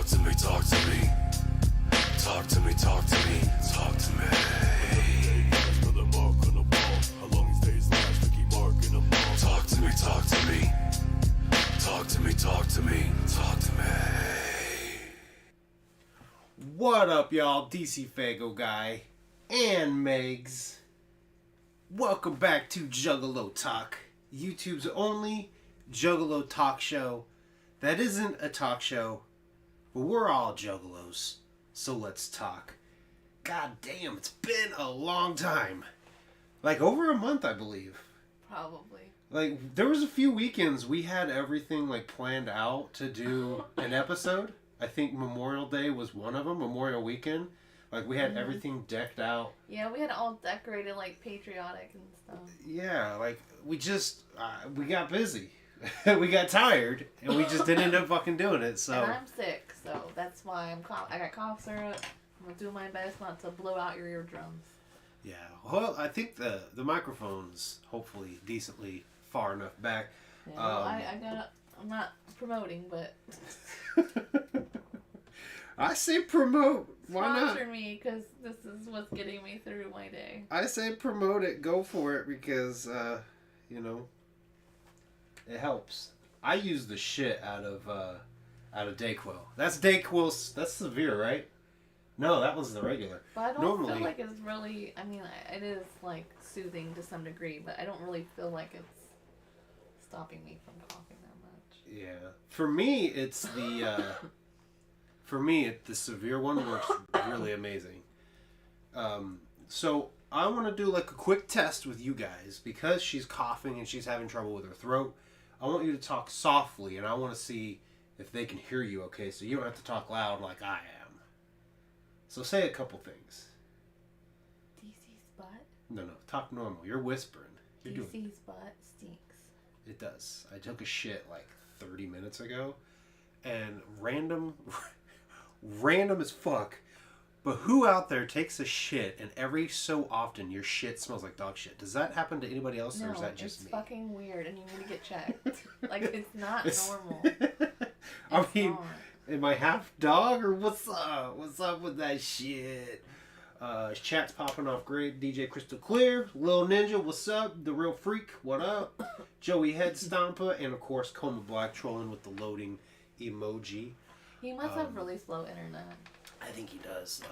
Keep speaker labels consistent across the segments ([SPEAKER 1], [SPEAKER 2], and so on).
[SPEAKER 1] Talk to me, talk to me. Talk to me, talk to me, talk to me. For the mark on the ball. How long he stays last to keep marking them all. Talk to me, talk to me. Talk to me, talk to me, talk to me.
[SPEAKER 2] What up, y'all? DCFAYGOGUY and Megs. Welcome back to Juggalo Talk, YouTube's only Juggalo talk show that isn't a talk show, but we're all juggalos, so let's talk. God damn, it's been a long time. Like over a month, I believe.
[SPEAKER 3] Probably.
[SPEAKER 2] Like, there was a few weekends we had everything like planned out to do an episode. I think Memorial Day was one of them, Memorial Weekend. Like, we had everything decked out.
[SPEAKER 3] Yeah, we had it all decorated, like, patriotic and stuff.
[SPEAKER 2] Yeah, like, we just, we got busy. We got tired, and we just didn't end up fucking doing it, so.
[SPEAKER 3] And I'm sick, so that's why I got cough syrup. I'm going to do my best not to blow out your eardrums.
[SPEAKER 2] Yeah, well, I think the microphone's hopefully decently far enough back.
[SPEAKER 3] Yeah, well, I'm not promoting, but.
[SPEAKER 2] I say promote. Why not?
[SPEAKER 3] Sponsor me, because this is what's getting me through my day.
[SPEAKER 2] I say promote it. Go for it, because, you know, it helps. I use the shit out of Dayquil. That's Dayquil. That's severe, right? No, that was the regular.
[SPEAKER 3] But I don't
[SPEAKER 2] Normally,
[SPEAKER 3] feel like it's really, I mean, it is, like, soothing to some degree, but I don't really feel like it's stopping me from coughing that much.
[SPEAKER 2] Yeah. For me, it's the... the severe one works really amazing. So I want to do like a quick test with you guys because she's coughing and she's having trouble with her throat. I want you to talk softly and I want to see if they can hear you okay, so you don't have to talk loud like I am. So say a couple things.
[SPEAKER 3] DC's butt?
[SPEAKER 2] No, talk normal. You're whispering. You're
[SPEAKER 3] DC's butt stinks.
[SPEAKER 2] It does. I took a shit like 30 minutes ago and random as fuck, but who out there takes a shit and every so often your shit smells like dog shit? Does that happen to anybody else, or is that just me?
[SPEAKER 3] It's fucking weird and you need to get checked. Like, it's not normal.
[SPEAKER 2] I mean, am I half dog or what's up? What's up with that shit? Chat's popping off great. DJ Crystal Clear, Lil Ninja, what's up? The Real Freak, what up? Joey Head Stomper, and of course Coma Black trolling with the loading emoji.
[SPEAKER 3] He must have really slow internet.
[SPEAKER 2] I think he does.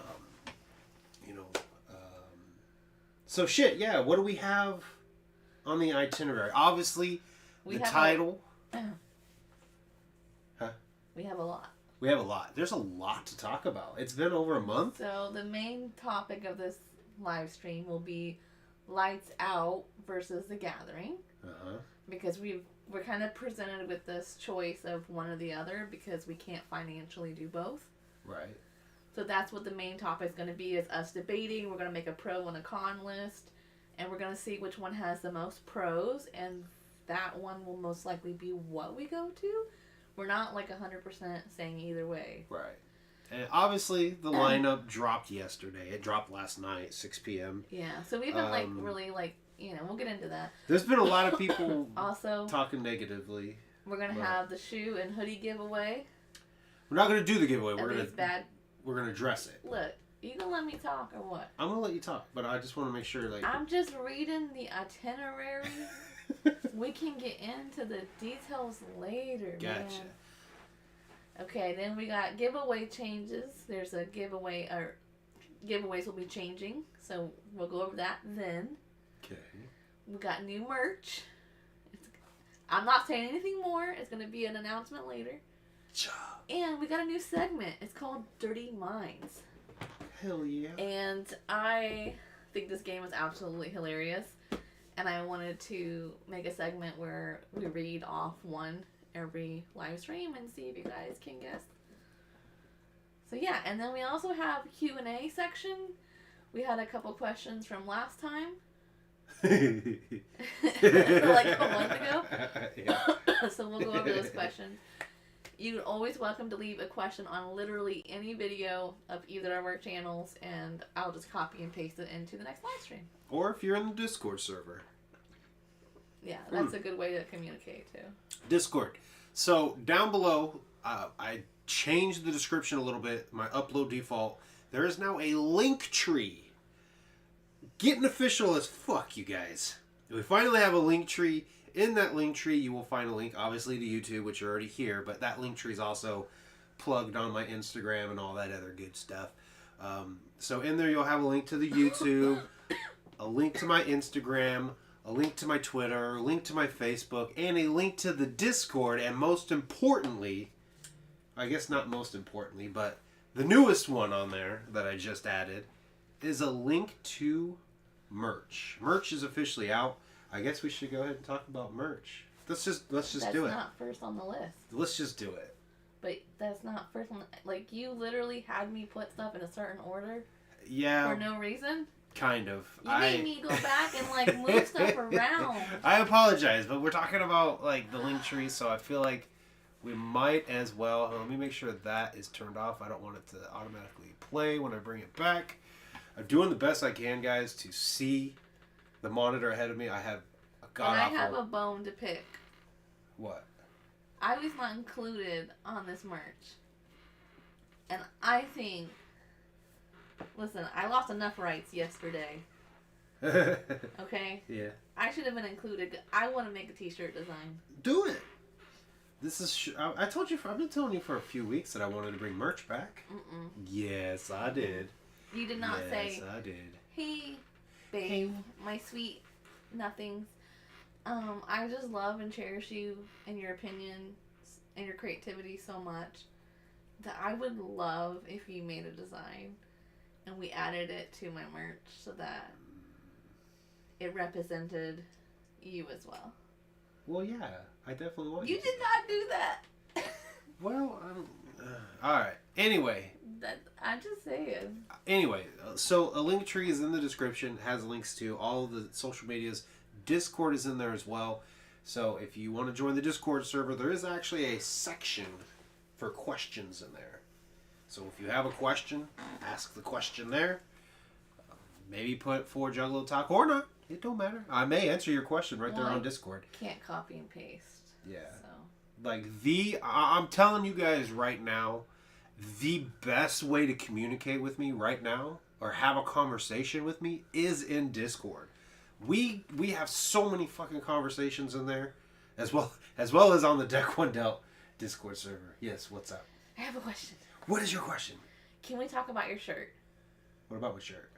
[SPEAKER 2] So shit, yeah. What do we have on the itinerary? Obviously, the title. Huh?
[SPEAKER 3] We have a lot.
[SPEAKER 2] We have a lot. There's a lot to talk about. It's been over a month.
[SPEAKER 3] So the main topic of this live stream will be Lights Out versus The Gathering. Because we're kind of presented with this choice of one or the other because we can't financially do both.
[SPEAKER 2] Right.
[SPEAKER 3] So that's what the main topic is going to be, is us debating. We're going to make a pro and a con list, and we're going to see which one has the most pros, and that one will most likely be what we go to. We're not like 100% saying either way.
[SPEAKER 2] Right. And obviously the lineup dropped yesterday. It dropped last night, 6 p.m.
[SPEAKER 3] Yeah, so we've been really we'll get into that.
[SPEAKER 2] There's been a lot of people
[SPEAKER 3] also
[SPEAKER 2] talking negatively.
[SPEAKER 3] We're going to have the shoe and hoodie giveaway.
[SPEAKER 2] We're not going to do the giveaway.
[SPEAKER 3] We're
[SPEAKER 2] going to address it.
[SPEAKER 3] Look, you going to let me talk or what?
[SPEAKER 2] I'm going to let you talk, but I just want to make sure
[SPEAKER 3] I'm just reading the itinerary. We can get into the details later,
[SPEAKER 2] Gotcha.
[SPEAKER 3] Man. Okay, then we got giveaway changes. There's a giveaway, or giveaways will be changing, so we'll go over that then.
[SPEAKER 2] Okay.
[SPEAKER 3] We got new merch. I'm not saying anything more. It's going to be an announcement later. And we got a new segment. It's called Dirty Minds.
[SPEAKER 2] Hell yeah.
[SPEAKER 3] And I think this game is absolutely hilarious. And I wanted to make a segment where we read off one every live stream and see if you guys can guess. So yeah, and then we also have Q&A section. We had a couple questions from last time. Like a month ago.
[SPEAKER 2] Yeah.
[SPEAKER 3] So we'll go over those questions. You're always welcome to leave a question on literally any video of either of our channels, and I'll just copy and paste it into the next live stream.
[SPEAKER 2] Or if you're in the Discord server.
[SPEAKER 3] Yeah, that's a good way to communicate too.
[SPEAKER 2] Discord. So down below, I changed the description a little bit, my upload default. There is now a link tree. Getting official as fuck, you guys. We finally have a link tree. In that link tree, you will find a link, obviously, to YouTube, which are already here, but that link tree is also plugged on my Instagram and all that other good stuff. So in there, you'll have a link to the YouTube, a link to my Instagram, a link to my Twitter, a link to my Facebook, and a link to the Discord, and most importantly, I guess not most importantly, but the newest one on there that I just added is a link to merch. Merch is officially out. I guess we should go ahead and talk about merch. Let's just do it.
[SPEAKER 3] That's not first on the list.
[SPEAKER 2] Let's just do it.
[SPEAKER 3] But that's not first on the... Like, you literally had me put stuff in a certain order.
[SPEAKER 2] Yeah.
[SPEAKER 3] For no reason.
[SPEAKER 2] Kind of.
[SPEAKER 3] You made me go back and, like, move stuff around.
[SPEAKER 2] I apologize, but we're talking about, like, the link tree, so I feel like we might as well... Let me make sure that is turned off. I don't want it to automatically play when I bring it back. I'm doing the best I can, guys, to see the monitor ahead of me. I have a god-awful...
[SPEAKER 3] And I have a bone to pick.
[SPEAKER 2] What?
[SPEAKER 3] I was not included on this merch. And I think... Listen, I lost enough rights yesterday. Okay?
[SPEAKER 2] Yeah.
[SPEAKER 3] I should have been included. I want to make a t-shirt design.
[SPEAKER 2] Do it. This is... I told you... I've been telling you for a few weeks that I wanted to bring merch back.
[SPEAKER 3] Mm-mm.
[SPEAKER 2] Yes, I did.
[SPEAKER 3] You did not say...
[SPEAKER 2] Yes, I did.
[SPEAKER 3] Hey, babe, my sweet nothings. I just love and cherish you and your opinion and your creativity so much that I would love if you made a design and we added it to my merch so that it represented you as well.
[SPEAKER 2] Well, yeah, I definitely want
[SPEAKER 3] You did not do that.
[SPEAKER 2] Well, all right. Anyway.
[SPEAKER 3] I'm just saying.
[SPEAKER 2] Anyway, so a link tree is in the description. Has links to all of the social medias. Discord is in there as well. So if you want to join the Discord server, there is actually a section for questions in there. So if you have a question, ask the question there. Maybe put for Juggalo Talk or not. It don't matter. I may answer your question right there on Discord.
[SPEAKER 3] Can't copy and paste.
[SPEAKER 2] Yeah.
[SPEAKER 3] So.
[SPEAKER 2] Like I'm telling you guys right now, the best way to communicate with me right now or have a conversation with me is in Discord. We have so many fucking conversations in there, as well as on the Deck One Dealt Discord server. Yes, what's up?
[SPEAKER 3] I have a question.
[SPEAKER 2] What is your question?
[SPEAKER 3] Can we talk about your shirt?
[SPEAKER 2] What about my shirt?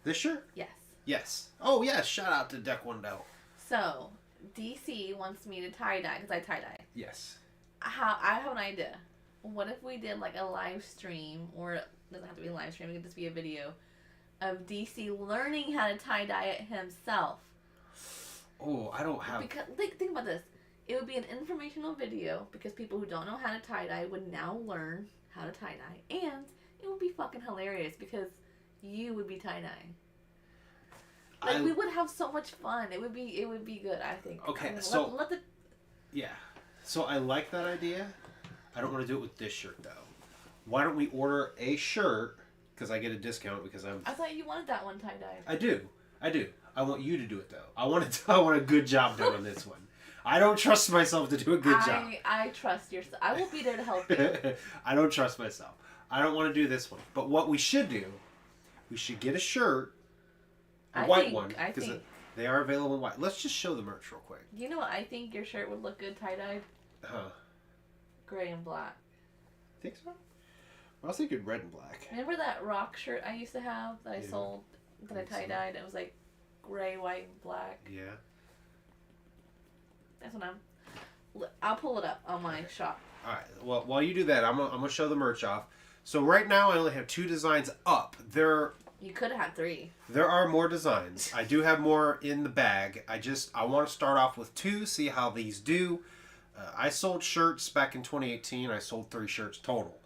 [SPEAKER 2] This shirt?
[SPEAKER 3] Yes.
[SPEAKER 2] Yes. Oh yes. Shout out to Deck One Dealt.
[SPEAKER 3] So DC wants me to tie dye because I tie dye.
[SPEAKER 2] Yes.
[SPEAKER 3] I have an idea. What if we did like a live stream, or it doesn't have to be a live stream, it could just be a video of DC learning how to tie dye it himself.
[SPEAKER 2] Oh, I don't have...
[SPEAKER 3] Because think about this. It would be an informational video because people who don't know how to tie dye would now learn how to tie dye, and it would be fucking hilarious because you would be tie dyeing. Like we would have so much fun. It would be good, I think.
[SPEAKER 2] Okay,
[SPEAKER 3] I mean,
[SPEAKER 2] so
[SPEAKER 3] let the...
[SPEAKER 2] Yeah. So I like that idea. I don't want to do it with this shirt though. Why don't we order a shirt? Because I get a discount because I'm...
[SPEAKER 3] I thought you wanted that one tie-dyed.
[SPEAKER 2] I do. I want you to do it though. I want a good job done on this one. I don't trust myself to do a good job.
[SPEAKER 3] I trust yourself. I will be there to help you.
[SPEAKER 2] I don't trust myself. I don't want to do this one. But what we should do, we should get a shirt, a white one, because they are available in white. Let's just show the merch real quick.
[SPEAKER 3] You know what? I think your shirt would look good tie-dyed.
[SPEAKER 2] Huh.
[SPEAKER 3] Gray and black.
[SPEAKER 2] Think so? I was thinking red and black.
[SPEAKER 3] Remember that rock shirt I used to have that I sold, that I tie-dyed? It was like gray, white, and black.
[SPEAKER 2] Yeah.
[SPEAKER 3] That's what I'll pull it up on my shop.
[SPEAKER 2] All right. Well, while you do that, I'm gonna show the merch off. So right now I only have 2 designs up.
[SPEAKER 3] You could have had 3.
[SPEAKER 2] There are more designs. I do have more in the bag. I want to start off with 2, see how these do. I sold shirts back in 2018. I sold 3 shirts total.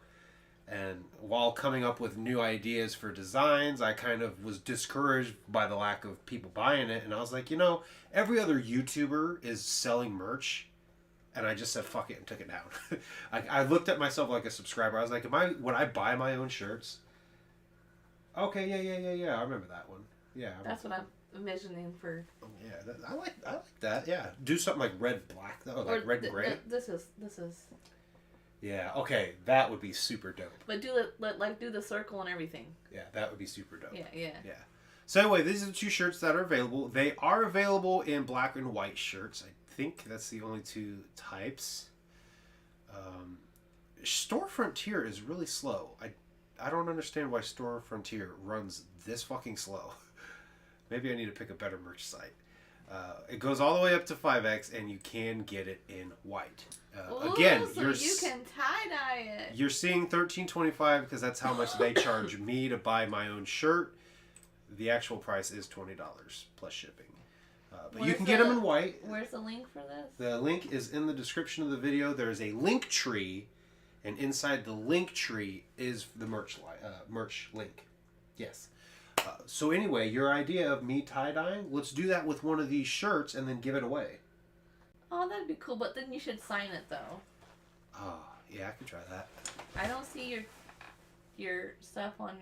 [SPEAKER 2] And while coming up with new ideas for designs, I kind of was discouraged by the lack of people buying it. And I was like, every other YouTuber is selling merch. And I just said, fuck it, and took it down. I looked at myself like a subscriber. I was like, would I buy my own shirts? Okay, yeah. I remember that one. Yeah.
[SPEAKER 3] That's what I'm envisioning for...
[SPEAKER 2] Yeah, I like that, yeah. Do something like red black, though, like red and gray.
[SPEAKER 3] This is...
[SPEAKER 2] Yeah, okay, that would be super dope.
[SPEAKER 3] But do it like do the circle and everything.
[SPEAKER 2] Yeah, that would be super dope.
[SPEAKER 3] Yeah.
[SPEAKER 2] So anyway, these are the 2 shirts that are available. They are available in black and white shirts. I think that's the only 2 types. Store Frontier is really slow. I don't understand why Store Frontier runs this fucking slow. Maybe I need to pick a better merch site. It goes all the way up to 5X, and you can get it in white. Again,
[SPEAKER 3] so you can tie-dye it.
[SPEAKER 2] You're seeing $13.25 because that's how much they charge me to buy my own shirt. The actual price is $20 plus shipping. But you can get them in white.
[SPEAKER 3] Where's the link for this?
[SPEAKER 2] The link is in the description of the video. There is a link tree, and inside the link tree is the merch link. Yes. So anyway, your idea of me tie-dyeing, let's do that with one of these shirts and then give it away.
[SPEAKER 3] Oh, that'd be cool, but then you should sign it, though.
[SPEAKER 2] Oh, yeah, I could try that.
[SPEAKER 3] I don't see your stuff on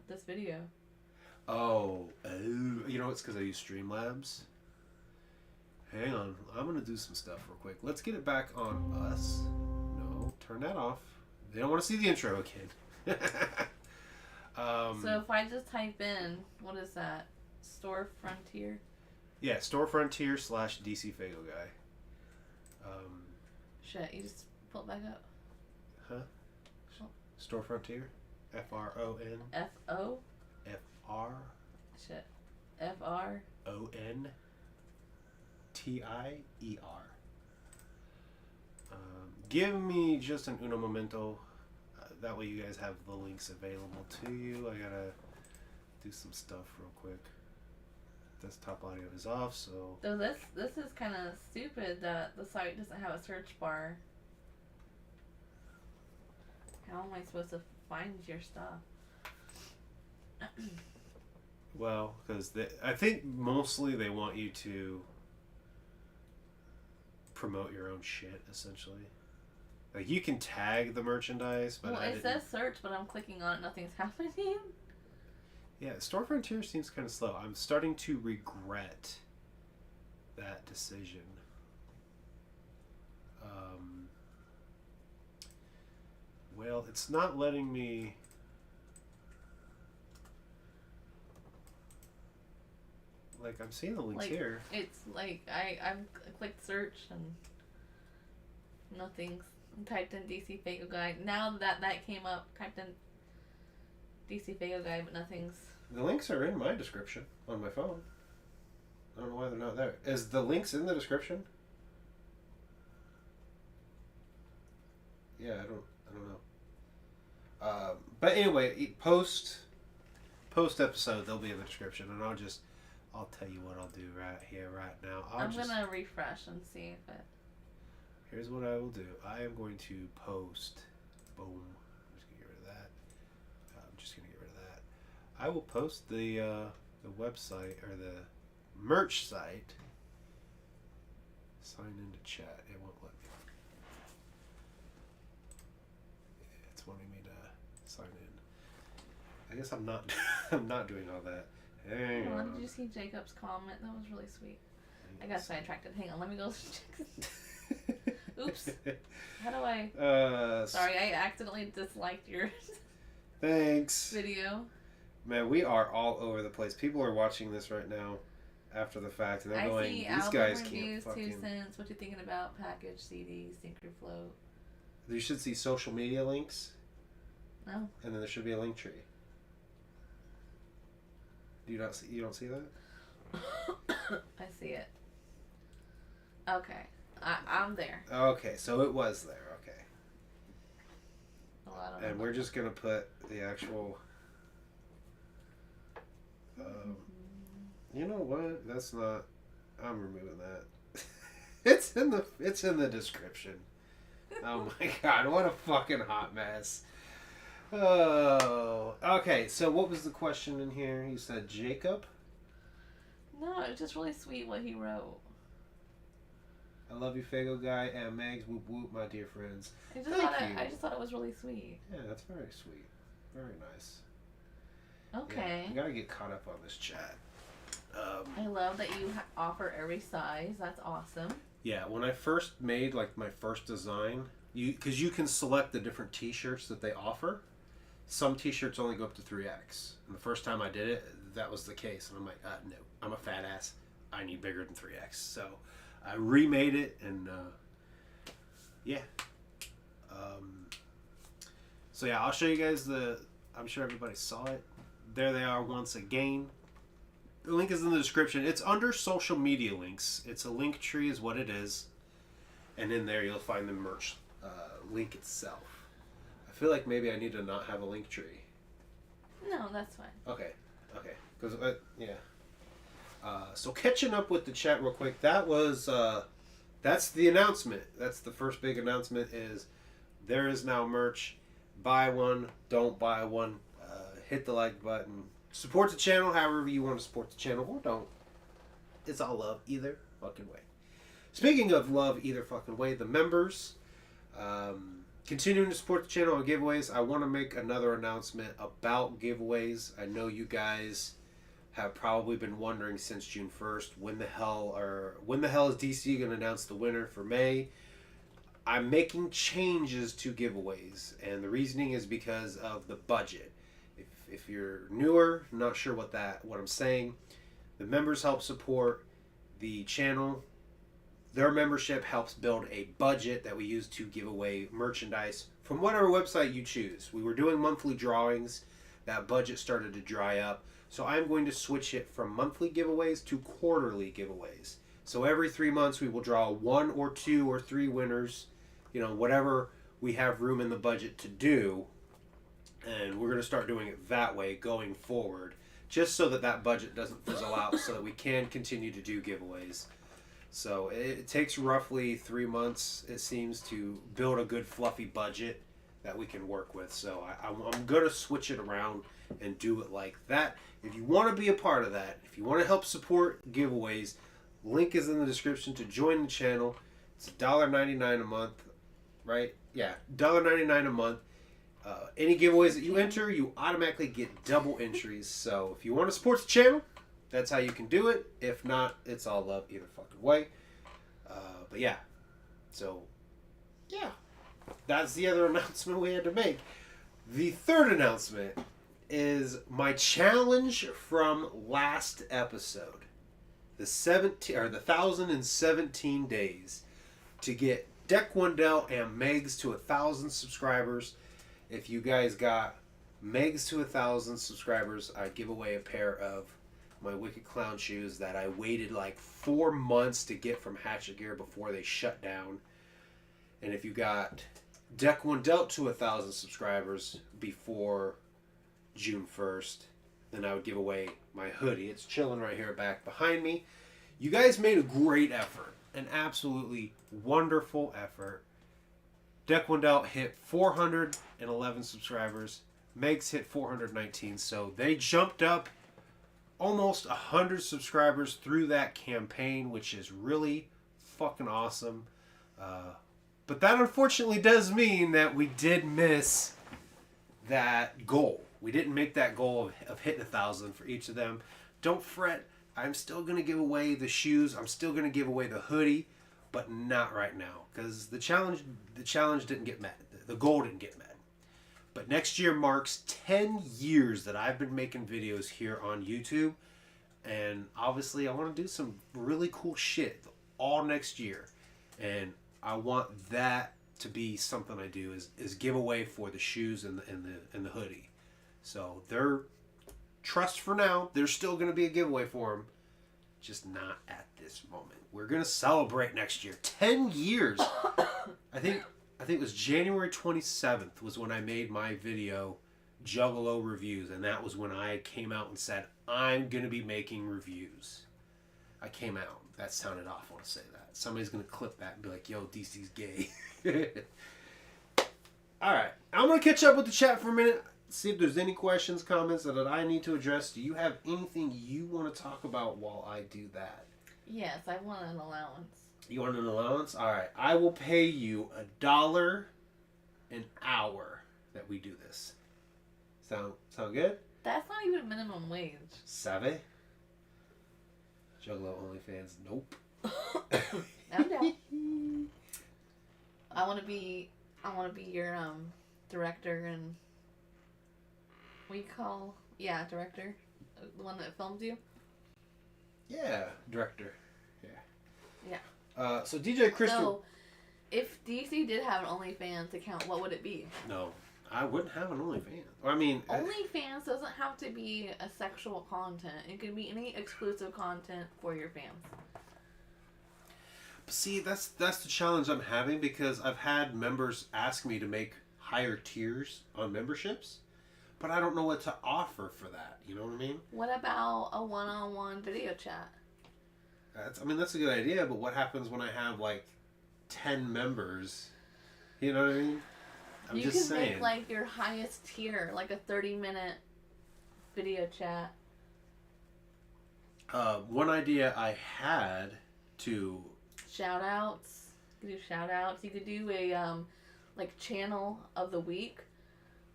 [SPEAKER 3] this video.
[SPEAKER 2] Oh, you know, it's because I use Streamlabs. Hang on, I'm going to do some stuff real quick. Let's get it back on us. No, turn that off. They don't want to see the intro again.
[SPEAKER 3] So if I just type in, what is that? Store Frontier?
[SPEAKER 2] Yeah, Store Frontier / DCFAYGOGUY.
[SPEAKER 3] Shit, you just pull it back up.
[SPEAKER 2] Huh? Store Frontier? FRON?
[SPEAKER 3] F-O?
[SPEAKER 2] FR?
[SPEAKER 3] Shit. F-R?
[SPEAKER 2] ONTIER. Give me just an uno momento. That way you guys have the links available to you. I gotta do some stuff real quick. Desktop audio is off, so...
[SPEAKER 3] So this is kind of stupid that the site doesn't have a search bar. How am I supposed to find your stuff?
[SPEAKER 2] Well, because I think mostly they want you to promote your own shit, essentially. Like, you can tag the merchandise, but
[SPEAKER 3] well, it says search, but I'm clicking on it, nothing's happening.
[SPEAKER 2] Yeah, Store Frontier seems kind of slow. I'm starting to regret that decision. Well, it's not letting me... Like, I'm seeing the links here.
[SPEAKER 3] It's like, I clicked search and nothing's... Typed in DCFAYGOGUY. Now that came up, typed in DCFAYGOGUY, but nothing's...
[SPEAKER 2] The links are in my description on my phone. I don't know why they're not there. Is the links in the description? Yeah, I don't know. But anyway, post episode, they'll be in the description, and I'll tell you what I'll do right here, right now.
[SPEAKER 3] I'm gonna refresh and see if it...
[SPEAKER 2] Here's what I will do. I am going to post. Boom. I'm just gonna get rid of that. I'm just gonna get rid of that. I will post the website or the merch site. Sign into chat. It won't let me. It's wanting me to sign in. I guess I'm not. I'm not doing all that. Hang on.
[SPEAKER 3] Did you see Jacob's comment? That was really sweet. I got sidetracked. Hang on. Let me go check. Oops. How do I... Sorry, I accidentally disliked your...
[SPEAKER 2] Thanks.
[SPEAKER 3] Video.
[SPEAKER 2] Man, we are all over the place. People are watching this right now after the fact, and they're going, these guys can't fucking...
[SPEAKER 3] 2 cents. What you thinking about? Package, CD, Synchro Float.
[SPEAKER 2] You should see social media links.
[SPEAKER 3] No.
[SPEAKER 2] And then there should be a link tree. You don't see that?
[SPEAKER 3] I see it. Okay. I'm there.
[SPEAKER 2] Okay, so it was there. Okay.
[SPEAKER 3] Well, I don't know.
[SPEAKER 2] And we're just going to put the actual... you know what? That's not... I'm removing that. It's in the description. Oh my god, what a fucking hot mess. Oh. Okay, so what was the question in here? You said Jacob?
[SPEAKER 3] No, it was just really sweet what he wrote.
[SPEAKER 2] I love you, FAYGOGUY, and Megs, whoop whoop, my dear friends.
[SPEAKER 3] I just thought it was really sweet.
[SPEAKER 2] Yeah, that's very sweet. Very nice.
[SPEAKER 3] Okay.
[SPEAKER 2] Yeah, you gotta get caught up on this chat.
[SPEAKER 3] I love that you offer every size. That's awesome.
[SPEAKER 2] Yeah, when I first made, like, my first design, because you can select the different T-shirts that they offer. Some T-shirts only go up to 3X. And the first time I did it, that was the case. And I'm like, no, I'm a fat ass. I need bigger than 3X. So I remade it, and yeah. So yeah, I'll show you guys I'm sure everybody saw it. There they are once again. The link is in the description. It's under social media links. It's a link tree is what it is. And in there you'll find the merch link itself. I feel like maybe I need to not have a link tree.
[SPEAKER 3] No, that's fine.
[SPEAKER 2] Okay. Because, yeah. So catching up with the chat real quick. That's the announcement. That's the first big announcement is there is now merch. Buy one. Don't buy one. Hit the like button. Support the channel however you want to support the channel, or don't. It's all love either fucking way. Speaking of love either fucking way, the members continuing to support the channel on giveaways. I want to make another announcement about giveaways. I know you guys have probably been wondering since June 1st when the hell is DC going to announce the winner for May. I'm making changes to giveaways, and the reasoning is because of the budget. If you're newer, not sure what I'm saying, the members help support the channel. Their membership helps build a budget that we use to give away merchandise from whatever website you choose. We were doing monthly drawings. That budget started to dry up. So I'm going to switch it from monthly giveaways to quarterly giveaways. So every 3 months we will draw 1 or 2 or 3 winners, whatever we have room in the budget to do. And we're going to start doing it that way going forward, just so that budget doesn't fizzle out, so that we can continue to do giveaways. So it takes roughly 3 months, it seems, to build a good fluffy budget that we can work with. So I'm going to switch it around and do it like that. If you want to be a part of that, if you want to help support giveaways, link is in the description to join the channel. It's $1.99 a month, right? Yeah, $1.99 a month. Any giveaways that you enter, you automatically get double entries. So if you want to support the channel, that's how you can do it. If not, it's all love either fucking way. But yeah. So, yeah. That's the other announcement we had to make. The third announcement is my challenge from last episode. The 1,017 days to get Deck Wendell and Megs to 1,000 subscribers. If you guys got Megs to 1,000 subscribers, I'd give away a pair of my Wicked Clown shoes that I waited like 4 months to get from Hatchet Gear before they shut down. And if you got Deck Wendell to 1,000 subscribers before June 1st, then I would give away my hoodie. It's chilling right here back behind me. You guys made a great effort. An absolutely wonderful effort. Deck Wendell hit 411 subscribers. Megs hit 419. So they jumped up almost 100 subscribers through that campaign, which is really fucking awesome. But that unfortunately does mean that we did miss that goal. We didn't make that goal of hitting 1,000 for each of them. Don't fret. I'm still going to give away the shoes. I'm still going to give away the hoodie. But not right now, because the challenge didn't get met. The goal didn't get met. But next year marks 10 years that I've been making videos here on YouTube, and obviously I want to do some really cool shit all next year, and I want that to be something I do is give away for the shoes and the hoodie. So they're trust for now. There's still going to be a giveaway for them, just not at this moment. We're gonna celebrate next year. 10 years. I think it was January 27th was when I made my video Juggalo reviews, and that was when I came out and said I'm gonna be making reviews. I came out. That sounded awful to say that. Somebody's gonna clip that and be like, "Yo, DC's gay." All right, I'm gonna catch up with the chat for a minute. See if there's any questions, comments that I need to address. Do you have anything you want to talk about while I do that?
[SPEAKER 3] Yes, I want an allowance.
[SPEAKER 2] You want an allowance? All right. I will pay you $1 an hour that we do this. Sound good?
[SPEAKER 3] That's not even minimum wage.
[SPEAKER 2] Sabe? Juggalo OnlyFans? Nope.
[SPEAKER 3] I'm down. I want to be I want to be your director and what do you call? Yeah, director, the one that films you.
[SPEAKER 2] Yeah, director. Yeah.
[SPEAKER 3] Yeah.
[SPEAKER 2] So DJ Crystal.
[SPEAKER 3] So, if DC did have an OnlyFans account, what would it be?
[SPEAKER 2] No, I wouldn't have an OnlyFans. I mean,
[SPEAKER 3] OnlyFans doesn't have to be a sexual content. It can be any exclusive content for your fans.
[SPEAKER 2] see, that's the challenge I'm having because I've had members ask me to make higher tiers on memberships, but I don't know what to offer for that. You know what I mean?
[SPEAKER 3] What about a one-on-one video chat?
[SPEAKER 2] That's a good idea, but what happens when I have like 10 members? You know what I mean? I'm
[SPEAKER 3] you
[SPEAKER 2] just
[SPEAKER 3] can
[SPEAKER 2] saying.
[SPEAKER 3] make like your highest tier, like a 30-minute video chat.
[SPEAKER 2] One idea I had to...
[SPEAKER 3] Shout outs. You could do shout outs. You could do a like channel of the week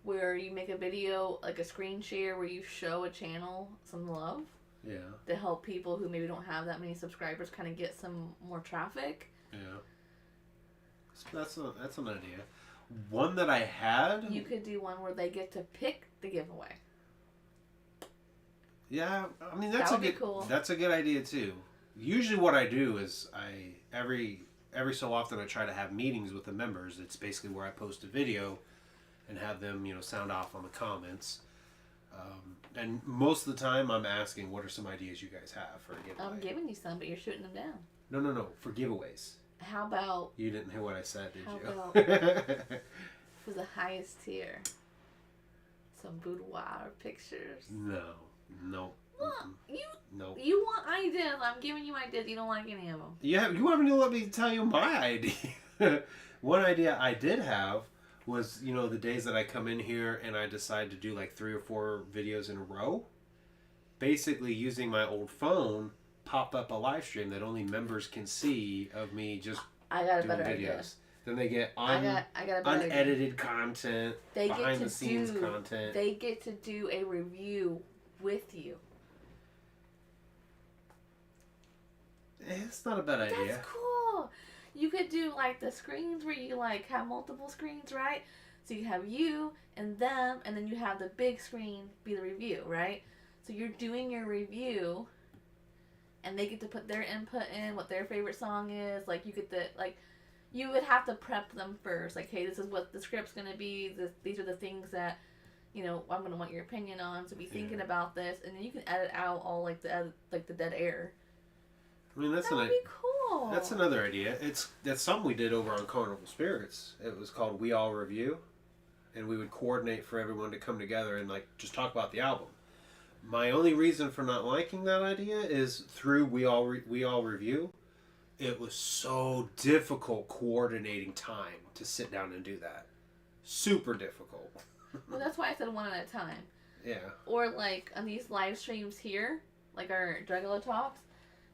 [SPEAKER 3] where you make a video, like a screen share where you show a channel some love.
[SPEAKER 2] Yeah.
[SPEAKER 3] To help people who maybe don't have that many subscribers kind of get some more traffic.
[SPEAKER 2] Yeah. So that's an idea. One that I had...
[SPEAKER 3] You could do one where they get to pick the giveaway.
[SPEAKER 2] Yeah, I mean
[SPEAKER 3] That would be cool.
[SPEAKER 2] That's a good idea too. Usually what I do is every so often I try to have meetings with the members. It's basically where I post a video and have them, sound off on the comments. And most of the time I'm asking, what are some ideas you guys have for a giveaway?
[SPEAKER 3] I'm giving you some, but you're shooting them down.
[SPEAKER 2] No, for giveaways.
[SPEAKER 3] How about...
[SPEAKER 2] You didn't hear what I said, did you?
[SPEAKER 3] How about for the highest tier? Some boudoir pictures.
[SPEAKER 2] No.
[SPEAKER 3] Well,
[SPEAKER 2] No.
[SPEAKER 3] you want ideas. I'm giving you ideas. You don't like any of them.
[SPEAKER 2] You haven't even let me tell you my idea. One idea I did have was, the days that I come in here and I decide to do like 3 or 4 videos in a row. Basically using my old phone, pop up a live stream that only members can see of me just
[SPEAKER 3] I got a
[SPEAKER 2] doing
[SPEAKER 3] better
[SPEAKER 2] videos.
[SPEAKER 3] idea.
[SPEAKER 2] Then they get
[SPEAKER 3] I got a better
[SPEAKER 2] unedited
[SPEAKER 3] idea.
[SPEAKER 2] content,
[SPEAKER 3] They
[SPEAKER 2] behind
[SPEAKER 3] get
[SPEAKER 2] the scenes
[SPEAKER 3] to
[SPEAKER 2] content.
[SPEAKER 3] They get to do a review with you.
[SPEAKER 2] It's not a bad idea.
[SPEAKER 3] That's cool. You could do like the screens where you like have multiple screens, right? So you have you and them, and then you have the big screen be the review, right? So you're doing your review, and they get to put their input in, what their favorite song is. Like you get you would have to prep them first. Like, hey, this is what the script's gonna be. These are the things that, I'm gonna want your opinion on. So be thinking about this, and then you can edit out all like the dead air.
[SPEAKER 2] I mean,
[SPEAKER 3] That would be cool.
[SPEAKER 2] That's another idea. That's something we did over on Carnival Spirits. It was called We All Review, and we would coordinate for everyone to come together and like just talk about the album. My only reason for not liking that idea is through We All Review, it was so difficult coordinating time to sit down and do that. Super difficult.
[SPEAKER 3] Well, that's why I said one at a time.
[SPEAKER 2] Yeah.
[SPEAKER 3] Or like on these live streams here, like our Juggalo talks,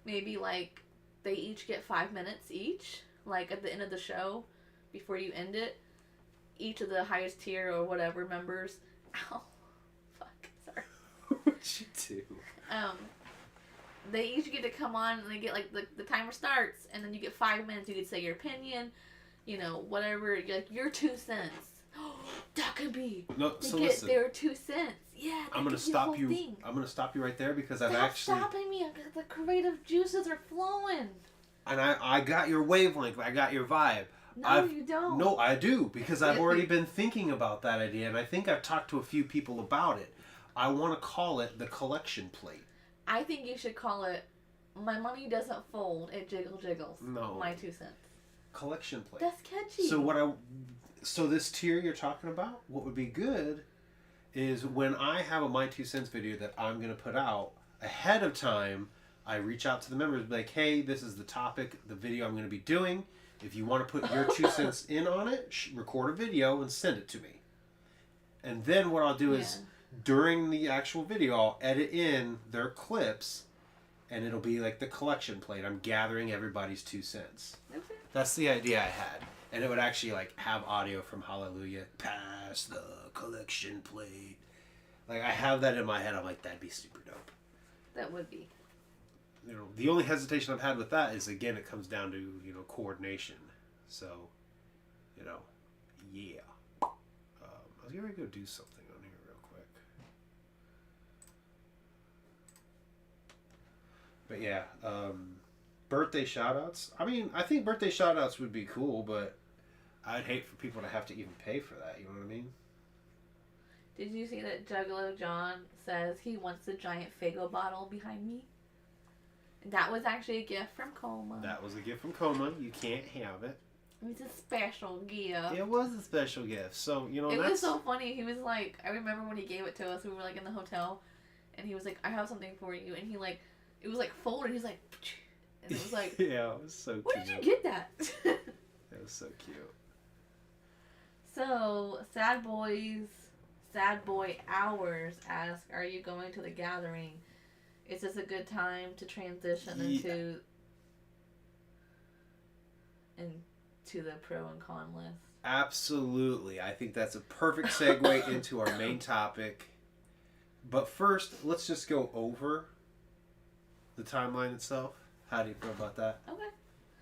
[SPEAKER 3] maybe like they each get 5 minutes each. Like at the end of the show, before you end it, each of the highest tier or whatever members. Ow, fuck, sorry.
[SPEAKER 2] What'd you do?
[SPEAKER 3] They each get to come on and they get like the timer starts, and then you get 5 minutes. You could say your opinion, whatever, like your 2 cents. That could be.
[SPEAKER 2] No,
[SPEAKER 3] they
[SPEAKER 2] so
[SPEAKER 3] get
[SPEAKER 2] listen.
[SPEAKER 3] their 2 cents. Yeah.
[SPEAKER 2] I'm gonna stop you. I'm gonna stop you right there because I've actually.
[SPEAKER 3] Stop stopping me. The creative juices are flowing.
[SPEAKER 2] And I got your wavelength. I got your vibe.
[SPEAKER 3] No, you don't.
[SPEAKER 2] No, I do because I've already been thinking about that idea, and I think I've talked to a few people about it. I want to call it the collection plate.
[SPEAKER 3] I think you should call it My Money Doesn't Fold, It Jiggle Jiggles.
[SPEAKER 2] No.
[SPEAKER 3] My 2 cents.
[SPEAKER 2] Collection plate.
[SPEAKER 3] That's catchy.
[SPEAKER 2] So this tier you're talking about, what would be good is when I have a My 2 cents video that I'm going to put out, ahead of time, I reach out to the members and be like, hey, this is the topic, the video I'm going to be doing. If you want to put your 2 cents in on it, record a video and send it to me. And then what I'll do is, during the actual video, I'll edit in their clips, and it'll be like the collection plate. I'm gathering everybody's 2 cents.
[SPEAKER 3] Okay.
[SPEAKER 2] That's the idea I had. And it would actually like have audio from Hallelujah. Pass the collection plate. Like I have that in my head. I'm like, that'd be super dope.
[SPEAKER 3] That would be.
[SPEAKER 2] The only hesitation I've had with that is, again, it comes down to, coordination. So, Yeah. I was going to go do something on here real quick. But yeah, birthday shout-outs. I mean, I think birthday shout-outs would be cool, but I'd hate for people to have to even pay for that. You know what I mean?
[SPEAKER 3] Did you see that Juggalo John says he wants the giant Faygo bottle behind me? That was actually a gift from Coma.
[SPEAKER 2] That was a gift from Coma. You can't have it.
[SPEAKER 3] It's a special gift.
[SPEAKER 2] It was a special gift. So, you know,
[SPEAKER 3] it was so funny. He was like, I remember when he gave it to us, we were like in the hotel, and he was like, I have something for you. And he like, it was like folded. He's like, and it was like,
[SPEAKER 2] yeah, it was so cute.
[SPEAKER 3] Where did you get that?
[SPEAKER 2] It was so cute.
[SPEAKER 3] So, Sad Boy Hours ask, are you going to the gathering? Is this a good time to transition into the pro and con list?
[SPEAKER 2] Absolutely. I think that's a perfect segue into our main topic. But first, let's just go over the timeline itself. How do you feel about that?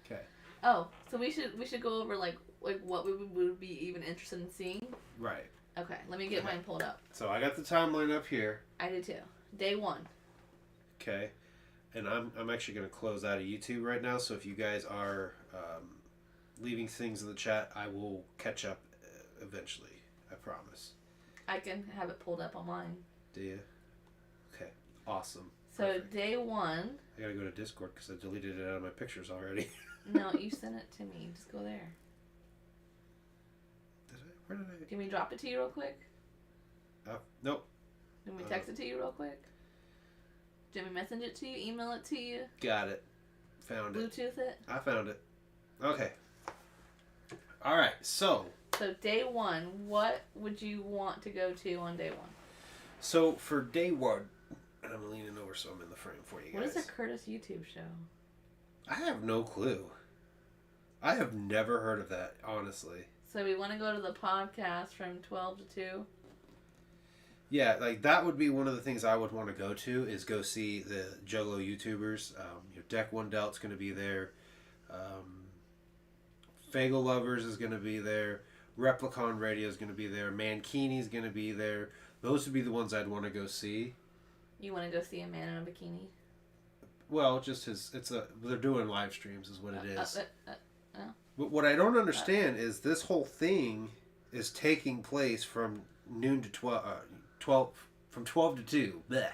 [SPEAKER 2] Okay.
[SPEAKER 3] Oh, so we should go over like what we would be even interested in seeing.
[SPEAKER 2] Right.
[SPEAKER 3] Okay, let me get mine pulled up.
[SPEAKER 2] So I got the timeline up here.
[SPEAKER 3] I do too. Day 1.
[SPEAKER 2] Okay. And I'm actually going to close out of YouTube right now. So if you guys are leaving things in the chat, I will catch up eventually. I promise.
[SPEAKER 3] I can have it pulled up on mine.
[SPEAKER 2] Do you? Okay. Awesome.
[SPEAKER 3] So
[SPEAKER 2] Perfect.
[SPEAKER 3] Day 1.
[SPEAKER 2] I got to go to Discord because I deleted it out of my pictures already.
[SPEAKER 3] No, you sent it to me. Just go there.
[SPEAKER 2] Did I? Where did I?
[SPEAKER 3] Can we drop it to you real quick?
[SPEAKER 2] Nope.
[SPEAKER 3] Can we text it to you real quick? Can we message it to you? Email it to you?
[SPEAKER 2] Got it. Found it.
[SPEAKER 3] Bluetooth it?
[SPEAKER 2] I found it. Okay. All right. So
[SPEAKER 3] Day 1, what would you want to go to on Day 1?
[SPEAKER 2] So for Day 1, and I'm leaning over so I'm in the frame for you guys.
[SPEAKER 3] What is a Curtis YouTube show?
[SPEAKER 2] I have no clue. I have never heard of that, honestly.
[SPEAKER 3] So we want to go to the podcast from 12 to 2?
[SPEAKER 2] Yeah, like that would be one of the things I would want to go to is go see the Juggalo YouTubers. Deck One Delt's going to be there. Faygo Lovers is going to be there. Replicon Radio is going to be there. Mankini's going to be there. Those would be the ones I'd want to go see.
[SPEAKER 3] You want to go see a man in a bikini?
[SPEAKER 2] Well, just they're doing live streams is what it is. But what I don't understand is this whole thing is taking place from noon to 12 from 12 to 2. Blech.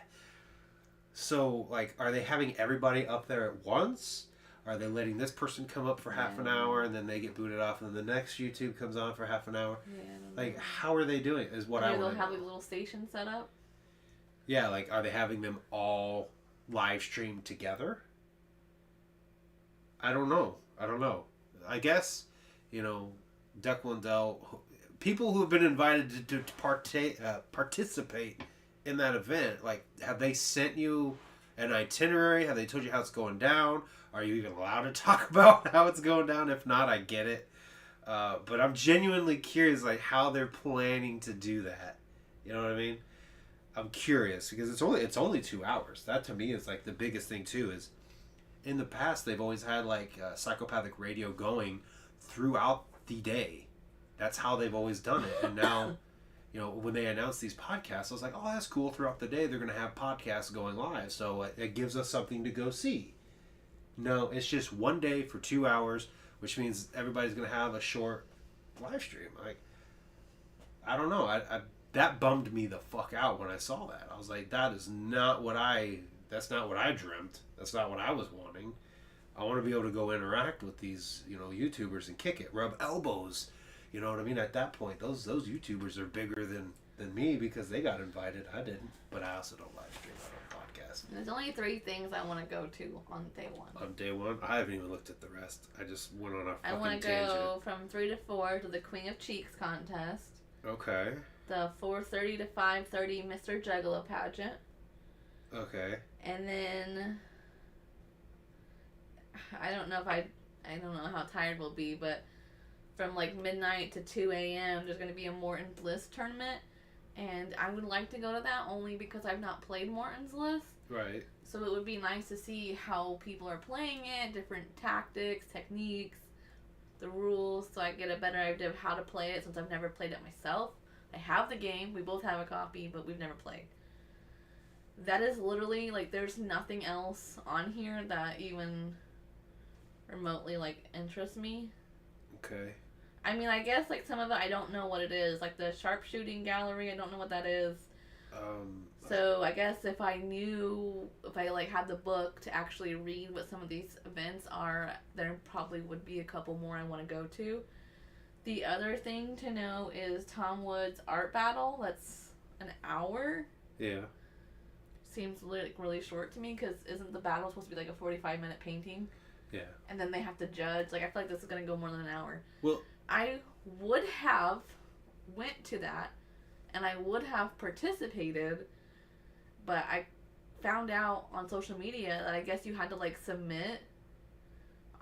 [SPEAKER 2] So, like, are they having everybody up there at once? Are they letting this person come up for half an hour and then they get booted off and then the next YouTube comes on for half an hour?
[SPEAKER 3] Yeah, I don't
[SPEAKER 2] like,
[SPEAKER 3] know.
[SPEAKER 2] how are they doing it is what I want to know.
[SPEAKER 3] They'll have like a little station set up?
[SPEAKER 2] Yeah, like, are they having them all live stream together? I don't know. I guess, Deck Lundell, people who have been invited to participate in that event, like, have they sent you an itinerary? Have they told you how it's going down? Are you even allowed to talk about how it's going down? If not, I get it. But I'm genuinely curious, like, how they're planning to do that. You know what I mean? I'm curious because it's only 2 hours. That to me is like the biggest thing too. Is in the past they've always had like psychopathic radio going throughout the day. That's how they've always done it. And now, when they announce these podcasts, I was like, oh, that's cool. Throughout the day they're going to have podcasts going live, so it gives us something to go see. No, it's just one day for 2 hours, which means everybody's going to have a short live stream. Like, I don't know. That bummed me the fuck out when I saw that. I was like, that's not what I dreamt. That's not what I was wanting. I want to be able to go interact with these, YouTubers and kick it, rub elbows. You know what I mean? At that point, those YouTubers are bigger than me because they got invited. I didn't. But I also don't live stream on a podcast.
[SPEAKER 3] There's only 3 things I want to go to on Day 1.
[SPEAKER 2] On Day 1? I haven't even looked at the rest. I just went on a fucking
[SPEAKER 3] I want to
[SPEAKER 2] tangent.
[SPEAKER 3] go from 3 to 4 to the Queen of Cheeks contest.
[SPEAKER 2] Okay.
[SPEAKER 3] The 4:30 to 5:30 Mr. Juggalo pageant.
[SPEAKER 2] Okay.
[SPEAKER 3] And then I don't know how tired we'll be, but from like midnight to 2 a.m. there's going to be a Morton's List tournament, and I would like to go to that only because I've not played Morton's List.
[SPEAKER 2] Right.
[SPEAKER 3] So it would be nice to see how people are playing it, different tactics, techniques, the rules so I get a better idea of how to play it since I've never played it myself. I have the game. We both have a copy, but we've never played. That is literally, like, there's nothing else on here that even remotely, like, interests me.
[SPEAKER 2] Okay.
[SPEAKER 3] I mean, I guess, like, some of it I don't know what it is. Like, the sharpshooting gallery, I don't know what that is. So, I guess if I, like, had the book to actually read what some of these events are, there probably would be a couple more I want to go to. The other thing to know is Tom Wood's art battle. That's an hour.
[SPEAKER 2] Yeah.
[SPEAKER 3] Seems like really short to me because isn't the battle supposed to be like a 45-minute painting?
[SPEAKER 2] Yeah.
[SPEAKER 3] And then they have to judge. Like, I feel like this is going to go more than an hour.
[SPEAKER 2] Well,
[SPEAKER 3] I would have went to that and I would have participated, but I found out on social media that I guess you had to, like, submit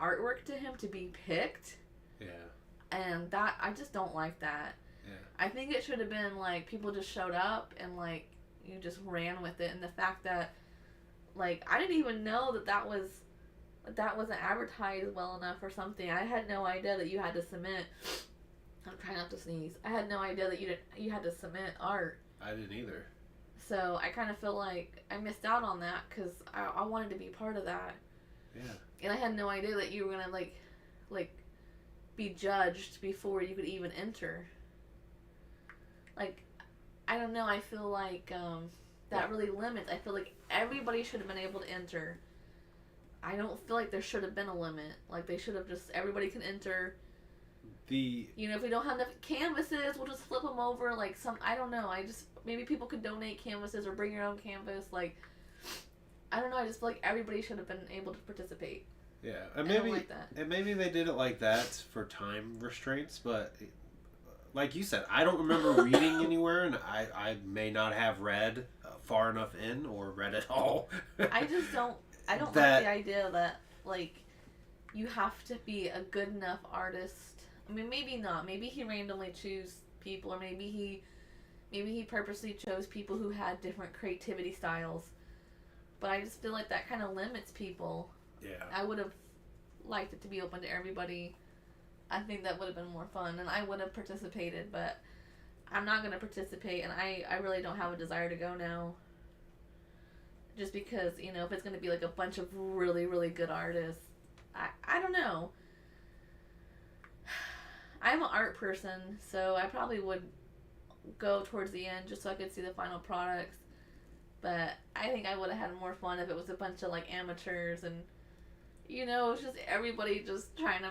[SPEAKER 3] artwork to him to be picked.
[SPEAKER 2] Yeah.
[SPEAKER 3] And that, I just don't like that.
[SPEAKER 2] Yeah.
[SPEAKER 3] I think it should have been, like, people just showed up and, like, you just ran with it. And the fact that, like, I didn't even know that wasn't advertised well enough or something. I had no idea that you had to submit. I'm trying not to sneeze. I had no idea that you had to submit art.
[SPEAKER 2] I didn't either.
[SPEAKER 3] So I kind of feel like I missed out on that because I wanted to be part of that.
[SPEAKER 2] Yeah.
[SPEAKER 3] And I had no idea that you were gonna like be judged before you could even enter. Like, I don't know. I feel like that really limits. I feel like everybody should have been able to enter. I don't feel like there should have been a limit. Like, they should have just, everybody can enter. If we don't have enough canvases, we'll just flip them over. Like, I don't know. Maybe people could donate canvases or bring your own canvas. Like, I don't know. I just feel like everybody should have been able to participate.
[SPEAKER 2] Yeah.
[SPEAKER 3] I don't like that.
[SPEAKER 2] And maybe they did it like that for time restraints, but like you said, I don't remember reading anywhere, and I may not have read far enough in or read at all.
[SPEAKER 3] I don't like the idea that, like, you have to be a good enough artist. I mean, maybe not. Maybe he randomly chose people, or maybe he purposely chose people who had different creativity styles. But I just feel like that kind of limits people.
[SPEAKER 2] Yeah.
[SPEAKER 3] I would have liked it to be open to everybody. I think that would have been more fun, and I would have participated, but I'm not going to participate, and I really don't have a desire to go now. Just because, if it's going to be like a bunch of really, really good artists, I don't know. I'm an art person, so I probably would go towards the end just so I could see the final products. But I think I would have had more fun if it was a bunch of, like, amateurs and, it's just everybody just trying to...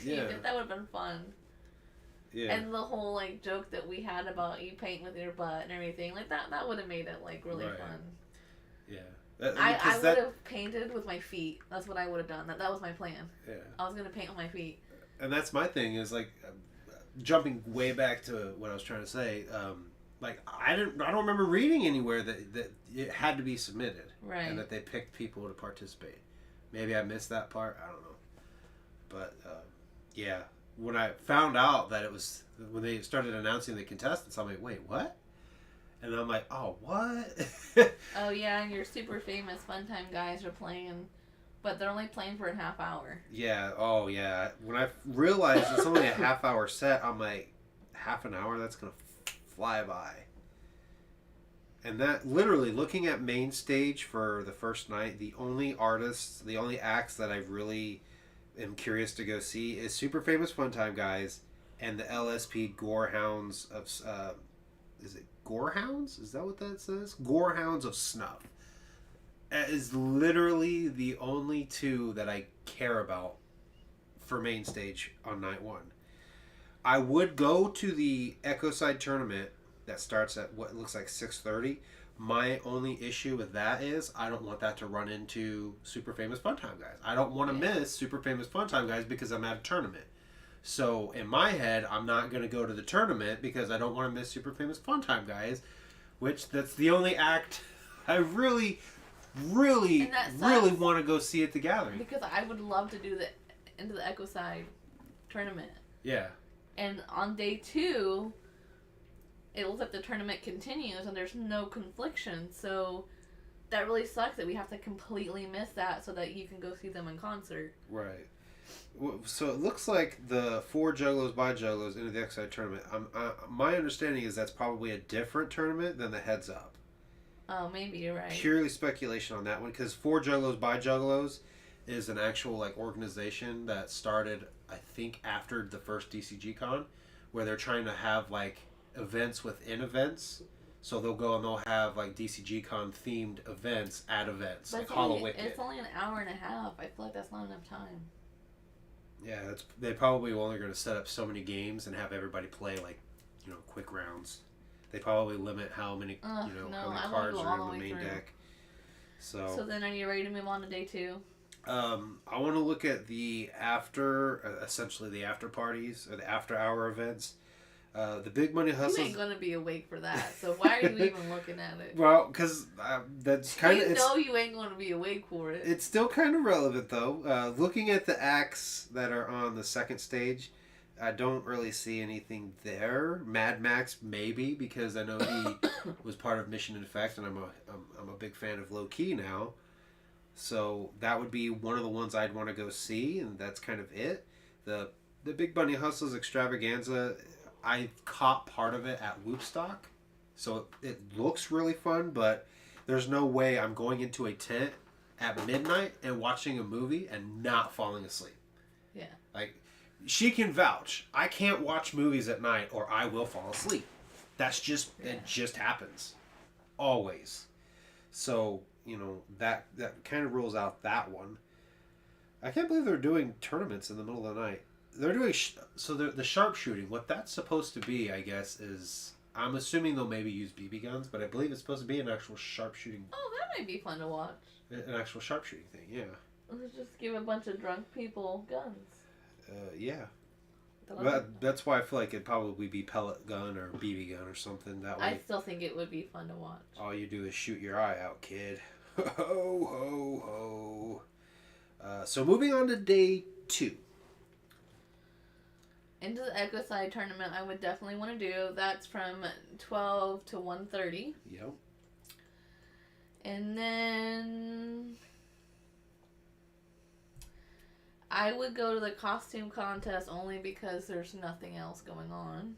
[SPEAKER 2] Yeah.
[SPEAKER 3] That would have been fun.
[SPEAKER 2] Yeah.
[SPEAKER 3] And the whole, like, joke that we had about you painting with your butt and everything, like, that would have made it, like, really fun.
[SPEAKER 2] Yeah.
[SPEAKER 3] I would have painted with my feet. That's what I would have done. That was my plan.
[SPEAKER 2] Yeah.
[SPEAKER 3] I was going to paint with my feet.
[SPEAKER 2] And that's my thing is, like, jumping way back to what I was trying to say, like, I don't remember reading anywhere that it had to be submitted.
[SPEAKER 3] Right.
[SPEAKER 2] And that they picked people to participate. Maybe I missed that part. I don't know. But, yeah. When I found out that when they started announcing the contestants, I'm like, wait, what? And I'm like, oh, what?
[SPEAKER 3] Oh, yeah, and your super famous Fun Time guys are playing, but they're only playing for a half hour.
[SPEAKER 2] Yeah, oh, yeah. When I realized it's only a half-hour set, I'm like, half an hour? That's going to fly by. And that, literally, looking at main stage for the first night, the only acts that I really am curious to go see is Super Famous Fun Time Guys and the LSP Gorehounds of, is it Gorehounds? Is that what that says? Gorehounds of Snuff. That is literally the only two that I care about for main stage on night one. I would go to the Echo Side tournament that starts at what looks like 6:30. My only issue with that is I don't want that to run into Super Famous Fun Time Guys. I don't want to miss Super Famous Fun Time Guys because I'm at a tournament. So in my head, I'm not going to go to the tournament because I don't want to miss Super Famous Fun Time Guys, which that's the only act I really want to go see at the Gathering.
[SPEAKER 3] Because I would love to do into the Echo Side tournament.
[SPEAKER 2] Yeah.
[SPEAKER 3] And on day 2, it looks like the tournament continues and there's no confliction. So that really sucks that we have to completely miss that so that you can go see them in concert.
[SPEAKER 2] Right. So it looks like the 4 Juggalos by Juggalos into the X-Side tournament. My understanding is that's probably a different tournament than the Heads Up.
[SPEAKER 3] Oh, maybe you're right.
[SPEAKER 2] Purely speculation on that one, because 4 Juggalos by Juggalos is an actual like organization that started, I think, after the first DCG Con, where they're trying to have like events within events. So they'll go and they'll have like DCG Con themed events at events,
[SPEAKER 3] But
[SPEAKER 2] like
[SPEAKER 3] it's
[SPEAKER 2] Hollow
[SPEAKER 3] only,
[SPEAKER 2] Wicket.
[SPEAKER 3] it's only an hour and a half. I feel like that's not enough time.
[SPEAKER 2] Yeah, they probably only going to set up so many games and have everybody play like, quick rounds. They probably limit how many, how many cards are in the main deck.
[SPEAKER 3] So then, are you ready to move on to day 2?
[SPEAKER 2] I want to look at the essentially the after parties or the after hour events. The big money hustles.
[SPEAKER 3] You ain't gonna be awake for that. So why are you even looking at it?
[SPEAKER 2] Well, because that's kind of.
[SPEAKER 3] You ain't gonna be awake for it.
[SPEAKER 2] It's still kind of relevant though. Looking at the acts that are on the second stage, I don't really see anything there. Mad Max maybe, because I know he was part of Mission Effect, and I'm a big fan of Low Key now. So that would be one of the ones I'd want to go see, and that's kind of it. The Big Bunny Hustles Extravaganza, I caught part of it at Loopstock, so it looks really fun, but there's no way I'm going into a tent at midnight and watching a movie and not falling asleep.
[SPEAKER 3] Yeah.
[SPEAKER 2] Like, she can vouch. I can't watch movies at night or I will fall asleep. That's just, it just happens. Always. So, that kind of rules out that one. I can't believe they're doing tournaments in the middle of the night. They're doing, the sharpshooting, what that's supposed to be, I guess, is, I'm assuming they'll maybe use BB guns, but I believe it's supposed to be an actual sharpshooting.
[SPEAKER 3] Oh, that might be fun to watch.
[SPEAKER 2] An actual sharpshooting thing, yeah.
[SPEAKER 3] Let's just give a bunch of drunk people guns.
[SPEAKER 2] Yeah. That's why I feel like it'd probably be pellet gun or BB gun or something. That way,
[SPEAKER 3] I still think it would be fun to watch.
[SPEAKER 2] all you do is shoot your eye out, kid. Ho, ho, ho. So moving on to day 2.
[SPEAKER 3] Into the Echo Side tournament, I would definitely want to do. That's from 12 to 1:30.
[SPEAKER 2] Yep.
[SPEAKER 3] And then I would go to the costume contest only because there's nothing else going on.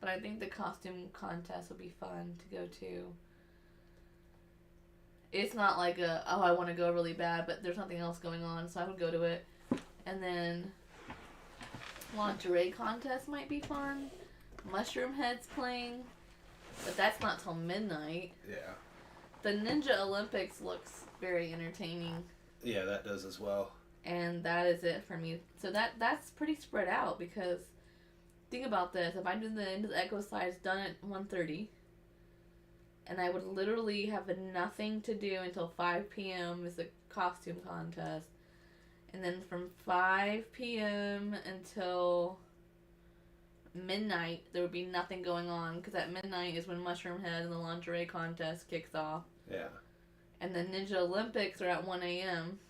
[SPEAKER 3] But I think the costume contest would be fun to go to. It's not like I want to go really bad, but there's nothing else going on, so I would go to it. And then lingerie contest might be fun. Mushroom Heads playing, but that's not till midnight.
[SPEAKER 2] Yeah.
[SPEAKER 3] The Ninja Olympics looks very entertaining.
[SPEAKER 2] Yeah, that does as well.
[SPEAKER 3] And that is it for me. So that's pretty spread out, because think about this. If I do the Into the Echo Side, it's done at 1:30. And I would literally have nothing to do until 5 p.m. is the costume contest. And then from 5 p.m. until midnight, there would be nothing going on. Because at midnight is when Mushroom Head and the lingerie contest kicks off.
[SPEAKER 2] Yeah.
[SPEAKER 3] And the Ninja Olympics are at 1 a.m.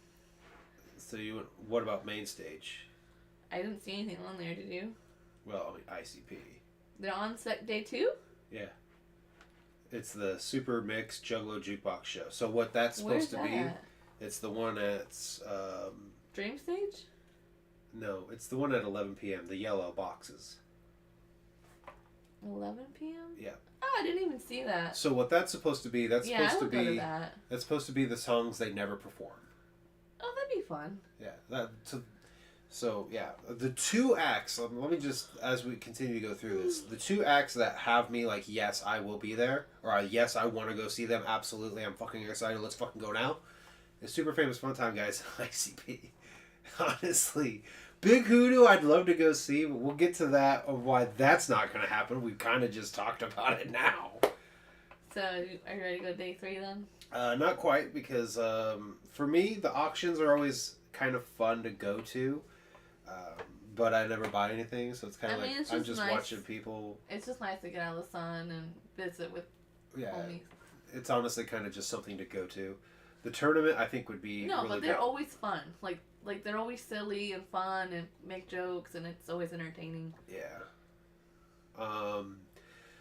[SPEAKER 2] So what about main stage?
[SPEAKER 3] I didn't see anything on there, did you?
[SPEAKER 2] Well, ICP.
[SPEAKER 3] They're on day 2?
[SPEAKER 2] Yeah. It's the Super Mix Juggalo Jukebox Show. So what that's supposed to be, it's the one at...
[SPEAKER 3] Dream Stage?
[SPEAKER 2] No, it's the one at 11 p.m., the yellow boxes.
[SPEAKER 3] 11 p.m.?
[SPEAKER 2] Yeah.
[SPEAKER 3] Oh, I didn't even see that.
[SPEAKER 2] So what that's supposed to be, that's supposed to be the songs they never perform.
[SPEAKER 3] Oh, that'd be fun.
[SPEAKER 2] Yeah. So yeah, the 2 acts, let me just, as we continue to go through this, the 2 acts that have me like, yes, I will be there, or yes, I want to go see them, absolutely, I'm fucking excited, let's fucking go now. It's Super Famous Fun Time, guys, ICP. Honestly. Big Hoodoo, I'd love to go see, but we'll get to that, of why that's not going to happen. We've kind of just talked about it now.
[SPEAKER 3] So, are you ready to go to day 3 then?
[SPEAKER 2] Not quite, because for me, the auctions are always kind of fun to go to. But I never buy anything, so it's kind of I'm just nice. Watching people.
[SPEAKER 3] It's just nice to get out of the sun and visit with homies.
[SPEAKER 2] It's honestly kind of just something to go to. The tournament, I think, would be
[SPEAKER 3] no,
[SPEAKER 2] really
[SPEAKER 3] but they're
[SPEAKER 2] good.
[SPEAKER 3] Always fun. Like they're always silly and fun and make jokes, and it's always entertaining.
[SPEAKER 2] Yeah.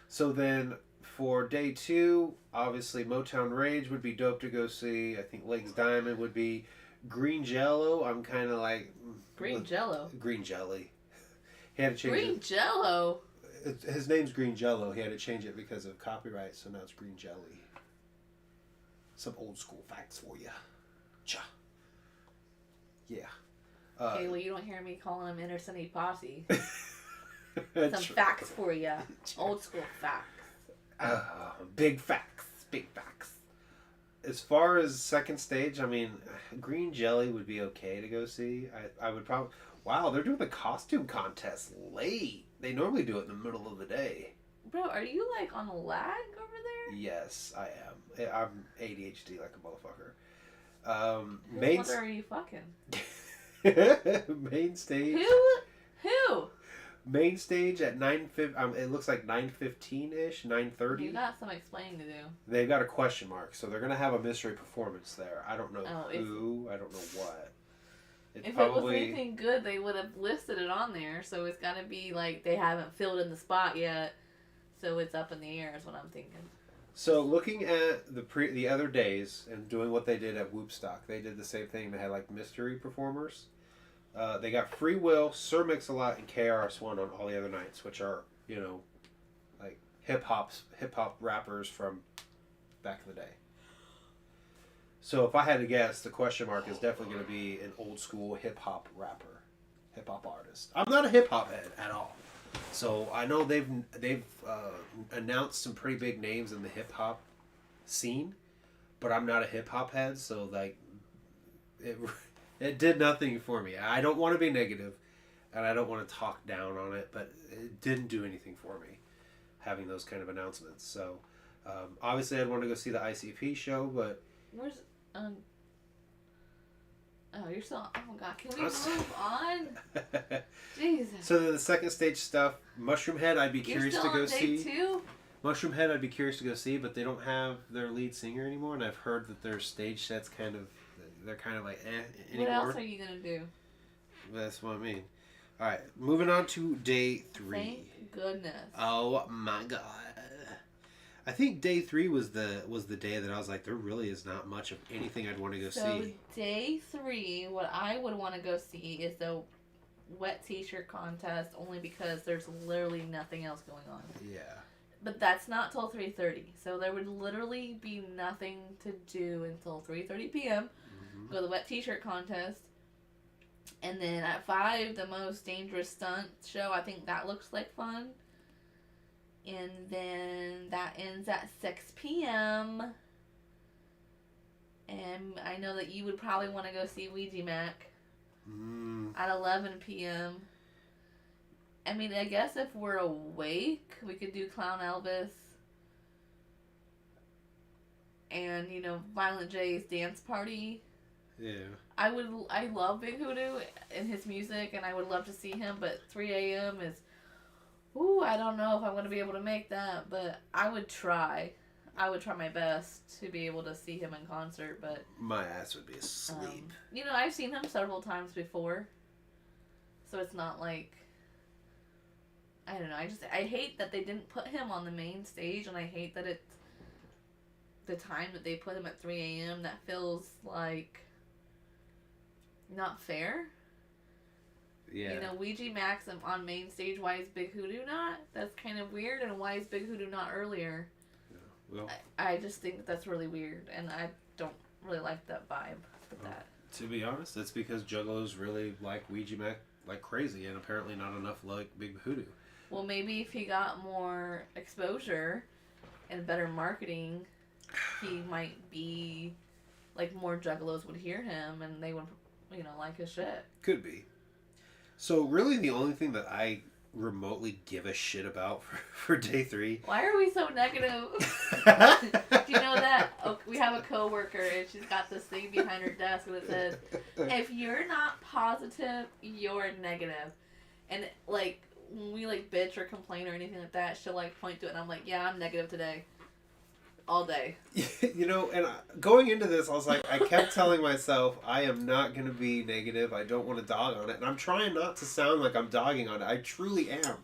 [SPEAKER 2] So then for day 2, obviously Motown Rage would be dope to go see. I think Legs Diamond would be Green Jello, I'm kind of like...
[SPEAKER 3] Green Jello?
[SPEAKER 2] Green Jelly. He had to change
[SPEAKER 3] Green Jello?
[SPEAKER 2] His name's Green Jello. He had to change it because of copyright, so now it's Green Jelly. Some old school facts for you. Cha. Yeah.
[SPEAKER 3] Okay, well, you don't hear me calling him Inner City Posse. Some facts for you. Old school facts.
[SPEAKER 2] Big facts. Big facts. As far as second stage, I mean, Green Jelly would be okay to go see. I would probably... Wow, they're doing the costume contest late. They normally do it in the middle of the day.
[SPEAKER 3] Bro, are you like on a lag over there?
[SPEAKER 2] Yes, I am. I'm ADHD like a motherfucker.
[SPEAKER 3] Whose mother are you fucking?
[SPEAKER 2] Main stage.
[SPEAKER 3] Who?
[SPEAKER 2] Main stage at 9:50. It looks like 9:15-ish, 9:30.
[SPEAKER 3] You got some explaining to do.
[SPEAKER 2] They've got a question mark, so they're gonna have a mystery performance there. I don't know who. I don't know what.
[SPEAKER 3] If it was anything good, they would have listed it on there. So it's got to be like they haven't filled in the spot yet, so it's up in the air. Is what I'm thinking.
[SPEAKER 2] So looking at the other days and doing what they did at Whoopstock, they did the same thing. They had like mystery performers. They got Free Will, Sir Mix-a-Lot, and KRS-One on all the other nights, which are like hip hop rappers from back in the day. So if I had to guess, the question mark is definitely going to be an old school hip hop rapper, hip hop artist. I'm not a hip hop head at all, so I know they've announced some pretty big names in the hip hop scene, but I'm not a hip hop head, so like it did nothing for me. I don't want to be negative, and I don't want to talk down on it, but it didn't do anything for me having those kind of announcements. So obviously I'd want to go see the ICP show, but
[SPEAKER 3] where's oh, you're still... Oh, God. Can we move on? Jesus.
[SPEAKER 2] So then the second stage stuff, Mushroom Head, I'd be curious to go see.
[SPEAKER 3] You're still on day 2?
[SPEAKER 2] Mushroom Head, I'd be curious to go see, but they don't have their lead singer anymore, and I've heard that their stage sets they're kind of like anymore.
[SPEAKER 3] What else are you going to do?
[SPEAKER 2] That's what I mean. All right, moving on to day 3.
[SPEAKER 3] Thank goodness.
[SPEAKER 2] Oh, my God. I think day 3 was the day that I was like, there really is not much of anything I'd want to go see.
[SPEAKER 3] So day 3, what I would want to go see is the wet t-shirt contest, only because there's literally nothing else going on.
[SPEAKER 2] Yeah.
[SPEAKER 3] But that's not till 3:30, so there would literally be nothing to do until 3:30 p.m. Go to the wet t-shirt contest, and then at 5, the most dangerous stunt show. I think that looks like fun. And then that ends at 6 p.m. And I know that you would probably want to go see Ouija Mac at 11 p.m. I mean, I guess if we're awake, we could do Clown Elvis. And, Violent J's Dance Party.
[SPEAKER 2] Yeah.
[SPEAKER 3] I love Big Hoodoo and his music, and I would love to see him, but 3 a.m. is... Ooh, I don't know if I'm going to be able to make that, but I would try. I would try my best to be able to see him in concert, but...
[SPEAKER 2] My ass would be asleep.
[SPEAKER 3] I've seen him several times before, so it's not like... I don't know, I hate that they didn't put him on the main stage, and I hate that it's the time that they put him at 3 a.m. That feels like not fair.
[SPEAKER 2] Yeah.
[SPEAKER 3] Ouija Max on main stage. Why is Big Hoodoo not? That's kind of weird. And why is Big Hoodoo not earlier?
[SPEAKER 2] Yeah. Well,
[SPEAKER 3] I just think that's really weird, and I don't really like that vibe with that.
[SPEAKER 2] To be honest, that's because Juggalos really like Ouija Mac like crazy, and apparently not enough like Big Hoodoo.
[SPEAKER 3] Well, maybe if he got more exposure and better marketing, he might be like more Juggalos would hear him, and they would, like his shit.
[SPEAKER 2] Could be. So really the only thing that I remotely give a shit about for day 3.
[SPEAKER 3] Why are we so negative? Do you know that? Oh, we have a coworker, and she's got this thing behind her desk, and it says, if you're not positive, you're negative. And like, when we like bitch or complain or anything like that, she'll like point to it, and I'm like, yeah, I'm negative today. All day.
[SPEAKER 2] And going into this, I was like, I kept telling myself, I am not going to be negative. I don't want to dog on it. And I'm trying not to sound like I'm dogging on it. I truly am.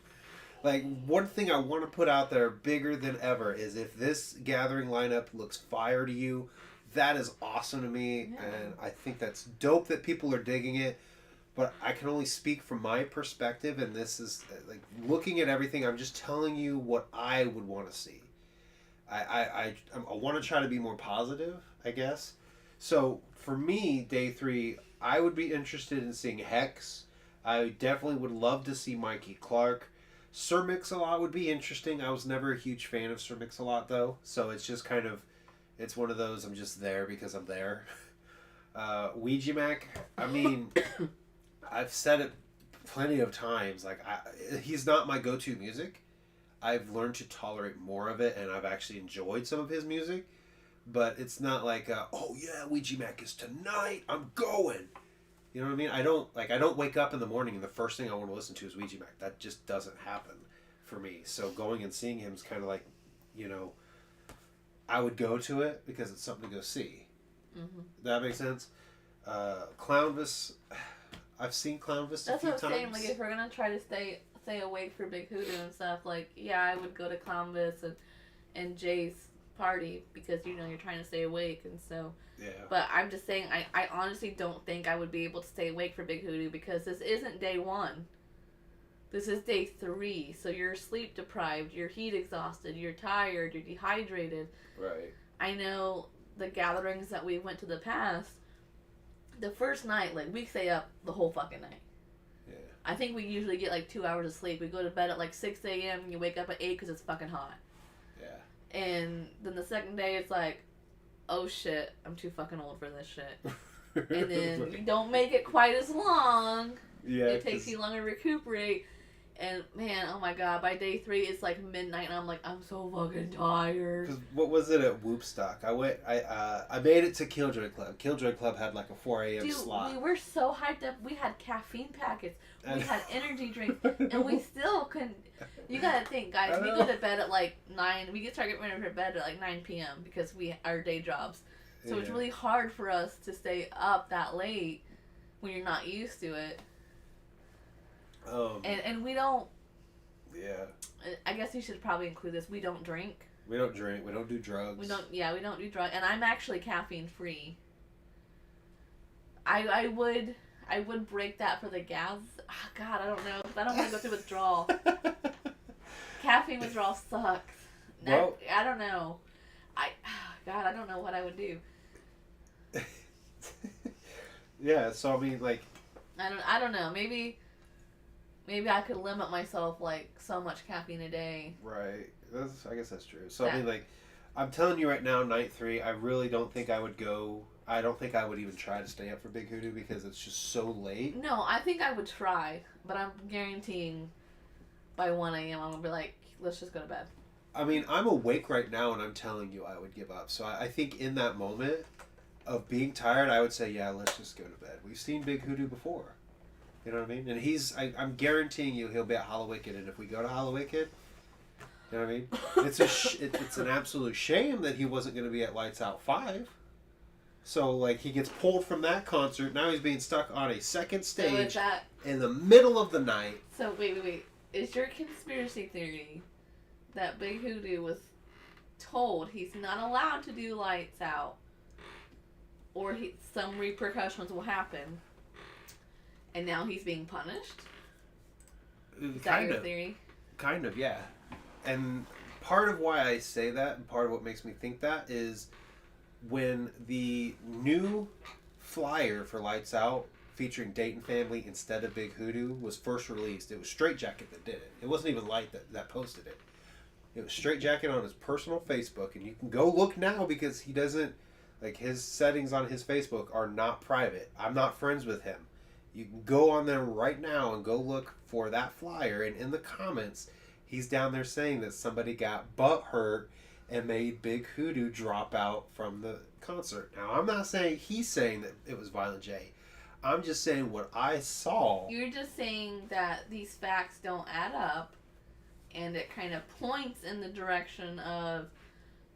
[SPEAKER 2] Like, one thing I want to put out there bigger than ever is if this gathering lineup looks fire to you, that is awesome to me,
[SPEAKER 3] Yeah.
[SPEAKER 2] and I think that's dope that people are digging it. But I can only speak from my perspective, and this is like looking at everything. I'm just telling you what I would want to see. I want to try to be more positive, I guess. So for me, day 3, I would be interested in seeing Hex. I definitely would love to see Mikey Clark. Sir Mix-a-Lot would be interesting. I was never a huge fan of Sir Mix-a-Lot though, so it's just kind of, it's one of those I'm just there because I'm there. Ouija Mac, I mean, I've said it plenty of times. Like he's not my go-to music. I've learned to tolerate more of it, and I've actually enjoyed some of his music. But it's not like, oh yeah, Ouija Mac is tonight. I'm going. You know what I mean? I don't wake up in the morning and the first thing I want to listen to is Ouija Mac. That just doesn't happen for me. So going and seeing him is kind of like, you know, I would go to it because it's something to go see. Mm-hmm. That makes sense. Clownvis, I've seen Clownvis
[SPEAKER 3] That's
[SPEAKER 2] a few
[SPEAKER 3] what I'm
[SPEAKER 2] times.
[SPEAKER 3] saying. Like, if we're gonna try to stay awake for Big Hoodoo and stuff, like, yeah, I would go to Clownvis and Jay's party because, you know, you're trying to stay awake, and so.
[SPEAKER 2] Yeah.
[SPEAKER 3] But I'm just saying, I honestly don't think I would be able to stay awake for Big Hoodoo because this isn't day 1. This is day 3. So you're sleep deprived, you're heat exhausted, you're tired, you're dehydrated.
[SPEAKER 2] Right.
[SPEAKER 3] I know the gatherings that we went to the past, the first night, like, we stay up the whole fucking night.
[SPEAKER 2] Yeah.
[SPEAKER 3] I think we usually get like 2 hours of sleep. We go to bed at like 6 a.m. and you wake up at 8 because it's fucking hot.
[SPEAKER 2] Yeah.
[SPEAKER 3] And then the second day it's like, oh shit, I'm too fucking old for this shit. And then you don't make it quite as long.
[SPEAKER 2] Yeah.
[SPEAKER 3] It takes you longer to recuperate. And man, oh my god, by day 3 it's like midnight and I'm like, I'm so fucking tired.
[SPEAKER 2] Because what was it at Whoopstock? I made it to Killjoy Club. Killjoy Club had like a 4 a.m.
[SPEAKER 3] Dude,
[SPEAKER 2] slot.
[SPEAKER 3] we were so hyped up. We had caffeine packets. We had energy drinks. And we still couldn't. You gotta think, guys. We go to bed at like 9. We get started ready for bed at like 9 p.m. because our day jobs. So it's really hard for us to stay up that late when you're not used to it. And we don't.
[SPEAKER 2] Yeah.
[SPEAKER 3] I guess you should probably include this. We don't drink.
[SPEAKER 2] We don't drink. We don't do drugs.
[SPEAKER 3] We don't do drugs. And I'm actually caffeine free. I would break that for the gas. Oh, God, I don't know. I don't want to go through withdrawal. Caffeine withdrawal sucks.
[SPEAKER 2] Well,
[SPEAKER 3] I don't know. God, I don't know what I would do.
[SPEAKER 2] Yeah, so I mean, like,
[SPEAKER 3] I don't know. Maybe I could limit myself like so much caffeine a day.
[SPEAKER 2] Right. I guess that's true. So I mean, like, I'm telling you right now, night 3, I really don't think I would go. I don't think I would even try to stay up for Big Hoodoo because it's just so late.
[SPEAKER 3] No, I think I would try, but I'm guaranteeing by 1 a.m. I'm gonna be like, let's just go to bed.
[SPEAKER 2] I mean, I'm awake right now, and I'm telling you, I would give up. So I think in that moment of being tired, I would say, yeah, let's just go to bed. We've seen Big Hoodoo before. You know what I mean? And I'm guaranteeing you he'll be at Hallowicked, and if we go to Hallowicked, you know what I mean? It's an absolute shame that he wasn't going to be at Lights Out 5. So, like, he gets pulled from that concert, now he's being stuck on a second stage in the middle of the night.
[SPEAKER 3] So, wait. Is your conspiracy theory that Big Hoodoo was told he's not allowed to do Lights Out, or some repercussions will happen, and now he's being punished? Is that your theory?
[SPEAKER 2] Kind of, yeah. And part of why I say that, and part of what makes me think that, is when the new flyer for Lights Out featuring Dayton Family instead of Big Hoodoo was first released, it was Straight Jacket that did it. It wasn't even Lyte that posted it. It was Straight Jacket on his personal Facebook, and you can go look now because he doesn't, like, his settings on his Facebook are not private. I'm not friends with him. You can go on there right now and go look for that flyer, and in the comments, he's down there saying that somebody got butt hurt and made Big Hoodoo drop out from the concert. Now, I'm not saying he's saying that it was Violent J. I'm just saying what I saw.
[SPEAKER 3] You're just saying that these facts don't add up, and it kind of points in the direction of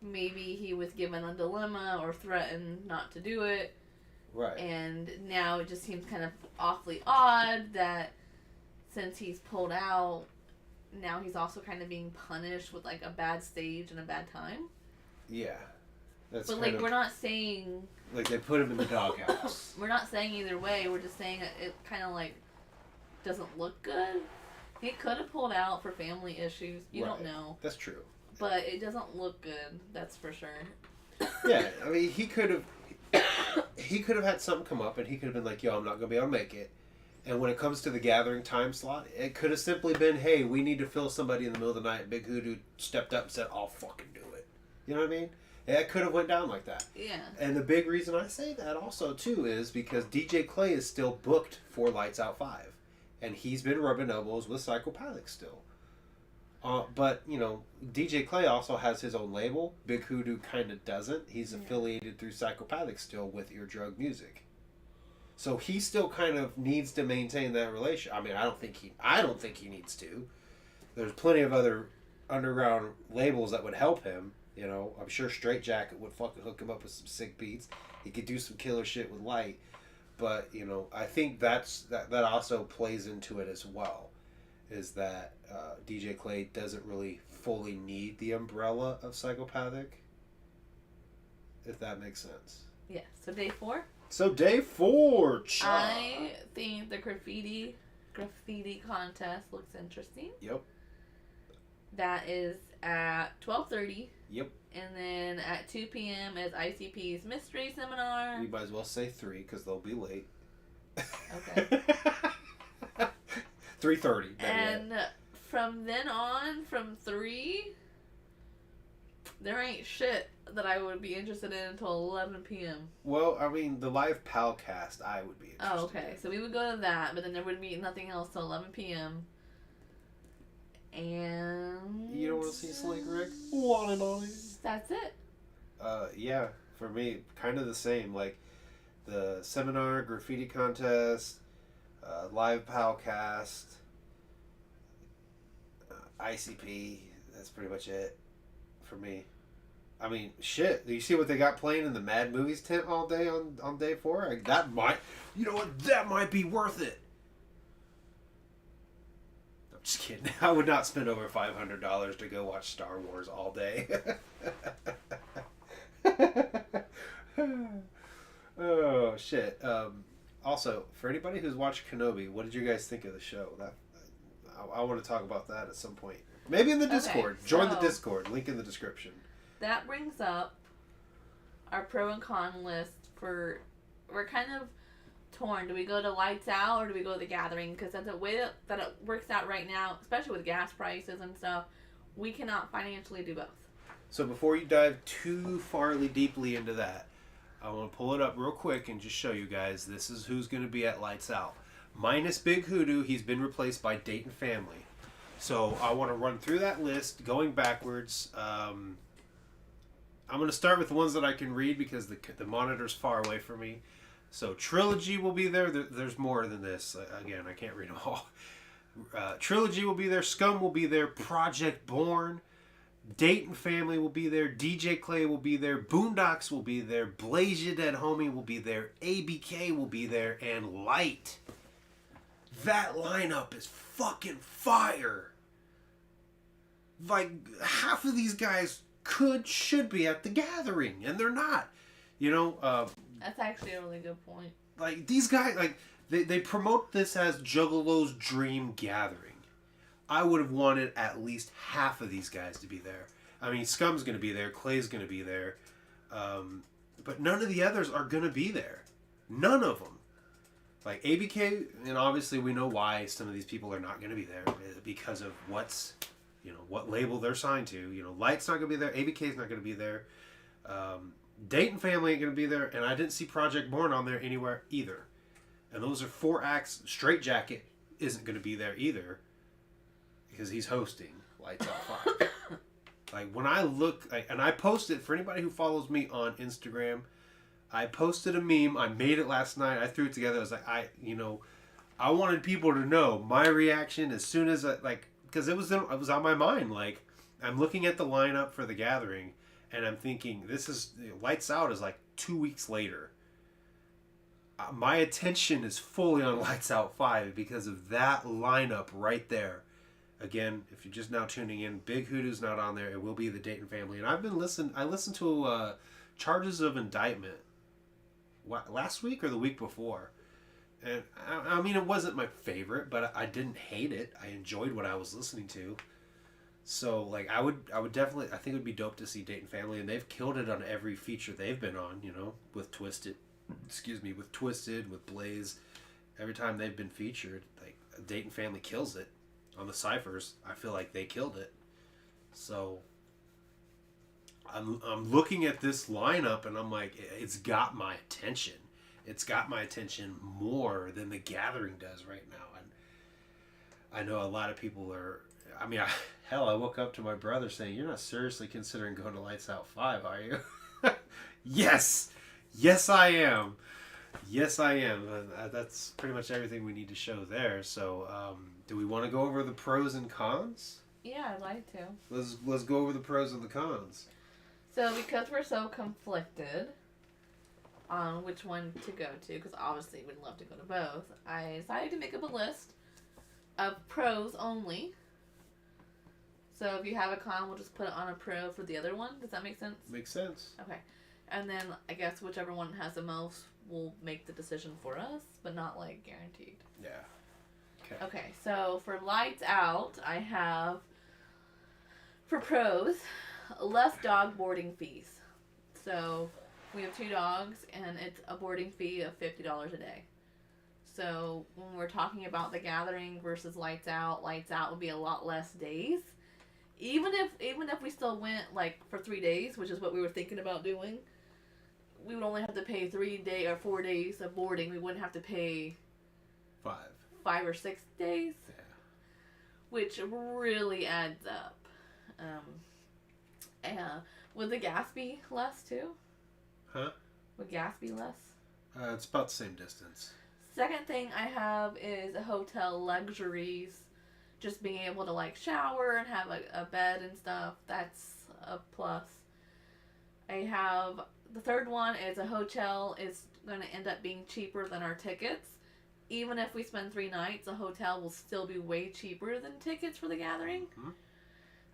[SPEAKER 3] maybe he was given a dilemma or threatened not to do it.
[SPEAKER 2] Right.
[SPEAKER 3] And now it just seems kind of awfully odd that since he's pulled out, now he's also kind of being punished with like a bad stage and a bad time.
[SPEAKER 2] Yeah. That's
[SPEAKER 3] But
[SPEAKER 2] kind
[SPEAKER 3] like,
[SPEAKER 2] of,
[SPEAKER 3] we're not saying.
[SPEAKER 2] like they put him in the doghouse.
[SPEAKER 3] We're not saying either way. We're just saying it kind of like doesn't look good. He could have pulled out for family issues. You don't know.
[SPEAKER 2] That's true.
[SPEAKER 3] But it doesn't look good. That's for sure.
[SPEAKER 2] Yeah, I mean, he could have had something come up, and he could have been like, "Yo, I'm not gonna be able to make it." And when it comes to the gathering time slot, it could have simply been, "Hey, we need to fill somebody in the middle of the night." Big Hoodoo stepped up and said, "I'll fucking do it." You know what I mean? It could have went down like that.
[SPEAKER 3] Yeah.
[SPEAKER 2] And the big reason I say that also too is because DJ Clay is still booked for Lights Out 5, and he's been rubbing elbows with Psychopathic still. But, you know, DJ Clay also has his own label. Big Hoodoo kind of doesn't. He's affiliated through Psychopathic still with Ear Drug Music. So he still kind of needs to maintain that relation. I mean, I don't think he needs to. There's plenty of other underground labels that would help him. You know, I'm sure Straight Jacket would fucking hook him up with some sick beats. He could do some killer shit with Lyte. But, you know, I think that also plays into it as well. Is that DJ Clay doesn't really fully need the umbrella of Psychopathic, if that makes sense.
[SPEAKER 3] Yeah. So day 4.
[SPEAKER 2] So day 4.
[SPEAKER 3] I think the graffiti contest looks interesting.
[SPEAKER 2] Yep.
[SPEAKER 3] That is at 12:30.
[SPEAKER 2] Yep.
[SPEAKER 3] And then at 2 p.m. is ICP's mystery seminar.
[SPEAKER 2] You might as well say 3 because they'll be late.
[SPEAKER 3] Okay.
[SPEAKER 2] 3:30.
[SPEAKER 3] And from then on, from 3, there ain't shit that I would be interested in until 11 p.m.
[SPEAKER 2] Well, I mean, the live Palcast, I would be interested.
[SPEAKER 3] Oh, okay. So we would go to that, but then there would be nothing else till 11 p.m. And
[SPEAKER 2] You don't want to see Slink Rick? One and only.
[SPEAKER 3] That's it.
[SPEAKER 2] Yeah, for me, kind of the same. Like the seminar, graffiti contest, live Palcast, ICP. That's pretty much it for me. I mean, shit. Do you see what they got playing in the Mad Movies tent all day on day 4? Like, that might, you know what? That might be worth it. I'm just kidding. I would not spend over $500 to go watch Star Wars all day. Oh shit. Also, for anybody who's watched Kenobi, what did you guys think of the show? That I want to talk about that at some point. Maybe in the Discord.
[SPEAKER 3] Okay,
[SPEAKER 2] Join the Discord. Link in the description.
[SPEAKER 3] That brings up our pro and con list for. We're kind of torn. Do we go to Lights Out or do we go to the Gathering? Because that's the way that it works out right now, especially with gas prices and stuff. We cannot financially do both.
[SPEAKER 2] So before you dive too farly deeply into that, I want to pull it up real quick and just show you guys. This is who's going to be at Lights Out. Minus Big Hoodoo, he's been replaced by Dayton Family. So I want to run through that list, going backwards. I'm going to start with the ones that I can read because the monitor's far away from me. So Trilogy will be there. There's more than this. Again, I can't read them all. Trilogy will be there. Scum will be there. Project Born. Dayton Family will be there. DJ Clay will be there. Boondocks will be there. Blaze Ya Dead Homie will be there. ABK will be there. And Lyte. That lineup is fucking fire. Like, half of these guys should be at the Gathering, and they're not. You know,
[SPEAKER 3] That's actually a really good point.
[SPEAKER 2] like, these guys, like, they promote this as Juggalo's Dream Gathering. I would have wanted at least half of these guys to be there. I mean, Scum's going to be there. Clay's going to be there. But none of the others are going to be there. None of them. Like ABK, and obviously we know why some of these people are not going to be there. Because of what label they're signed to. You know, Lyte's not going to be there. ABK's not going to be there. Dayton Family ain't going to be there. And I didn't see Project Born on there anywhere either. And those are 4 acts. Straight Jacket isn't going to be there either. Because he's hosting Lights Out 5. Like, when I look... and I posted, for anybody who follows me on Instagram, I posted a meme. I made it last night. I threw it together. I was like, I wanted people to know my reaction as soon as because it was on my mind. Like, I'm looking at the lineup for the Gathering, and I'm thinking, Lights Out is like 2 weeks later. My attention is fully on Lights Out 5 because of that lineup right there. Again, if you're just now tuning in, Big Hoodoo's not on there. It will be the Dayton Family. And I listened to charges of indictment last week or the week before. And I mean, it wasn't my favorite, but I didn't hate it. I enjoyed what I was listening to. So, like, I would definitely, I think it would be dope to see Dayton Family, and they've killed it on every feature they've been on, you know, with Twisted, with Blaze. Every time they've been featured, like, Dayton Family kills it. On the Cyphers, I feel like they killed it. So, I'm looking at this lineup, and I'm like, it's got my attention. It's got my attention more than The Gathering does right now. And I know a lot of people are, I mean, I woke up to my brother saying, "You're not seriously considering going to Lights Out 5, are you?" Yes! Yes, I am. Yes, I am. That's pretty much everything we need to show there. So, do we want to go over the pros and cons?
[SPEAKER 3] Yeah, I'd like to.
[SPEAKER 2] Let's go over the pros and the cons.
[SPEAKER 3] So, because we're so conflicted on which one to go to, because obviously we'd love to go to both, I decided to make up a list of pros only. So if you have a con, we'll just put it on a pro for the other one. Does that make sense?
[SPEAKER 2] Makes sense.
[SPEAKER 3] Okay. And then I guess whichever one has the most will make the decision for us, but not like guaranteed.
[SPEAKER 2] Yeah. Okay.
[SPEAKER 3] Okay, so for Lights Out, I have, for pros, less dog boarding fees. So we have 2 dogs, and it's a boarding fee of $50 a day. So when we're talking about The Gathering versus Lights Out would be a lot less days. Even if we still went like for 3 days, which is what we were thinking about doing, we would only have to pay 4 days of boarding. We wouldn't have to pay 5 or 6 days,
[SPEAKER 2] Yeah.
[SPEAKER 3] which really adds up. Would the gas be less too?
[SPEAKER 2] Huh?
[SPEAKER 3] Would gas be less?
[SPEAKER 2] It's about the same distance.
[SPEAKER 3] Second thing I have is hotel luxuries. Just being able to like shower and have a bed and stuff. That's a plus. I have the third one is a hotel is going to end up being cheaper than our tickets. Even if we spend 3 nights, a hotel will still be way cheaper than tickets for The Gathering.
[SPEAKER 2] Mm-hmm.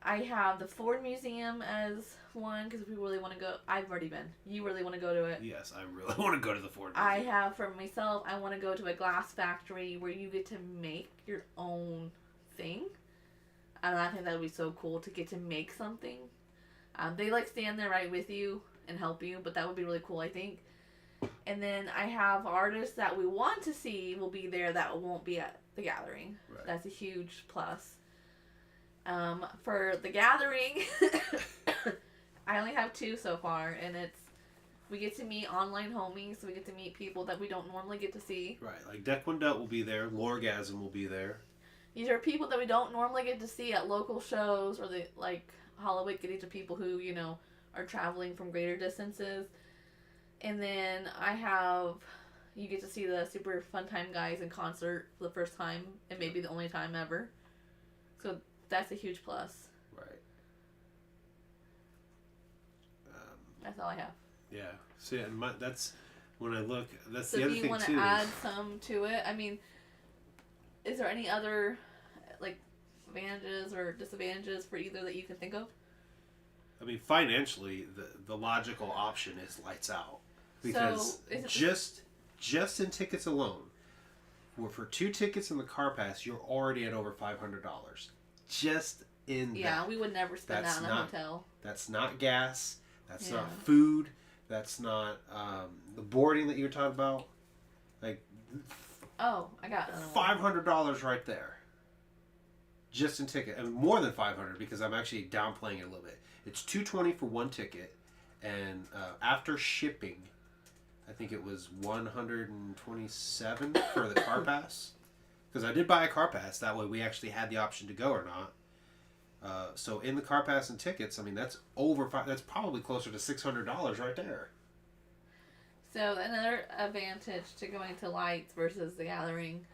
[SPEAKER 3] I have the Ford Museum as one because if we really want to go. I've already been. You really want to go to it?
[SPEAKER 2] Yes, I really want to go to the Ford
[SPEAKER 3] I
[SPEAKER 2] Museum.
[SPEAKER 3] have for myself. I want to go to a glass factory where you get to make your own thing. And I think that would be so cool to get to make something. They like stand there right with you and help you, but that would be really cool, I think. And then I have artists that we want to see will be there that won't be at The Gathering.
[SPEAKER 2] Right.
[SPEAKER 3] That's a huge plus. For The Gathering, I only have 2 so far, and we get to meet online homies, so we get to meet people that we don't normally get to see.
[SPEAKER 2] Right, like Dequindut will be there, Lorgasm will be there.
[SPEAKER 3] These are people that we don't normally get to see at local shows or like Hollywood. These are people who, you know, are traveling from greater distances. And then you get to see the Super Fun Time guys in concert for the first time and maybe the only time ever. So that's a huge plus.
[SPEAKER 2] Right.
[SPEAKER 3] That's all I have.
[SPEAKER 2] Yeah. So yeah, that's when I look. That's
[SPEAKER 3] So
[SPEAKER 2] the other
[SPEAKER 3] do you
[SPEAKER 2] thing
[SPEAKER 3] want
[SPEAKER 2] too.
[SPEAKER 3] to add some to it? I mean, is there any other like advantages or disadvantages for either that you can think of?
[SPEAKER 2] I mean, financially, the logical option is Lights Out because
[SPEAKER 3] So, is it
[SPEAKER 2] just in tickets alone, for 2 tickets in the car pass, you're already at over $500. Just in
[SPEAKER 3] Yeah,
[SPEAKER 2] that.
[SPEAKER 3] we would never spend
[SPEAKER 2] That's
[SPEAKER 3] that in a hotel.
[SPEAKER 2] That's not gas. That's not
[SPEAKER 3] Yeah.
[SPEAKER 2] food. That's not the boarding that you were talking about. Like
[SPEAKER 3] Oh, I got another one.
[SPEAKER 2] $500 right there. Just in ticket, and more than 500 because I'm actually downplaying it a little bit. It's $220 for 1 ticket, and after shipping, I think it was $127 for the car pass. Because I did buy a car pass, that way we actually had the option to go or not. So in the car pass and tickets, I mean that's that's probably closer to $600 right there.
[SPEAKER 3] So another advantage to going to Lights versus The Gathering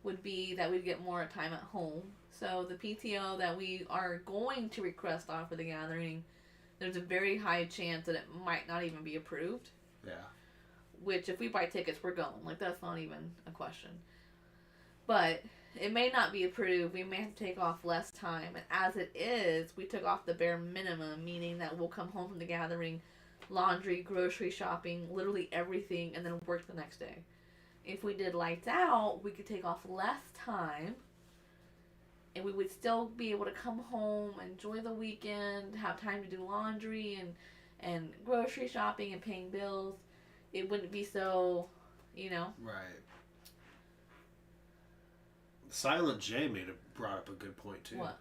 [SPEAKER 3] would be that we'd get more time at home. So the PTO that we are going to request off for The Gathering, there's a very high chance that it might not even be approved.
[SPEAKER 2] Yeah.
[SPEAKER 3] Which if we buy tickets, we're going. Like that's not even a question. But it may not be approved. We may have to take off less time. And as it is, we took off the bare minimum, meaning that we'll come home from The Gathering laundry, grocery shopping, literally everything, and then work the next day. If we did lights out, we could take off less time, and we would still be able to come home, enjoy the weekend, have time to do laundry and grocery shopping and paying bills. It wouldn't be so,
[SPEAKER 2] Right. Silent J brought up a good point too.
[SPEAKER 3] What?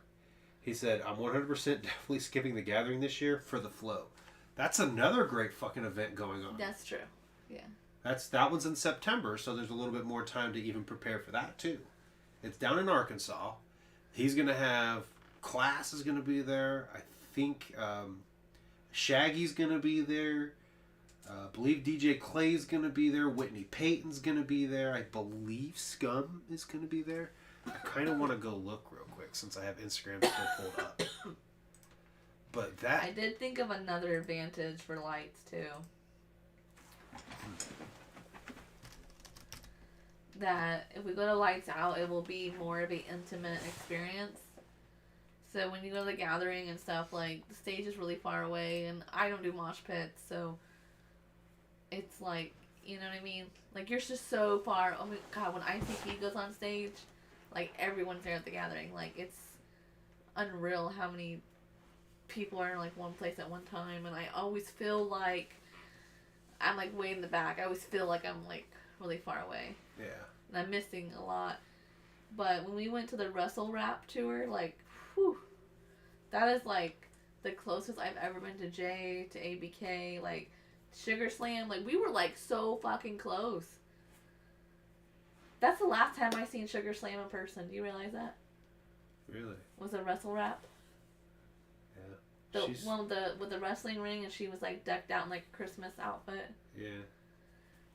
[SPEAKER 2] He said, "I'm 100% definitely skipping the gathering this year for the flow." That's another great fucking event going on.
[SPEAKER 3] That's true. Yeah.
[SPEAKER 2] That one's in September, so there's a little bit more time to even prepare for that too. It's down in Arkansas. He's gonna have Class is gonna be there. I think Shaggy's gonna be there. I believe DJ Clay's gonna be there. Whitney Payton's gonna be there. I believe Scum is gonna be there. I kind of want to go look real quick since I have Instagram still pulled up. But that...
[SPEAKER 3] I did think of another advantage for lights too. That if we go to lights out, it will be more of an intimate experience. So when you go to the gathering and stuff, like, the stage is really far away, and I don't do mosh pits, so it's like, you know what I mean? Like, you're just so far. Oh my god, when ICP goes on stage, like, everyone's there at the gathering. Like, it's unreal how many people are in, like, one place at one time, and I always feel like I'm, like, way in the back. I always feel like I'm, like, really far away.
[SPEAKER 2] Yeah.
[SPEAKER 3] And I'm missing a lot. But when we went to the Wrestle Rap tour, like, whew, that is, like, the closest I've ever been to Jay, to ABK, like, Sugar Slam. Like, we were, like, so fucking close. That's the last time I seen Sugar Slam in person. Do you realize that?
[SPEAKER 2] Really?
[SPEAKER 3] Was a Wrestle Rap.
[SPEAKER 2] Yeah.
[SPEAKER 3] The one with the wrestling ring, and she was, like, decked out in, like, a Christmas outfit.
[SPEAKER 2] Yeah.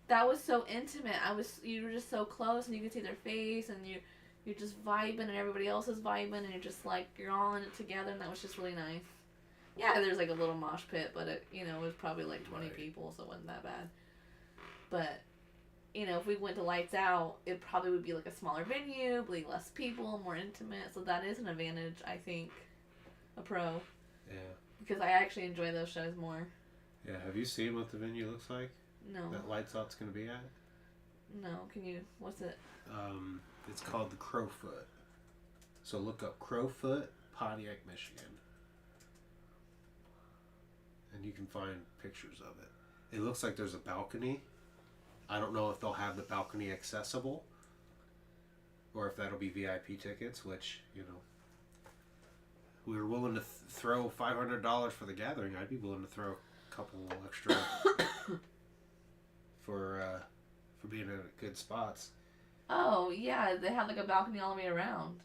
[SPEAKER 3] That was so intimate. You were just so close, and you could see their face, and you're just vibing, and everybody else is vibing, and you're just like, you're all in it together, and that was just really nice. Yeah, there's like a little mosh pit, but it was probably like 20 people, so it wasn't that bad. But, if we went to Lights Out, it probably would be like a smaller venue, be less people, more intimate, so that is an advantage, I think, a pro.
[SPEAKER 2] Yeah.
[SPEAKER 3] Because I actually enjoy those shows more.
[SPEAKER 2] Yeah, have you seen what the venue looks like?
[SPEAKER 3] No.
[SPEAKER 2] That Lights Out's going to be at?
[SPEAKER 3] No, what's it?
[SPEAKER 2] It's called the Crowfoot. So look up Crowfoot, Pontiac, Michigan. And you can find pictures of it. It looks like there's a balcony. I don't know if they'll have the balcony accessible or if that'll be VIP tickets, which, we were willing to throw $500 for the gathering. I'd be willing to throw a couple extra for being in good spots.
[SPEAKER 3] Oh, yeah, they have like a balcony all the way around.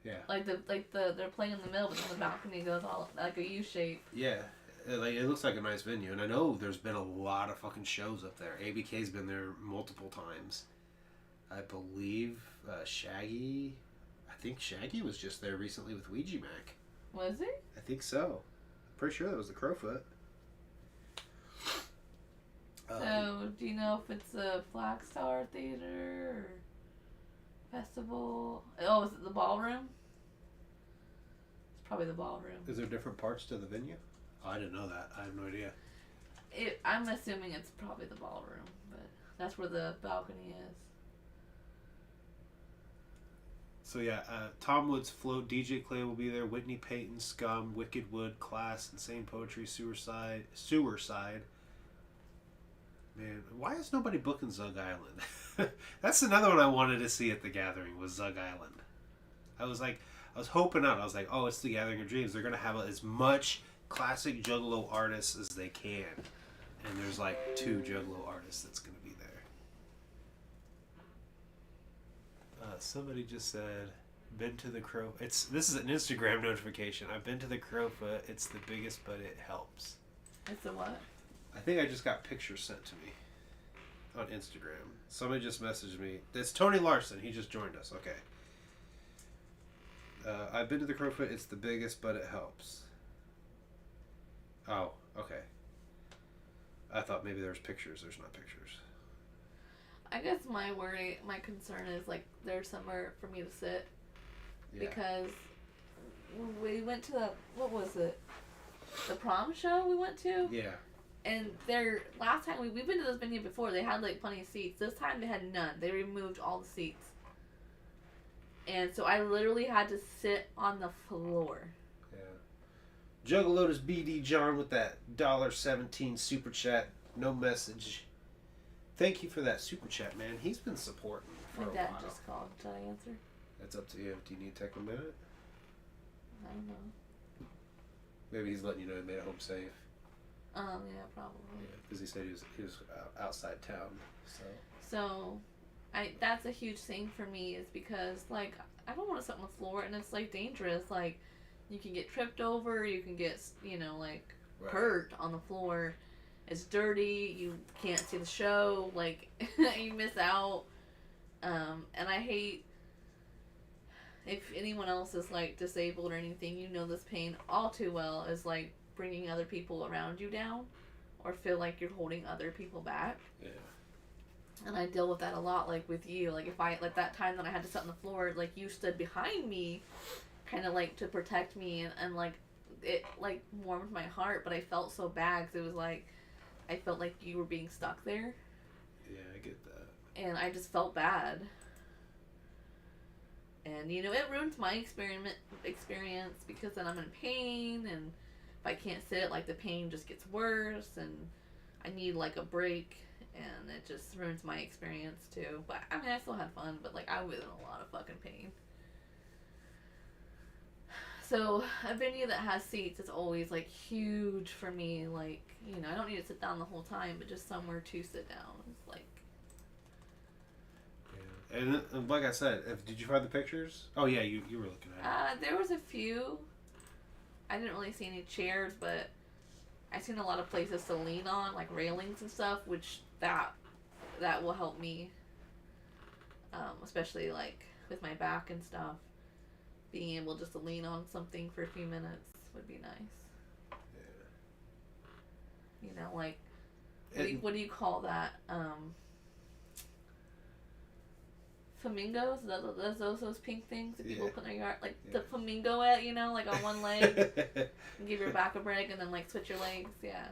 [SPEAKER 2] Yeah.
[SPEAKER 3] They're playing in the middle, but then the balcony goes all like a U shape.
[SPEAKER 2] Yeah. It looks like a nice venue, and I know there's been a lot of fucking shows up there. ABK's been there multiple times. I believe Shaggy... I think Shaggy was just there recently with Ouija Mac.
[SPEAKER 3] Was he?
[SPEAKER 2] I think so. Pretty sure that was the Crowfoot.
[SPEAKER 3] So, do you know if it's a Flag Star Theater or festival? Oh, is it the ballroom? It's probably the ballroom.
[SPEAKER 2] Is there different parts to the venue? Oh, I didn't know that. I have no idea.
[SPEAKER 3] I'm assuming it's probably the ballroom, but that's where the balcony is.
[SPEAKER 2] So yeah, Tom Wood's Float, DJ Clay will be there, Whitney Payton, Scum, Wicked Wood, Class, Insane Poetry, Sewerside. Man, why is nobody booking Zug Island? That's another one I wanted to see at the gathering, was Zug Island. I was hoping out. I was like, oh, it's the Gathering of Dreams. They're going to have as much classic Juggalo artists as they can. And there's like 2 Juggalo artists that's going to be there. Somebody just said, been to the Crow... This is an Instagram notification. I've been to the Crowfoot. It's the biggest, but it helps.
[SPEAKER 3] It's a what?
[SPEAKER 2] I think I just got pictures sent to me on Instagram. Somebody just messaged me. It's Tony Larson. He just joined us. Okay. I've been to the Crowfoot. It's the biggest, but it helps. Oh, okay. I thought maybe there was pictures. There's not pictures.
[SPEAKER 3] I guess my concern is, like, there's somewhere for me to sit.
[SPEAKER 2] Yeah.
[SPEAKER 3] Because we went to what was it? the prom show we went to.
[SPEAKER 2] Yeah.
[SPEAKER 3] And their last time we've been to this venue before, they had like plenty of seats. This time they had none. They removed all the seats. And so I literally had to sit on the floor.
[SPEAKER 2] Yeah. Juggalo's BD John with that $1.17 super chat. No message. Thank you for that super chat, man. He's been supporting for
[SPEAKER 3] My
[SPEAKER 2] a
[SPEAKER 3] dad
[SPEAKER 2] while.
[SPEAKER 3] just called. Should I answer?
[SPEAKER 2] That's up to you. Do you need to take a minute?
[SPEAKER 3] I don't know.
[SPEAKER 2] Maybe he's letting you know he made it home safe.
[SPEAKER 3] Yeah, probably.
[SPEAKER 2] Yeah, because he said he was outside town.
[SPEAKER 3] So, that's a huge thing for me is because, like, I don't want to sit on the floor and it's, like, dangerous. Like, you can get tripped over, you can get, like, hurt on the floor. It's dirty, you can't see the show, like, you miss out. And I hate, if anyone else is, like, disabled or anything, you know this pain all too well, is, like, bringing other people around you down or feel like you're holding other people back.
[SPEAKER 2] Yeah.
[SPEAKER 3] And I deal with that a lot, like, with you. Like, if I, like, that time that I had to sit on the floor, like, you stood behind me, kind of, like, to protect me, and, like, it, like, warmed my heart, but I felt so bad, because it was, like, I felt like you were being stuck there.
[SPEAKER 2] Yeah, I get that.
[SPEAKER 3] And I just felt bad. And, it ruins my experience, because then I'm in pain, and if I can't sit, like, the pain just gets worse, and I need, like, a break. And it just ruins my experience, too. But, I mean, I still had fun, but, like, I was in a lot of fucking pain. So, a venue that has seats is always, like, huge for me. Like, I don't need to sit down the whole time, but just somewhere to sit down. It's, like...
[SPEAKER 2] Yeah. And like I said, did you find the pictures? Oh, yeah, you were looking at it.
[SPEAKER 3] There was a few. I didn't really see any chairs, but I've seen a lot of places to lean on, like railings and stuff, which... That will help me, especially like with my back and stuff. Being able just to lean on something for a few minutes would be nice. Yeah. Like what do you call that? Flamingos? Those pink things that people put in their yard, like the flamingo at, like on one leg, and give your back a break, and then like switch your legs. Yeah.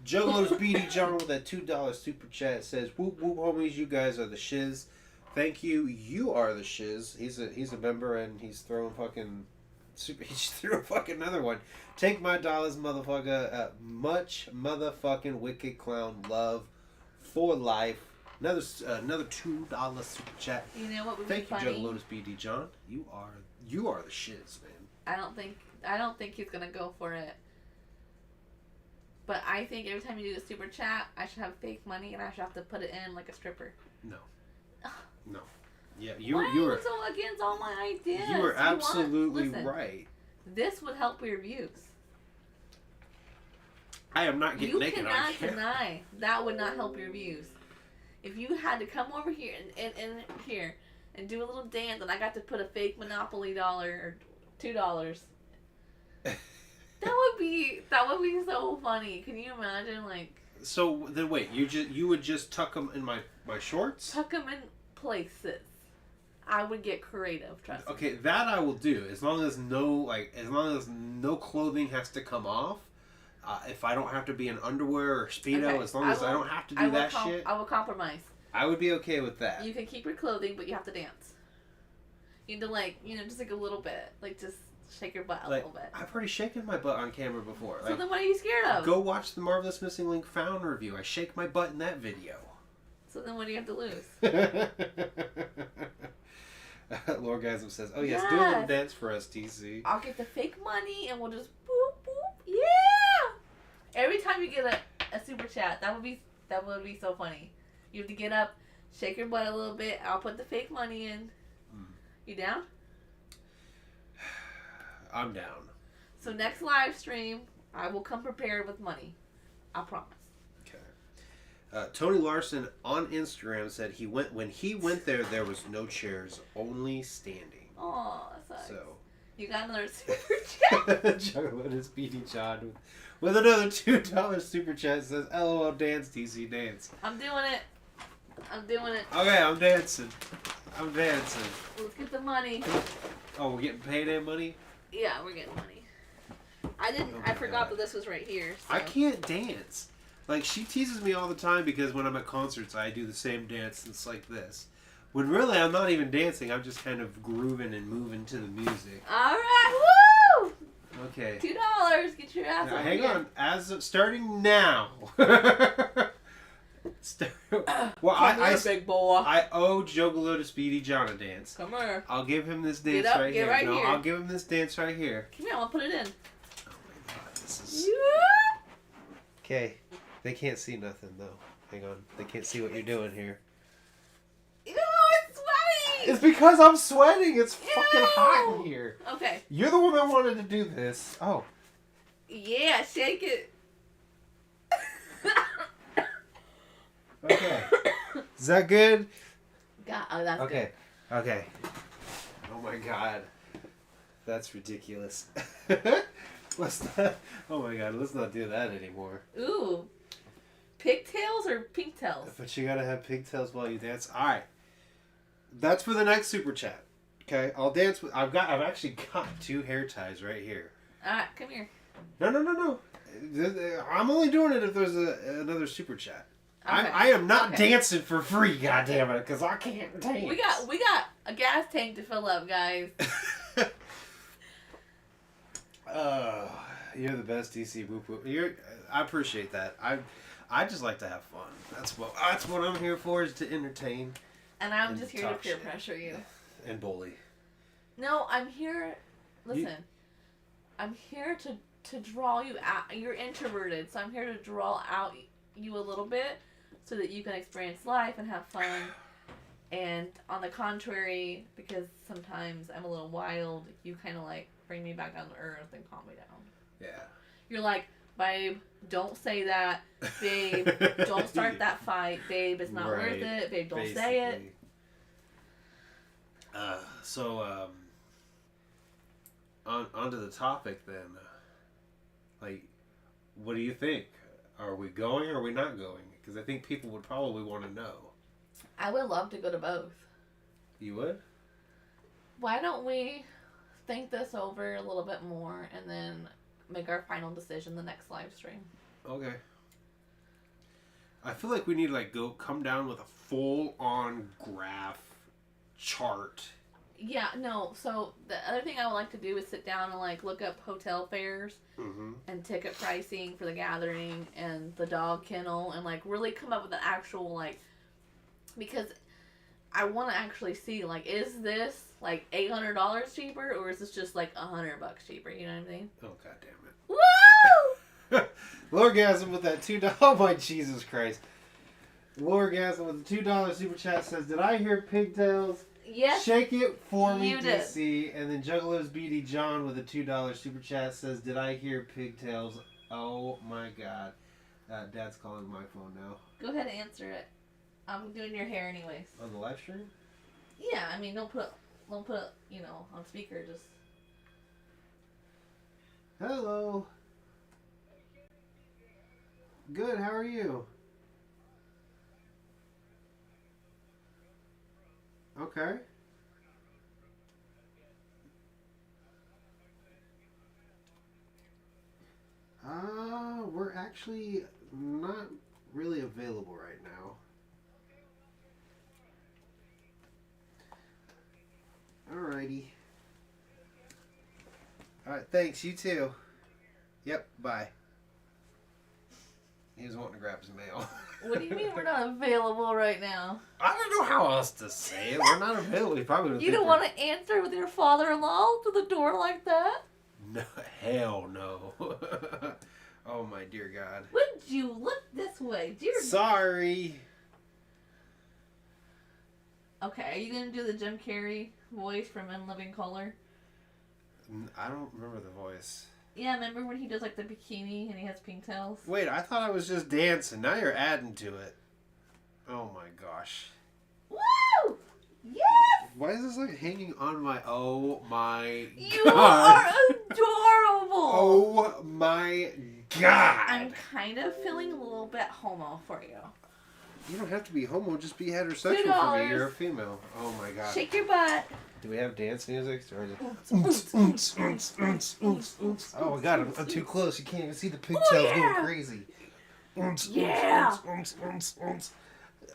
[SPEAKER 2] Juggalo's BD John with that $2 super chat says, "Whoop whoop, homies, you guys are the shiz. Thank you. You are the shiz." He's a member and he's throwing fucking he just threw a fucking another one. Take my dollars, motherfucker. Much motherfucking wicked clown love for life. Another $2 super chat.
[SPEAKER 3] You know what would
[SPEAKER 2] Thank
[SPEAKER 3] be
[SPEAKER 2] you,
[SPEAKER 3] funny?
[SPEAKER 2] Juggalo's BD John. You are the shiz, man.
[SPEAKER 3] I don't think he's gonna go for it. But I think every time you do the super chat, I should have fake money and I should have to put it in like a stripper.
[SPEAKER 2] No. No. Yeah, you
[SPEAKER 3] Why
[SPEAKER 2] were
[SPEAKER 3] so against all my ideas?
[SPEAKER 2] you were absolutely
[SPEAKER 3] listen,
[SPEAKER 2] right.
[SPEAKER 3] This would help your views.
[SPEAKER 2] I am not getting naked on
[SPEAKER 3] cannot
[SPEAKER 2] camera.
[SPEAKER 3] deny that would not help your views. If you had to come over here and here and do a little dance and I got to put a fake Monopoly dollar or $2. That would be so funny. Can you imagine, like?
[SPEAKER 2] So then, wait. You would just tuck them in my shorts?
[SPEAKER 3] Tuck them in places. I would get creative. Trust me.
[SPEAKER 2] Okay, that I will do as long as no clothing has to come off. If I don't have to be in underwear or speedo,
[SPEAKER 3] Okay,
[SPEAKER 2] as long as I don't have to do that shit,
[SPEAKER 3] I will compromise.
[SPEAKER 2] I would be okay with that.
[SPEAKER 3] You can keep your clothing, but you have to dance. You need to just like a little bit, like just. Shake your butt a little bit. I've
[SPEAKER 2] already shaken my butt on camera before.
[SPEAKER 3] So then what are you scared of?
[SPEAKER 2] Go watch the Marvelous Missing Link Found review. I shake my butt in that video.
[SPEAKER 3] So then what do you have to lose?
[SPEAKER 2] Lorgasm says, "Oh yes, do a little dance for us, TC."
[SPEAKER 3] I'll get the fake money and we'll just boop boop. Yeah! Every time you get a super chat, that would be so funny. You have to get up, shake your butt a little bit. I'll put the fake money in. You down?
[SPEAKER 2] I'm down.
[SPEAKER 3] So next live stream, I will come prepared with money. I promise.
[SPEAKER 2] Okay. Tony Larson on Instagram said when he went there, there was no chairs, only standing.
[SPEAKER 3] Oh, that sucks.
[SPEAKER 2] So
[SPEAKER 3] you got another super chat.
[SPEAKER 2] Juggalo is BD John with another $2 super chat says, "LOL, dance, TC, dance."
[SPEAKER 3] I'm doing it.
[SPEAKER 2] Okay, I'm dancing. Let's
[SPEAKER 3] get the money.
[SPEAKER 2] Oh, we're getting payday money?
[SPEAKER 3] Yeah, we're getting money. I didn't.
[SPEAKER 2] Oh
[SPEAKER 3] I
[SPEAKER 2] my
[SPEAKER 3] forgot
[SPEAKER 2] God.
[SPEAKER 3] that this was right here. So.
[SPEAKER 2] I can't dance. Like, she teases me all the time because when I'm at concerts, I do the same dance that's like this. When really, I'm not even dancing. I'm just kind of grooving and moving to the music.
[SPEAKER 3] All right, woo!
[SPEAKER 2] Okay.
[SPEAKER 3] $2. Get your ass
[SPEAKER 2] Now,
[SPEAKER 3] over
[SPEAKER 2] hang
[SPEAKER 3] here.
[SPEAKER 2] on. As of starting now. Well,
[SPEAKER 3] Come here, big boy.
[SPEAKER 2] I owe Juggalo to Speedy John a dance.
[SPEAKER 3] Come here.
[SPEAKER 2] I'll give him this dance
[SPEAKER 3] Get up,
[SPEAKER 2] right
[SPEAKER 3] get
[SPEAKER 2] here.
[SPEAKER 3] right
[SPEAKER 2] No,
[SPEAKER 3] here.
[SPEAKER 2] I'll give him this dance right here.
[SPEAKER 3] Come here. I want to put it in.
[SPEAKER 2] Oh my God, this is.
[SPEAKER 3] Yeah.
[SPEAKER 2] Okay, they can't see nothing though. Hang on, they can't see what you're doing here.
[SPEAKER 3] Ew, it's sweaty.
[SPEAKER 2] It's because I'm sweating. It's fucking
[SPEAKER 3] Ew.
[SPEAKER 2] hot in here.
[SPEAKER 3] Okay.
[SPEAKER 2] You're the one that wanted to do this. Oh.
[SPEAKER 3] Yeah, shake it.
[SPEAKER 2] Okay. Is that good?
[SPEAKER 3] God, oh, that's
[SPEAKER 2] Okay. Okay. Oh my God. That's ridiculous. Let's not. Oh my God. Let's not do that anymore.
[SPEAKER 3] good. Ooh. Pigtails or pink tails?
[SPEAKER 2] But you gotta have pigtails while you dance. All right. That's for the next super chat. Okay. I'll dance with. I've actually got 2 hair ties right here.
[SPEAKER 3] Alright, come here.
[SPEAKER 2] No. I'm only doing it if there's another super chat.
[SPEAKER 3] Okay.
[SPEAKER 2] I am not
[SPEAKER 3] Okay.
[SPEAKER 2] dancing for free, goddammit, because I can't dance.
[SPEAKER 3] We got a gas tank to fill up, guys.
[SPEAKER 2] You're the best, DC. Boop boop. I appreciate that. I just like to have fun. That's what I'm here for, is to entertain
[SPEAKER 3] And I'm
[SPEAKER 2] And
[SPEAKER 3] just here to
[SPEAKER 2] talk
[SPEAKER 3] peer
[SPEAKER 2] shit.
[SPEAKER 3] pressure you.
[SPEAKER 2] and bully.
[SPEAKER 3] No, I'm here. Listen, I'm here to draw you out. You're introverted, so I'm here to draw out you a little bit so that you can experience life and have fun. And on the contrary, because sometimes I'm a little wild, you kind of like bring me back down to earth and calm me down.
[SPEAKER 2] Yeah.
[SPEAKER 3] You're like, babe, don't say that. Babe, don't start that fight. Babe, it's not
[SPEAKER 2] Right.
[SPEAKER 3] worth it. Babe, don't say it.
[SPEAKER 2] Basically. So, onto the topic then. Like, what do you think? Are we going or are we not going? Because I think people would probably want to know.
[SPEAKER 3] I would love to go to both.
[SPEAKER 2] You would?
[SPEAKER 3] Why don't we think this over a little bit more and then make our final decision the next live stream?
[SPEAKER 2] Okay. I feel like we need to come down with a full-on graph chart.
[SPEAKER 3] Yeah, no. So the other thing I would like to do is sit down and look up hotel fares
[SPEAKER 2] Mm-hmm.
[SPEAKER 3] and ticket pricing for the gathering and the dog kennel and really come up with an actual because I want to actually see is this $800 cheaper or is this just $100 cheaper? You know what I mean?
[SPEAKER 2] Oh, God damn it.
[SPEAKER 3] Woo!
[SPEAKER 2] Lorgasm with that $2. Oh, my Jesus Christ. Lorgasm with the $2 super chat says, did I hear pigtails?
[SPEAKER 3] Yes.
[SPEAKER 2] Shake it for me,
[SPEAKER 3] you did.
[SPEAKER 2] DC. And then Juggalo's BD John with a $2 super chat says, did I hear pigtails? Oh, my God. Dad's calling my phone now.
[SPEAKER 3] Go ahead and answer it. I'm doing your hair anyways.
[SPEAKER 2] On the live stream?
[SPEAKER 3] Yeah, I mean, don't put on speaker. Just
[SPEAKER 2] Hello. Good, how are you? Okay. We're actually not really available right now. Alrighty. Alright, thanks, you too. Yep, bye. He was wanting to grab his mail.
[SPEAKER 3] what do you mean we're not available right now?
[SPEAKER 2] I don't know how else to say it. We're not available. He probably would
[SPEAKER 3] You don't want to answer with your father-in-law to the door like that?
[SPEAKER 2] No, hell no. Oh my dear God.
[SPEAKER 3] Would you look this way, dear?
[SPEAKER 2] Sorry.
[SPEAKER 3] Okay, are you gonna do the Jim Carrey voice from In Living Color?
[SPEAKER 2] I don't remember the voice.
[SPEAKER 3] Yeah, remember when he does the bikini and he has pigtails?
[SPEAKER 2] Wait, I thought I was just dancing. Now you're adding to it. Oh my gosh.
[SPEAKER 3] Woo! Yes!
[SPEAKER 2] Why is this hanging on my... Oh my
[SPEAKER 3] You
[SPEAKER 2] God.
[SPEAKER 3] are adorable!
[SPEAKER 2] Oh my God.
[SPEAKER 3] I'm kind of feeling a little bit homo for you.
[SPEAKER 2] You don't have to be homo. Just be heterosexual for me.
[SPEAKER 3] $2.
[SPEAKER 2] You're a female. Oh my God.
[SPEAKER 3] Shake your butt.
[SPEAKER 2] Do we have dance music? Or is it... Oh my god, I'm too close. You can't even see the pigtails going crazy.
[SPEAKER 3] Yeah.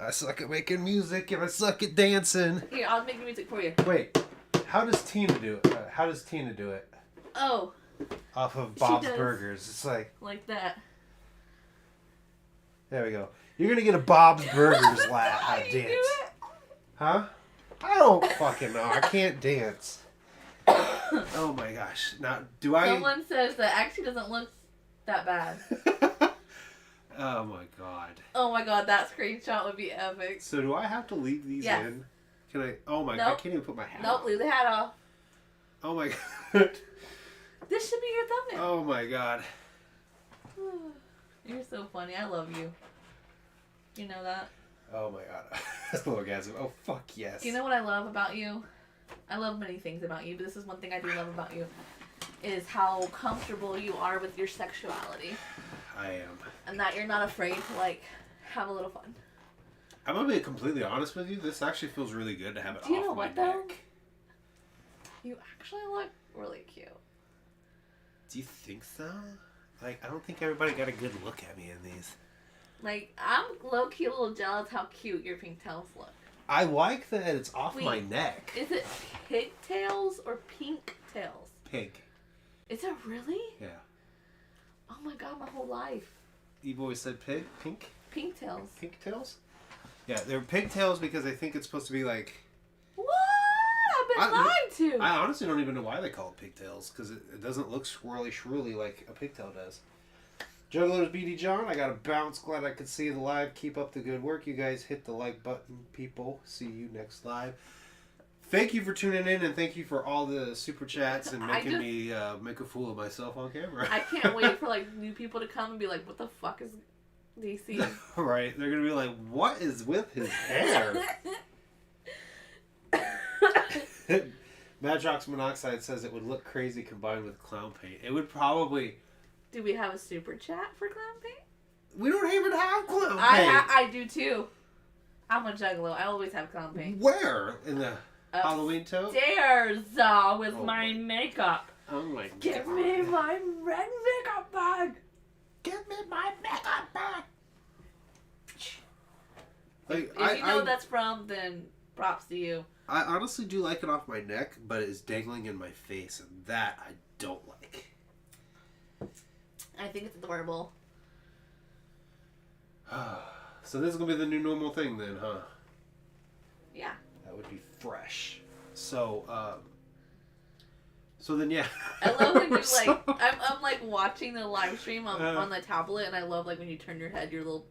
[SPEAKER 2] I suck at making music and I suck at dancing.
[SPEAKER 3] Here, I'll make music for you.
[SPEAKER 2] Wait, how does Tina do it? How does Tina do it?
[SPEAKER 3] Oh.
[SPEAKER 2] Off of Bob's Burgers. It's like
[SPEAKER 3] that.
[SPEAKER 2] There we go. You're gonna get a Bob's Burgers dance.
[SPEAKER 3] Do it?
[SPEAKER 2] Huh? I don't fucking know. I can't dance. Oh my gosh. Now, do I...
[SPEAKER 3] Someone says that actually doesn't look that bad.
[SPEAKER 2] Oh my god.
[SPEAKER 3] Oh my god, that screenshot would be epic.
[SPEAKER 2] So do I have to leave these in? Can I... Oh my god, I can't even put my hat on.
[SPEAKER 3] Nope, leave the hat off.
[SPEAKER 2] Oh my god.
[SPEAKER 3] This should be your thumbnail.
[SPEAKER 2] Oh my god.
[SPEAKER 3] You're so funny. I love you. You know that?
[SPEAKER 2] Oh my god. Orgasm. Oh fuck yes.
[SPEAKER 3] You know what I love about you? I love many things about you, but this is one thing I do love about you. Is how comfortable you are with your sexuality.
[SPEAKER 2] I am.
[SPEAKER 3] And that you're not afraid to, like, have a little fun.
[SPEAKER 2] I'm gonna be completely honest with you. This actually feels really good to have it
[SPEAKER 3] Do you
[SPEAKER 2] off
[SPEAKER 3] know
[SPEAKER 2] my
[SPEAKER 3] what, though?
[SPEAKER 2] neck.
[SPEAKER 3] You actually look really cute.
[SPEAKER 2] Do you think so? Like, I don't think everybody got a good look at me in these.
[SPEAKER 3] Like, I'm low-key a little jealous how cute your pigtails look.
[SPEAKER 2] I like that it's off my neck.
[SPEAKER 3] Is it pigtails or pink tails?
[SPEAKER 2] Pig.
[SPEAKER 3] Is it really?
[SPEAKER 2] Yeah.
[SPEAKER 3] Oh my god, my whole life.
[SPEAKER 2] You've always said pig? Pink?
[SPEAKER 3] Pigtails.
[SPEAKER 2] Pigtails? Yeah, they're pigtails because I think it's supposed to be like...
[SPEAKER 3] What? I've been lied to.
[SPEAKER 2] I honestly don't even know why they call it pigtails, because it doesn't look swirly-shirly like a pigtail does. Juggalo's BD John, I got to bounce. Glad I could see the live. Keep up the good work. You guys hit the like button, people. See you next live. Thank you for tuning in, and thank you for all the super chats and making me make a fool of myself on camera.
[SPEAKER 3] I can't wait for like new people to come and be like, what the fuck is DC?
[SPEAKER 2] Right. They're going to be like, what is with his hair? Madrox Monoxide says it would look crazy combined with clown paint. It would probably...
[SPEAKER 3] Do we have a super chat for clown paint?
[SPEAKER 2] We don't even have clown paint.
[SPEAKER 3] I do too. I'm a juggalo. I always have clown paint.
[SPEAKER 2] Where? In the Halloween tote?
[SPEAKER 3] Upstairs with my makeup.
[SPEAKER 2] Oh my god.
[SPEAKER 3] Give me my red makeup bag.
[SPEAKER 2] Give me my makeup bag. Like,
[SPEAKER 3] if you know what that's from, then props to you.
[SPEAKER 2] I honestly do like it off my neck, but it's dangling in my face, and that I don't like.
[SPEAKER 3] I think it's adorable.
[SPEAKER 2] So this is going to be the new normal thing then, huh?
[SPEAKER 3] Yeah.
[SPEAKER 2] That would be fresh. So, so then, yeah.
[SPEAKER 3] I love when you, like, I'm like, watching the live stream on the tablet, and I love, like, when you turn your head, your little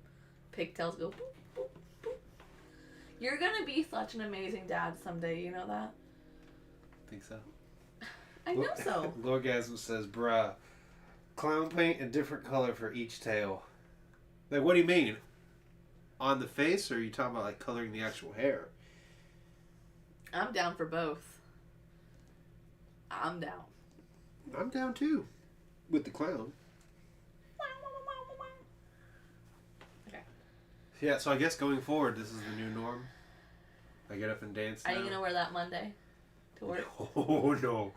[SPEAKER 3] pigtails go boop, boop, boop. You're gonna be such an amazing dad someday, you know that?
[SPEAKER 2] Think so?
[SPEAKER 3] I know so.
[SPEAKER 2] Lorgasm says, bruh, clown paint a different color for each tail. Like, what do you mean? On the face, or are you talking about, like, coloring the actual hair?
[SPEAKER 3] I'm down for both. I'm down.
[SPEAKER 2] I'm down, too. With the clown.
[SPEAKER 3] Okay.
[SPEAKER 2] Yeah, so I guess going forward, this is the new norm. I get up and dance now.
[SPEAKER 3] Are you going to wear that Monday to work?
[SPEAKER 2] Oh, no.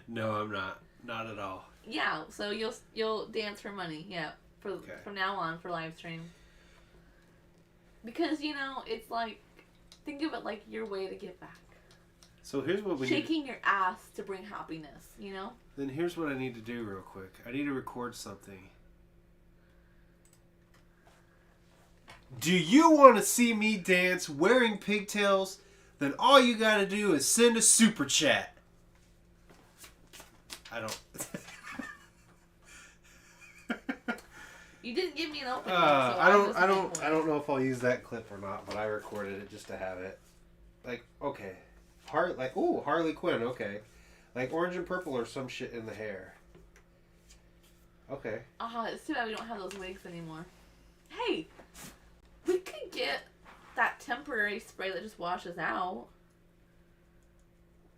[SPEAKER 2] No, I'm not. Not at all.
[SPEAKER 3] Yeah, so you'll dance for money, yeah, from now on for live stream. Because, you know, it's like, think of it like your way to give back.
[SPEAKER 2] So here's what we
[SPEAKER 3] Shaking your ass to bring happiness, you know?
[SPEAKER 2] Then here's what I need to do real quick. I need to record something. Do you want to see me dance wearing pigtails? Then all you gotta do is send a super chat. I don't...
[SPEAKER 3] You didn't give me an opening.
[SPEAKER 2] I don't know if I'll use that clip or not, but I recorded it just to have it. Like, okay. Harley Quinn, okay. Like orange and purple or some shit in the hair. Okay.
[SPEAKER 3] It's too bad we don't have those wigs anymore. Hey, we could get that temporary spray that just washes out.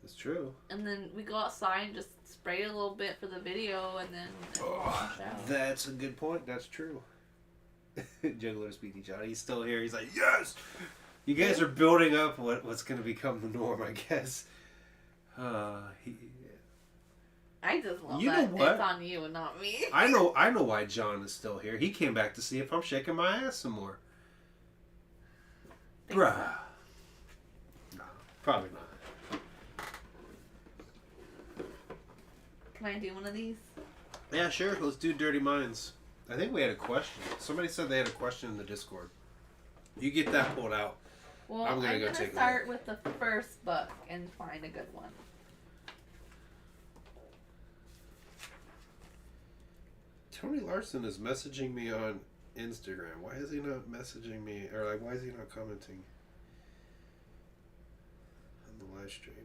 [SPEAKER 2] It's true.
[SPEAKER 3] And then we go outside and just spray it a little bit for the video, and then wash out.
[SPEAKER 2] That's a good point. That's true. Juggalo Speedy John, he's still here. He's like, yes! You guys are building up what's going to become the norm, I guess.
[SPEAKER 3] I just love
[SPEAKER 2] You
[SPEAKER 3] that
[SPEAKER 2] know what?
[SPEAKER 3] it's on you and not me.
[SPEAKER 2] I know why John is still here. He came back to see if I'm shaking my ass some more.
[SPEAKER 3] Think
[SPEAKER 2] Bruh.
[SPEAKER 3] so.
[SPEAKER 2] No, probably not.
[SPEAKER 3] Can I do one of these?
[SPEAKER 2] Yeah, sure. Let's do Dirty Minds. I think we had a question. Somebody said they had a question in the Discord. You get that pulled out.
[SPEAKER 3] Well,
[SPEAKER 2] I'm gonna go take a
[SPEAKER 3] start with the first book and find a good one.
[SPEAKER 2] Tony Larson is messaging me on Instagram. Why is he not messaging me? Or, like, why is he not commenting on the live stream?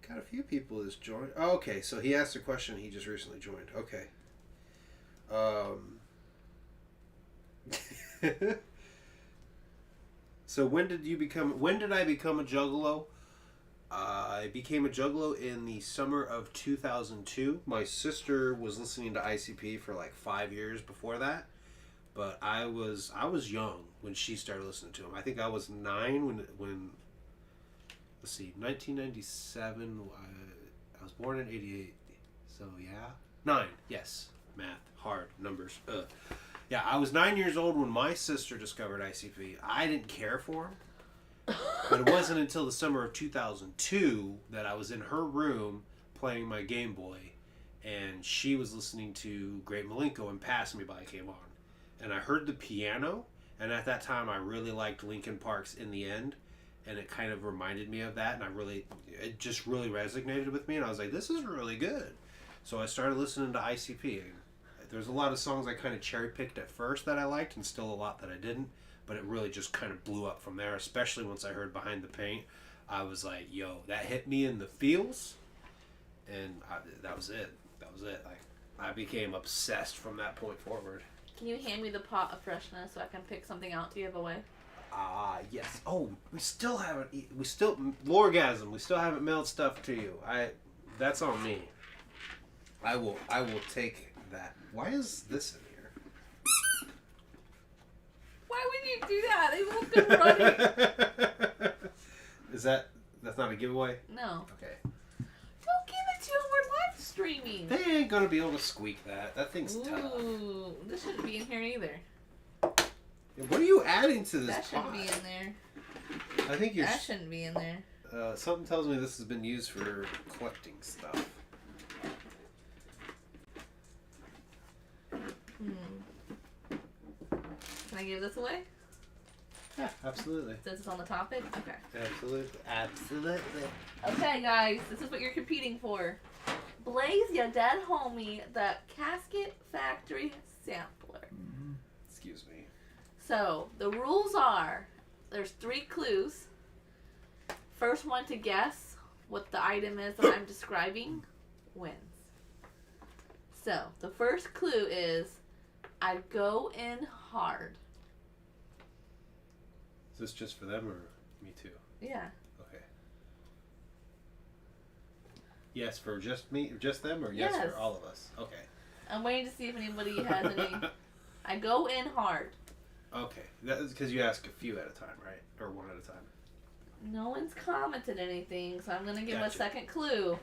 [SPEAKER 2] Got a few people that's joined. Oh, okay, so he asked a question. He just recently joined. Okay. So when did I become a Juggalo? I became a Juggalo in the summer of 2002. My sister was listening to ICP for like 5 years before that, but I was young when she started listening to him. I think I was 9 when let's see, 1997. I was born in 88, so yeah, 9. Yes, math, hard numbers. Yeah, I was 9 years old when my sister discovered ICP. I didn't care for him. But it wasn't until the summer of 2002 that I was in her room playing my Game Boy, and she was listening to Great Milenko and Pass Me By came on. And I heard the piano, and at that time I really liked Linkin Park's In the End, and it kind of reminded me of that, and it just really resonated with me, and I was like, this is really good. So I started listening to ICP. There's a lot of songs I kind of cherry-picked at first that I liked, and still a lot that I didn't. But it really just kind of blew up from there, especially once I heard Behind the Paint. I was like, yo, that hit me in the feels. And that was it. That was it. I became obsessed from that point forward.
[SPEAKER 3] Can you hand me the pot of freshness so I can pick something out to give away?
[SPEAKER 2] Yes. Oh, we still haven't, Lorgasm, we still haven't mailed stuff to you. That's on me. I will take that. Why is this in here?
[SPEAKER 3] Why would you do that? They won't come running.
[SPEAKER 2] That's not a giveaway?
[SPEAKER 3] No.
[SPEAKER 2] Okay.
[SPEAKER 3] Don't give it to them. We're live streaming.
[SPEAKER 2] They ain't gonna be able to squeak that. That thing's tough.
[SPEAKER 3] Ooh, this shouldn't be in here either.
[SPEAKER 2] What are you adding to this
[SPEAKER 3] That shouldn't
[SPEAKER 2] pot?
[SPEAKER 3] be in there.
[SPEAKER 2] I think
[SPEAKER 3] That shouldn't be in there.
[SPEAKER 2] something tells me this has been used for collecting stuff.
[SPEAKER 3] Can I give this away?
[SPEAKER 2] Yeah, absolutely.
[SPEAKER 3] Since it's on the topic? Okay.
[SPEAKER 2] Absolutely.
[SPEAKER 3] Okay, guys, this is what you're competing for. Blaze Ya Dead Homie, the Casket Factory Sampler.
[SPEAKER 2] Excuse me.
[SPEAKER 3] So, the rules are, there's 3 clues. First one to guess what the item is that I'm describing wins. So, the first clue is, I go in hard.
[SPEAKER 2] Is this just for them or me too?
[SPEAKER 3] Yeah.
[SPEAKER 2] Okay. Yes, for just me, just them, or yes,
[SPEAKER 3] Yes.
[SPEAKER 2] for all of us? Okay.
[SPEAKER 3] I'm waiting to see if anybody has any. I go in hard.
[SPEAKER 2] Okay. That is because you ask a few at a time, right? Or one at a time.
[SPEAKER 3] No one's commented anything, so I'm going to give a
[SPEAKER 2] Gotcha.
[SPEAKER 3] second clue.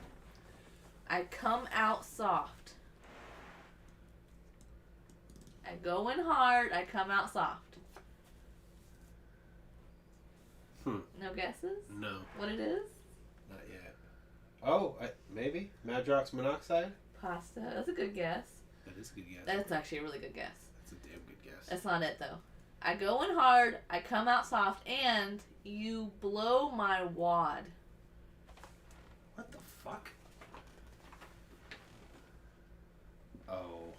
[SPEAKER 3] I come out soft. I go in hard, I come out soft. No guesses?
[SPEAKER 2] No.
[SPEAKER 3] What it is?
[SPEAKER 2] Not yet. Oh, maybe? Madrox monoxide?
[SPEAKER 3] Pasta. That's a good guess.
[SPEAKER 2] That is a good guess.
[SPEAKER 3] That's actually a really good guess.
[SPEAKER 2] That's a damn good guess.
[SPEAKER 3] That's not it, though. I go in hard, I come out soft, and you blow my wad.
[SPEAKER 2] What the fuck? Oh.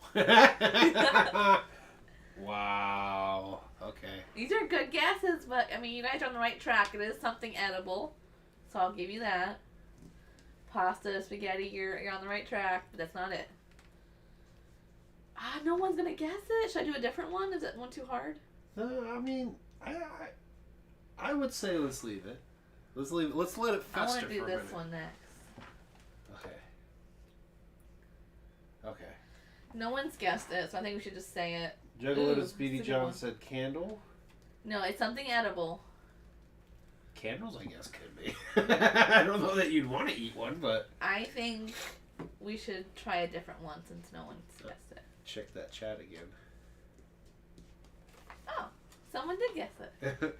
[SPEAKER 2] Wow. Okay.
[SPEAKER 3] These are good guesses, but, I mean, you guys are on the right track. It is something edible, so I'll give you that. Pasta, spaghetti, you're on the right track, but that's not it. No one's gonna guess it. Should I do a different one? Is that one too hard?
[SPEAKER 2] No, I mean, I would say let's leave it. Let's leave it. Let's let it
[SPEAKER 3] I want
[SPEAKER 2] fester
[SPEAKER 3] to do
[SPEAKER 2] for a
[SPEAKER 3] this
[SPEAKER 2] minute.
[SPEAKER 3] one next.
[SPEAKER 2] Okay. Okay.
[SPEAKER 3] No one's guessed it, so I think we should just say it.
[SPEAKER 2] Juggalo
[SPEAKER 3] Ooh,
[SPEAKER 2] Speedy
[SPEAKER 3] that's a good
[SPEAKER 2] John
[SPEAKER 3] one.
[SPEAKER 2] said candle.
[SPEAKER 3] No, it's something edible.
[SPEAKER 2] candles, I guess, could be. I don't know that you'd want to eat one, but...
[SPEAKER 3] I think we should try a different one since no one's guessed it.
[SPEAKER 2] Check that chat again.
[SPEAKER 3] Oh, someone did guess it.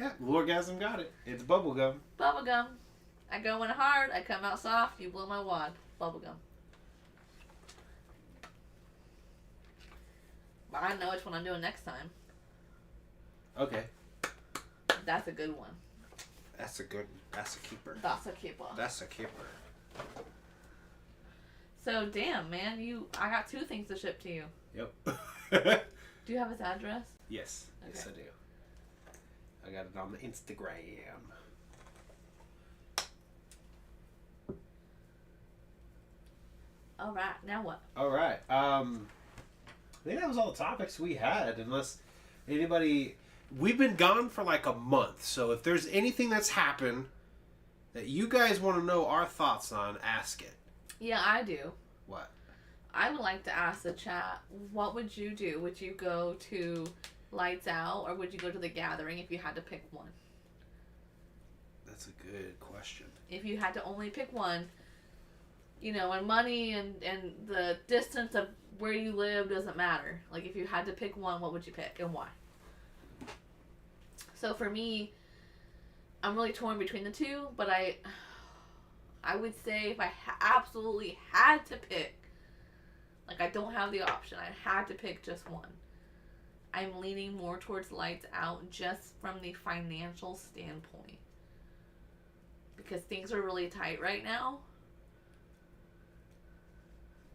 [SPEAKER 2] Yeah, Lorgasm got it. It's bubblegum.
[SPEAKER 3] Bubblegum. I go in hard, I come out soft, you blow my wad. Bubblegum. But I know which one I'm doing next time.
[SPEAKER 2] Okay.
[SPEAKER 3] That's a good one.
[SPEAKER 2] That's a keeper.
[SPEAKER 3] That's a keeper.
[SPEAKER 2] That's a keeper.
[SPEAKER 3] So, damn, man, I got 2 things to ship to you.
[SPEAKER 2] Yep.
[SPEAKER 3] Do you have his address?
[SPEAKER 2] Yes.
[SPEAKER 3] Okay.
[SPEAKER 2] Yes, I do. I got it on the Instagram.
[SPEAKER 3] All right, now what?
[SPEAKER 2] All right. I think that was all the topics we had, unless anybody... We've been gone for like a month, so if there's anything that's happened that you guys want to know our thoughts on, ask it.
[SPEAKER 3] Yeah, I do.
[SPEAKER 2] What?
[SPEAKER 3] I would like to ask the chat, what would you do? Would you go to Lights Out, or would you go to The Gathering if you had to pick one?
[SPEAKER 2] That's a good question.
[SPEAKER 3] If you had to only pick one, you know, and money and the distance of where you live doesn't matter. Like, if you had to pick one, what would you pick and why? So for me, I'm really torn between the two, but I would say if I absolutely had to pick, like I don't have the option, I had to pick just one. I'm leaning more towards Lights Out just from the financial standpoint. Because things are really tight right now.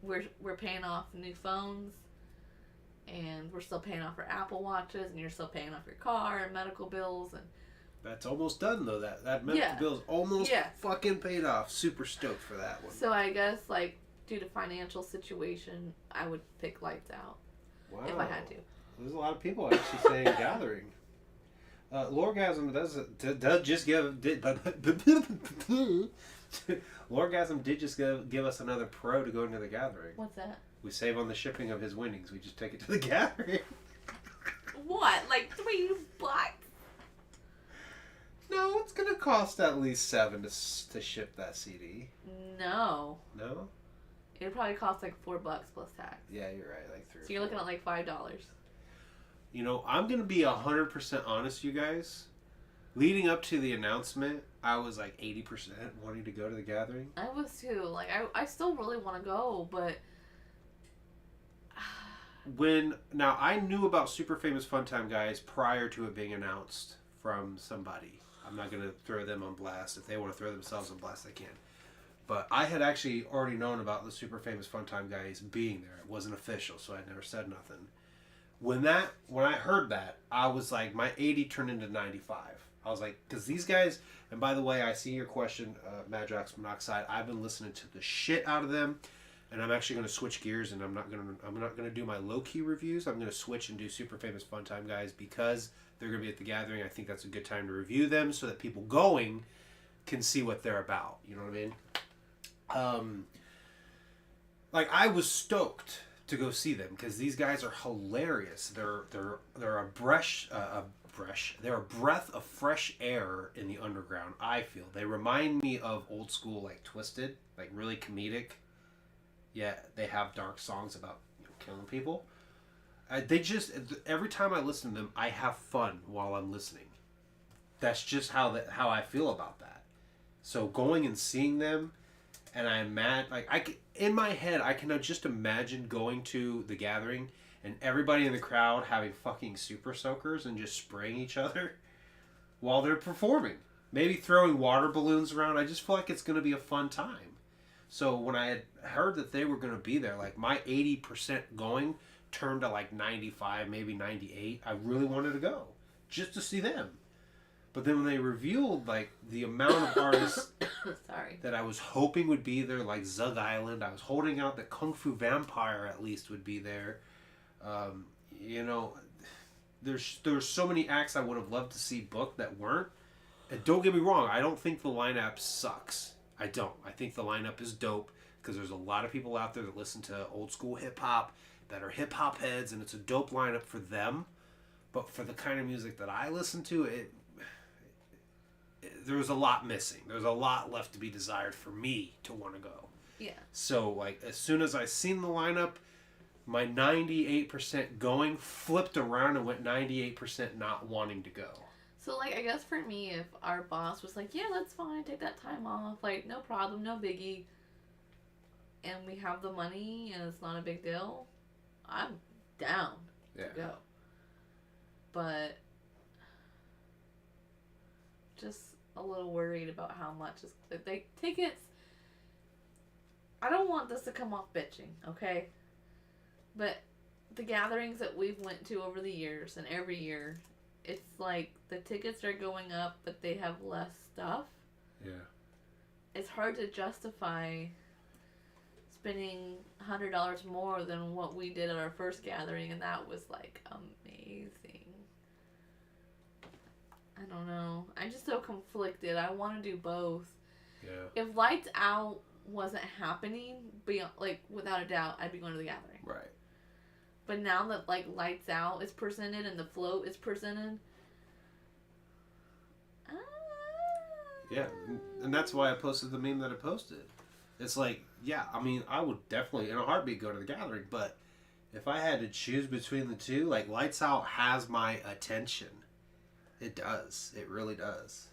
[SPEAKER 3] We're paying off new phones. And we're still paying off our Apple Watches, and you're still paying off your car and medical bills, and
[SPEAKER 2] that's almost done though. That medical bill's almost fucking paid off. Super stoked for that one.
[SPEAKER 3] So I guess like due to financial situation, I would pick Lights Out. Wow. If I had to.
[SPEAKER 2] There's a lot of people actually saying Gathering. Lorgasm does just give Lorgasm did just give us another pro to go into The Gathering.
[SPEAKER 3] What's that?
[SPEAKER 2] We save on the shipping of his winnings. We just take it to The Gathering.
[SPEAKER 3] What? Like $3?
[SPEAKER 2] No, it's gonna cost at least $7 to ship that CD.
[SPEAKER 3] No.
[SPEAKER 2] No?
[SPEAKER 3] It'd probably cost like $4 plus tax.
[SPEAKER 2] Yeah, you're right. Like 3.
[SPEAKER 3] So you're looking at like $5.
[SPEAKER 2] You know, I'm gonna be 100% honest, you guys. Leading up to the announcement, I was like 80% wanting to go to The Gathering.
[SPEAKER 3] I was too. Like I still really want to go, but.
[SPEAKER 2] Now I knew about Super Famous Funtime Guys prior to it being announced from somebody. I'm not gonna throw them on blast. If they want to throw themselves on blast, they can. But I had actually already known about the Super Famous Funtime Guys being there. It wasn't official, so I never said nothing. When I heard that, I was like, my 80 turned into 95. I was like, because these guys, and by the way, I see your question, Madrox Monoxide. I've been listening to the shit out of them. And I'm actually going to switch gears, and I'm not going to do my low-key reviews. I'm going to switch and do Super Famous Funtime Guys because they're going to be at The Gathering. I think that's a good time to review them so that people going can see what they're about. You know what I mean? Like, I was stoked to go see them because these guys are hilarious. They're a breath of fresh air in the underground. I feel they remind me of old school like Twisted, like really comedic. Yeah, they have dark songs about killing people. They just every time I listen to them, I have fun while I'm listening. That's just how I feel about that. So going and seeing them, and I'm mad. Like in my head, I can just imagine going to The Gathering and everybody in the crowd having fucking super soakers and just spraying each other while they're performing. Maybe throwing water balloons around. I just feel like it's going to be a fun time. So when I had heard that they were going to be there, like my 80% going turned to like 95, maybe 98. I really wanted to go just to see them. But then when they revealed like the amount of artists that I was hoping would be there, like Zug Island, I was holding out that Kung Fu Vampire at least would be there. You know, there's so many acts I would have loved to see booked that weren't. And don't get me wrong, I don't think the lineup sucks. I don't. I think the lineup is dope because there's a lot of people out there that listen to old school hip hop that are hip hop heads, and it's a dope lineup for them. But for the kind of music that I listen to, there was a lot missing. There was a lot left to be desired for me to want to go.
[SPEAKER 3] Yeah.
[SPEAKER 2] So, like, as soon as I seen the lineup, my 98% going flipped around and went 98% not wanting to go.
[SPEAKER 3] So, like, I guess for me, if our boss was like, yeah, that's fine, take that time off, like, no problem, no biggie, and we have the money and it's not a big deal, I'm down to go. But just a little worried about how much is, like, tickets. I don't want this to come off bitching, okay? But the gatherings that we've went to over the years, and every year, it's like the tickets are going up, but they have less stuff.
[SPEAKER 2] Yeah. It's
[SPEAKER 3] hard to justify spending $100 more than what we did at our first gathering, and that was, like, amazing. I don't know. I'm just so conflicted. I want to do both.
[SPEAKER 2] Yeah.
[SPEAKER 3] If Lights Out wasn't happening, like, without a doubt, I'd be going to the gathering.
[SPEAKER 2] Right.
[SPEAKER 3] But now that, like, Lights Out is presented and the float is presented,
[SPEAKER 2] yeah, and that's why I posted the meme that I posted. It's like, yeah, I mean, I would definitely, in a heartbeat, go to the gathering, but if I had to choose between the two, like, Lights Out has my attention. It does. It really does.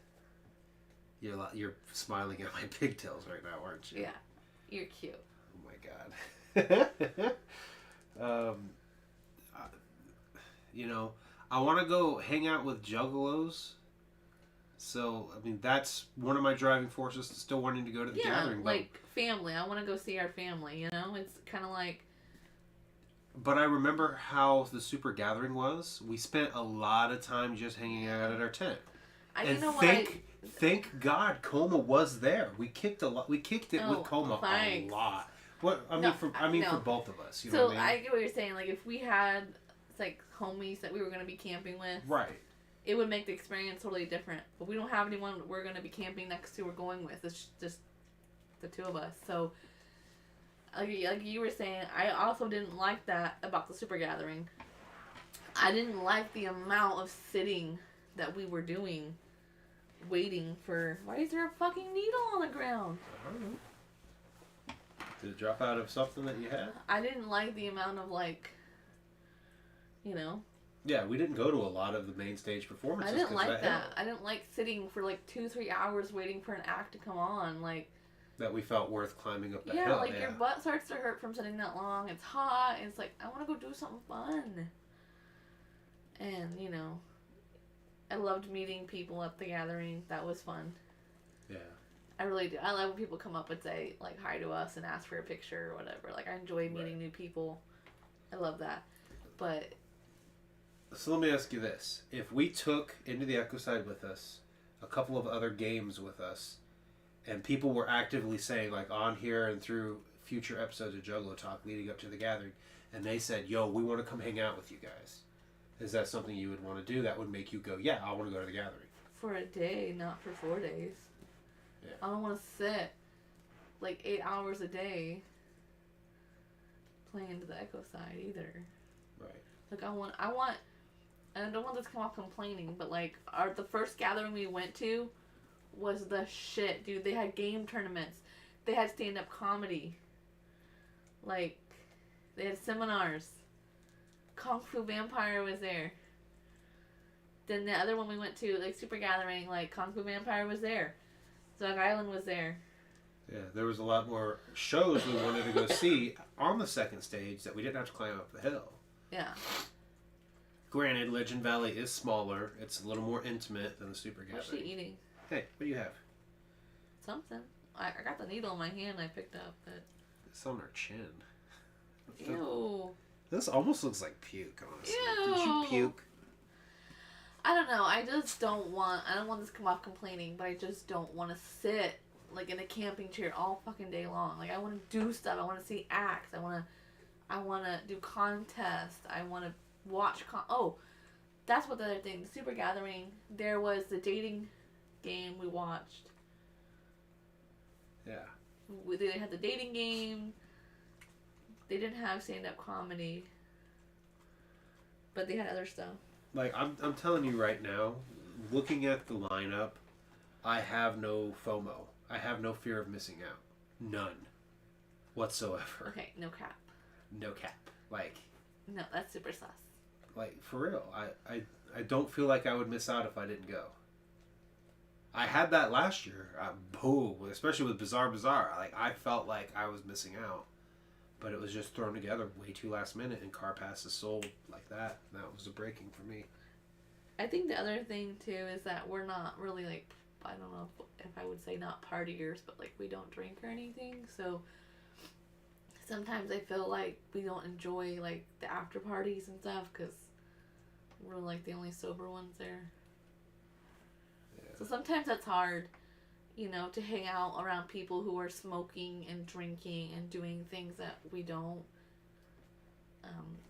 [SPEAKER 2] You're smiling at my pigtails right now, aren't you?
[SPEAKER 3] Yeah. You're cute.
[SPEAKER 2] Oh, my God. I want to go hang out with Juggalos. So, I mean, that's one of my driving forces to still wanting to go to the gathering.
[SPEAKER 3] Yeah, like, family. I want to go see our family, you know? It's kind of like...
[SPEAKER 2] But I remember how the super gathering was. We spent a lot of time just hanging out at our tent. Thank God Coma was there. We kicked it with Coma a lot. What I mean for both of us. You know what I mean?
[SPEAKER 3] I get what you're saying. Like, if we had, like, homies that we were going to be camping with,
[SPEAKER 2] right, it
[SPEAKER 3] would make the experience totally different. But we don't have anyone we're going to be camping next to or going with. It's just the two of us. So, like you were saying, I also didn't like that about the super gathering. I didn't like the amount of sitting that we were doing, waiting for... Why is there a fucking needle on the ground?
[SPEAKER 2] I don't know. Did it drop out of something that you had?
[SPEAKER 3] I didn't like the amount of, like, you know...
[SPEAKER 2] Yeah, we didn't go to a lot of the main stage performances.
[SPEAKER 3] I didn't like that. I didn't like sitting for, like, 2-3 hours waiting for an act to come on, like...
[SPEAKER 2] That we felt worth climbing up the hill.
[SPEAKER 3] Yeah, like, your butt starts to hurt from sitting that long. It's hot. And it's like, I want to go do something fun. And, you know... I loved meeting people at the gathering. That was fun.
[SPEAKER 2] Yeah.
[SPEAKER 3] I really do. I love when people come up and say, like, hi to us and ask for a picture or whatever. Like, I enjoy meeting new people. I love that. But...
[SPEAKER 2] So let me ask you this. If we took Into the Echo Side with us, a couple of other games with us, and people were actively saying, like, on here and through future episodes of Juggalo Talk leading up to the gathering, and they said, yo, we want to come hang out with you guys. Is that something you would want to do that would make you go, yeah, I want to go to the gathering?
[SPEAKER 3] For a day, not for 4 days. Yeah. I don't want to sit, like, 8 hours a day playing to the Echo Side either.
[SPEAKER 2] Right.
[SPEAKER 3] Like, I don't want this to come off complaining, but, like, the first gathering we went to was the shit, dude. They had game tournaments. They had stand-up comedy. Like, they had seminars. Kung Fu Vampire was there. Then the other one we went to, like, Super Gathering, like, Kung Fu Vampire was there. Zug Island was there.
[SPEAKER 2] Yeah, there was a lot more shows we wanted to go see on the second stage that we didn't have to climb up the hill.
[SPEAKER 3] Yeah.
[SPEAKER 2] Granted, Legend Valley is smaller. It's a little more intimate than the Super Gathering.
[SPEAKER 3] What's she eating?
[SPEAKER 2] Hey, what do you have?
[SPEAKER 3] Something. I got the needle in my hand I picked up, but...
[SPEAKER 2] It's on her chin.
[SPEAKER 3] Ew.
[SPEAKER 2] This almost looks like puke, honestly.
[SPEAKER 3] Ew.
[SPEAKER 2] Did you puke?
[SPEAKER 3] I don't know. I just don't want... I don't want this to come off complaining, but I just don't want to sit, like, in a camping chair all fucking day long. Like, I want to do stuff. I want to see acts. I want to do contests. I want to watch... Oh, that's what the other thing. The Super Gathering, there was the dating game we watched.
[SPEAKER 2] Yeah.
[SPEAKER 3] They had the dating game. They didn't have stand-up comedy. But they had other stuff.
[SPEAKER 2] Like, I'm telling you right now, looking at the lineup, I have no FOMO. I have no fear of missing out. None. Whatsoever.
[SPEAKER 3] Okay, no cap.
[SPEAKER 2] No cap. Like,
[SPEAKER 3] No, that's super sus.
[SPEAKER 2] like for real. I don't feel like I would miss out if I didn't go. I had that last year. Especially with Bizarre. Like, I felt like I was missing out. But it was just thrown together way too last minute, and car passes sold like that. And that was a breaking for me.
[SPEAKER 3] I think the other thing, too, is that we're not really, like, I don't know if I would say not partiers, but, like, we don't drink or anything. So sometimes I feel like we don't enjoy, like, the after parties and stuff because we're, like, the only sober ones there. Yeah. So sometimes that's hard, you know, to hang out around people who are smoking and drinking and doing things that we don't,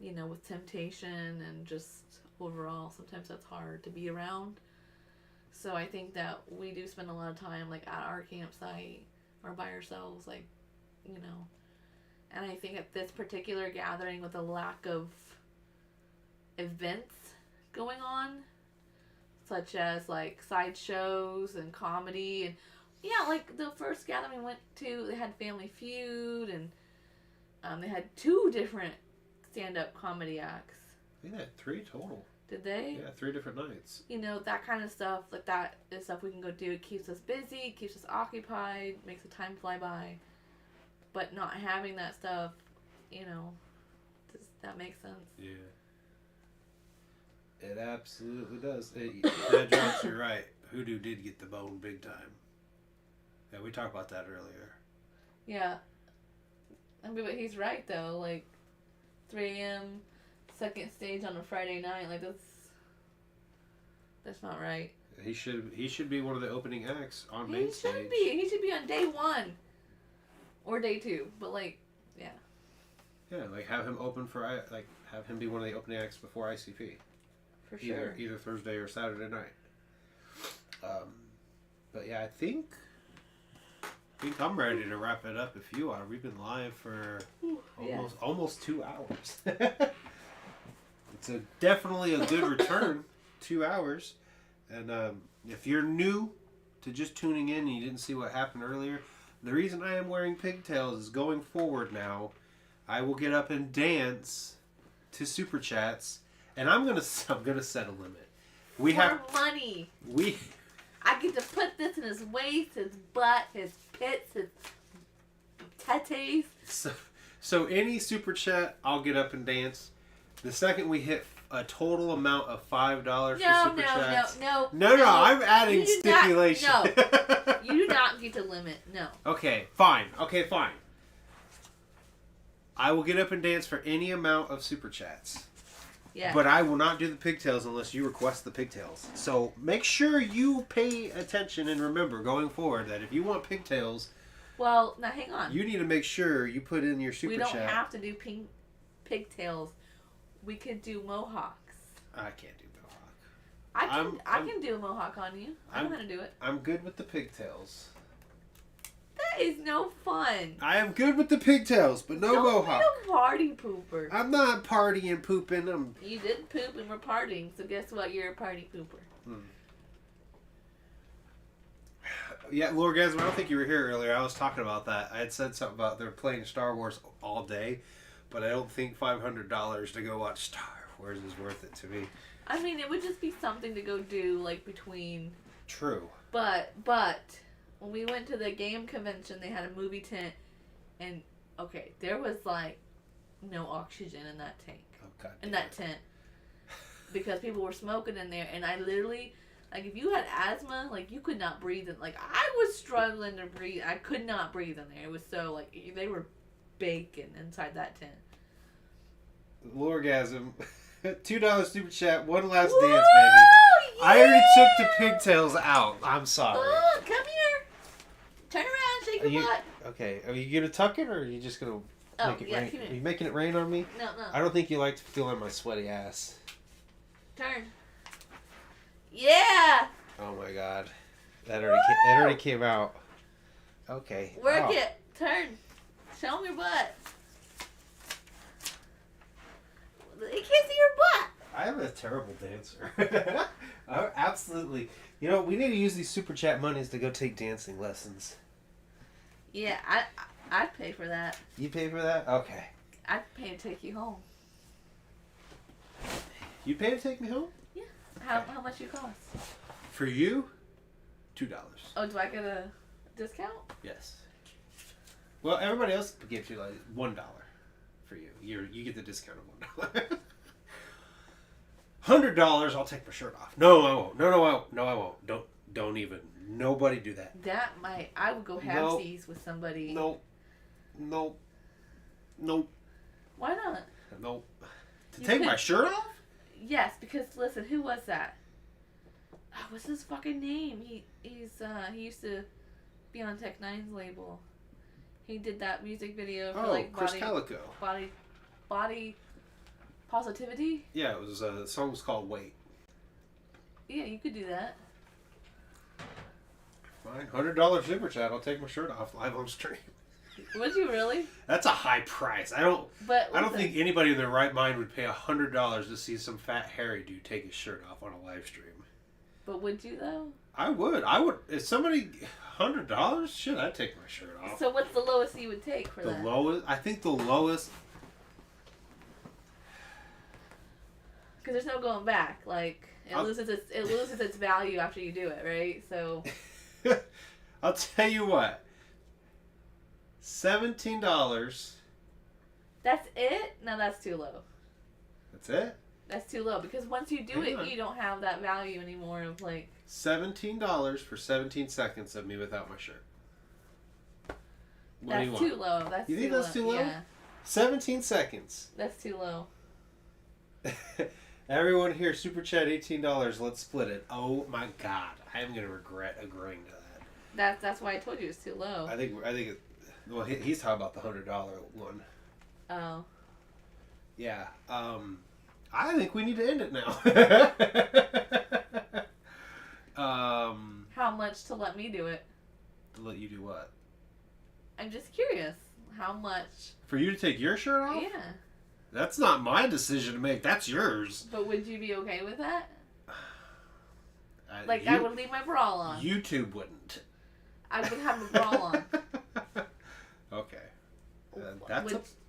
[SPEAKER 3] you know, with temptation and just overall, sometimes that's hard to be around. So I think that we do spend a lot of time, like, at our campsite or by ourselves, like, you know. And I think at this particular gathering, with a lack of events going on, such as, like, sideshows and comedy, and yeah, like, the first gathering we went to, they had Family Feud, and they had 2 different stand-up comedy acts.
[SPEAKER 2] I think they had 3 total.
[SPEAKER 3] Did they?
[SPEAKER 2] Yeah, 3 different nights.
[SPEAKER 3] You know, that kind of stuff, like, that is stuff we can go do. It keeps us busy, keeps us occupied, makes the time fly by. But not having that stuff, you know, does that make sense?
[SPEAKER 2] Yeah. It absolutely does. That drops, you're right. Hoodoo did get the bone big time. Yeah, we talked about that earlier.
[SPEAKER 3] Yeah. I mean, but he's right, though. Like, 3 a.m., second stage on a Friday night. Like, that's not right.
[SPEAKER 2] He should be one of the opening acts on main stage.
[SPEAKER 3] He should be on day 1. Or day 2. But, like, yeah.
[SPEAKER 2] Yeah, like, have him open for, like, have him be one of the opening acts before ICP.
[SPEAKER 3] For sure.
[SPEAKER 2] Either Thursday or Saturday night. But yeah, I think I'm ready to wrap it up if you are. We've been live for almost 2 hours. It's definitely a good return, 2 hours. And if you're new to just tuning in and you didn't see what happened earlier, the reason I am wearing pigtails is going forward now, I will get up and dance to Super Chats, and I'm gonna set a limit.
[SPEAKER 3] Money. I get to put this in his waist, his butt, his pits, his tetes.
[SPEAKER 2] So any Super Chat, I'll get up and dance. The second we hit a total amount of $5 for Super Chats.
[SPEAKER 3] No,
[SPEAKER 2] I'm adding stipulation.
[SPEAKER 3] You do not get to limit. No.
[SPEAKER 2] Okay, fine. I will get up and dance for any amount of Super Chats. Yeah. But I will not do the pigtails unless you request the pigtails. So make sure you pay attention and remember going forward that if you want pigtails...
[SPEAKER 3] Well, now hang on.
[SPEAKER 2] You need to make sure you put in your Super Chat.
[SPEAKER 3] We don't have to do pigtails. We could do mohawks.
[SPEAKER 2] I can't do mohawk.
[SPEAKER 3] I can do a mohawk on you. I know how to do it.
[SPEAKER 2] I'm good with the pigtails.
[SPEAKER 3] That is no fun.
[SPEAKER 2] I am good with the pigtails, but no mohawk.
[SPEAKER 3] Don't be a party pooper.
[SPEAKER 2] I'm not partying pooping.
[SPEAKER 3] You didn't poop and we're partying, so guess what? You're a party pooper.
[SPEAKER 2] Yeah, Lorgasm, I don't think you were here earlier. I was talking about that. I had said something about they're playing Star Wars all day, but I don't think $500 to go watch Star Wars is worth it to me.
[SPEAKER 3] I mean, it would just be something to go do, like, between...
[SPEAKER 2] True.
[SPEAKER 3] But... When we went to the game convention, they had a movie tent, and, okay, there was, like, no oxygen in that tank.
[SPEAKER 2] Oh, God damn.
[SPEAKER 3] In that tent. Because people were smoking in there, and I literally, like, if you had asthma, like, you could not breathe. Like, I was struggling to breathe. I could not breathe in there. It was so, like, they were baking inside that tent.
[SPEAKER 2] Lorgasm. $2 Super Chat, one last dance, baby. Yeah! I already took the pigtails out. I'm sorry.
[SPEAKER 3] Oh, come here. Turn around, shake your butt.
[SPEAKER 2] Okay, are you going to tuck it, or are you just going to make it rain? Are you making it rain on me?
[SPEAKER 3] No.
[SPEAKER 2] I don't think you like to feel on my sweaty ass.
[SPEAKER 3] Turn. Yeah!
[SPEAKER 2] Oh my God. That already came out. Okay.
[SPEAKER 3] Work it. Turn. Show them your butt. They can't see your butt.
[SPEAKER 2] I am a terrible dancer. Oh, absolutely. You know, we need to use these super chat monies to go take dancing lessons.
[SPEAKER 3] Yeah, I'd pay for that.
[SPEAKER 2] You pay for that? Okay.
[SPEAKER 3] I'd pay to take you home.
[SPEAKER 2] You pay to take me home?
[SPEAKER 3] Yeah. How much you cost?
[SPEAKER 2] For you, $2.
[SPEAKER 3] Oh, do I get a discount?
[SPEAKER 2] Yes. Well, everybody else gives you like $1 for you. You get the discount of $1. $100, I'll take my shirt off. No, I won't. No, I won't. Don't even. Nobody do that.
[SPEAKER 3] I would go halfsies with somebody.
[SPEAKER 2] Nope.
[SPEAKER 3] Why not?
[SPEAKER 2] Nope. To take my shirt off?
[SPEAKER 3] Yes, because listen, who was that? Oh, what's his fucking name? He used to be on Tech Nine's label. He did that music video for like
[SPEAKER 2] Chris Calico.
[SPEAKER 3] Body positivity.
[SPEAKER 2] Yeah, it was the song was called Wait.
[SPEAKER 3] Yeah, you could do that.
[SPEAKER 2] Fine, $100 super chat. I'll take my shirt off live on stream.
[SPEAKER 3] Would you really?
[SPEAKER 2] That's a high price. I don't think anybody in their right mind would pay $100 to see some fat hairy dude take his shirt off on a live stream.
[SPEAKER 3] But would you though?
[SPEAKER 2] I would. If somebody $100, shit, I'd take my shirt off.
[SPEAKER 3] So what's the lowest you would take for
[SPEAKER 2] the
[SPEAKER 3] that?
[SPEAKER 2] lowest? I think the lowest.
[SPEAKER 3] Because there's no going back. Like it loses its value after you do it, right? So.
[SPEAKER 2] I'll tell you what. $17.
[SPEAKER 3] That's it? No, that's too low.
[SPEAKER 2] That's it?
[SPEAKER 3] That's too low because once you do it, you don't have that value anymore of like.
[SPEAKER 2] $17 for 17 seconds of me without my shirt. What do you
[SPEAKER 3] That's
[SPEAKER 2] want?
[SPEAKER 3] too low. That's
[SPEAKER 2] You
[SPEAKER 3] too
[SPEAKER 2] think
[SPEAKER 3] low.
[SPEAKER 2] that's too low?
[SPEAKER 3] Yeah.
[SPEAKER 2] 17 seconds.
[SPEAKER 3] That's too low.
[SPEAKER 2] Everyone here, super chat $18. Let's split it. Oh my god, I am gonna regret agreeing to that.
[SPEAKER 3] That's why I told you it's too low.
[SPEAKER 2] I think well, he's talking about the $100 one.
[SPEAKER 3] Oh.
[SPEAKER 2] Yeah. I think we need to end it now.
[SPEAKER 3] How much to let me do it?
[SPEAKER 2] To let you do what?
[SPEAKER 3] I'm just curious. How much?
[SPEAKER 2] For you to take your shirt off?
[SPEAKER 3] Yeah.
[SPEAKER 2] That's not my decision to make. That's yours.
[SPEAKER 3] But would you be okay with that?
[SPEAKER 2] I
[SPEAKER 3] would leave my bra on.
[SPEAKER 2] YouTube wouldn't.
[SPEAKER 3] I would have a bra on.
[SPEAKER 2] Okay.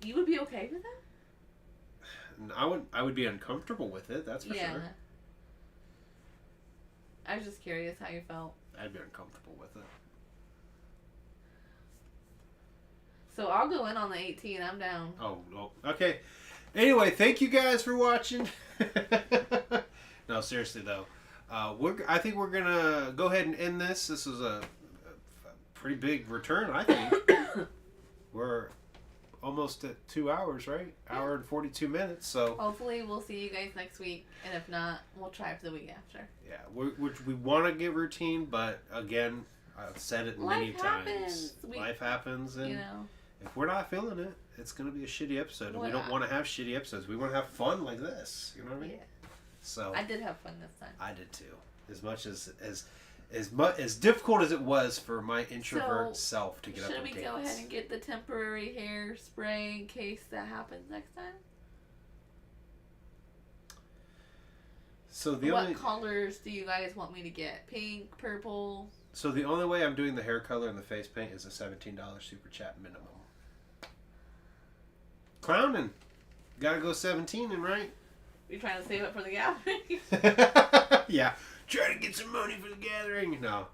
[SPEAKER 3] You would be okay with that?
[SPEAKER 2] I would be uncomfortable with it. That's for sure.
[SPEAKER 3] I was just curious how you felt.
[SPEAKER 2] I'd be uncomfortable with it.
[SPEAKER 3] So I'll go in on the 18. I'm down.
[SPEAKER 2] Oh, no. Okay. Anyway, thank you guys for watching. No, seriously though, I think we're gonna go ahead and end this. This was a pretty big return, I think. We're almost at 2 hours, right? Hour and 42 minutes. So
[SPEAKER 3] hopefully we'll see you guys next week, and if not, we'll try for the week after.
[SPEAKER 2] Yeah, we want to get routine, but again, I've said it many times. Life happens, and if we're not feeling it, it's going to be a shitty episode. And we don't want to have shitty episodes. We want to have fun like this. You know what I mean?
[SPEAKER 3] Yeah.
[SPEAKER 2] So
[SPEAKER 3] I did have fun this time.
[SPEAKER 2] I did too. As difficult as it was for my introvert self to get up and dance.
[SPEAKER 3] Should we go ahead and get the temporary hair spray in case that happens next time?
[SPEAKER 2] So
[SPEAKER 3] what colors do you guys want me to get? Pink, purple?
[SPEAKER 2] So the only way I'm doing the hair color and the face paint is a $17 super chat minimum. Clowning. Gotta go 17 and right?
[SPEAKER 3] You trying to save it for the gathering?
[SPEAKER 2] Yeah. Trying to get some money for the gathering. No.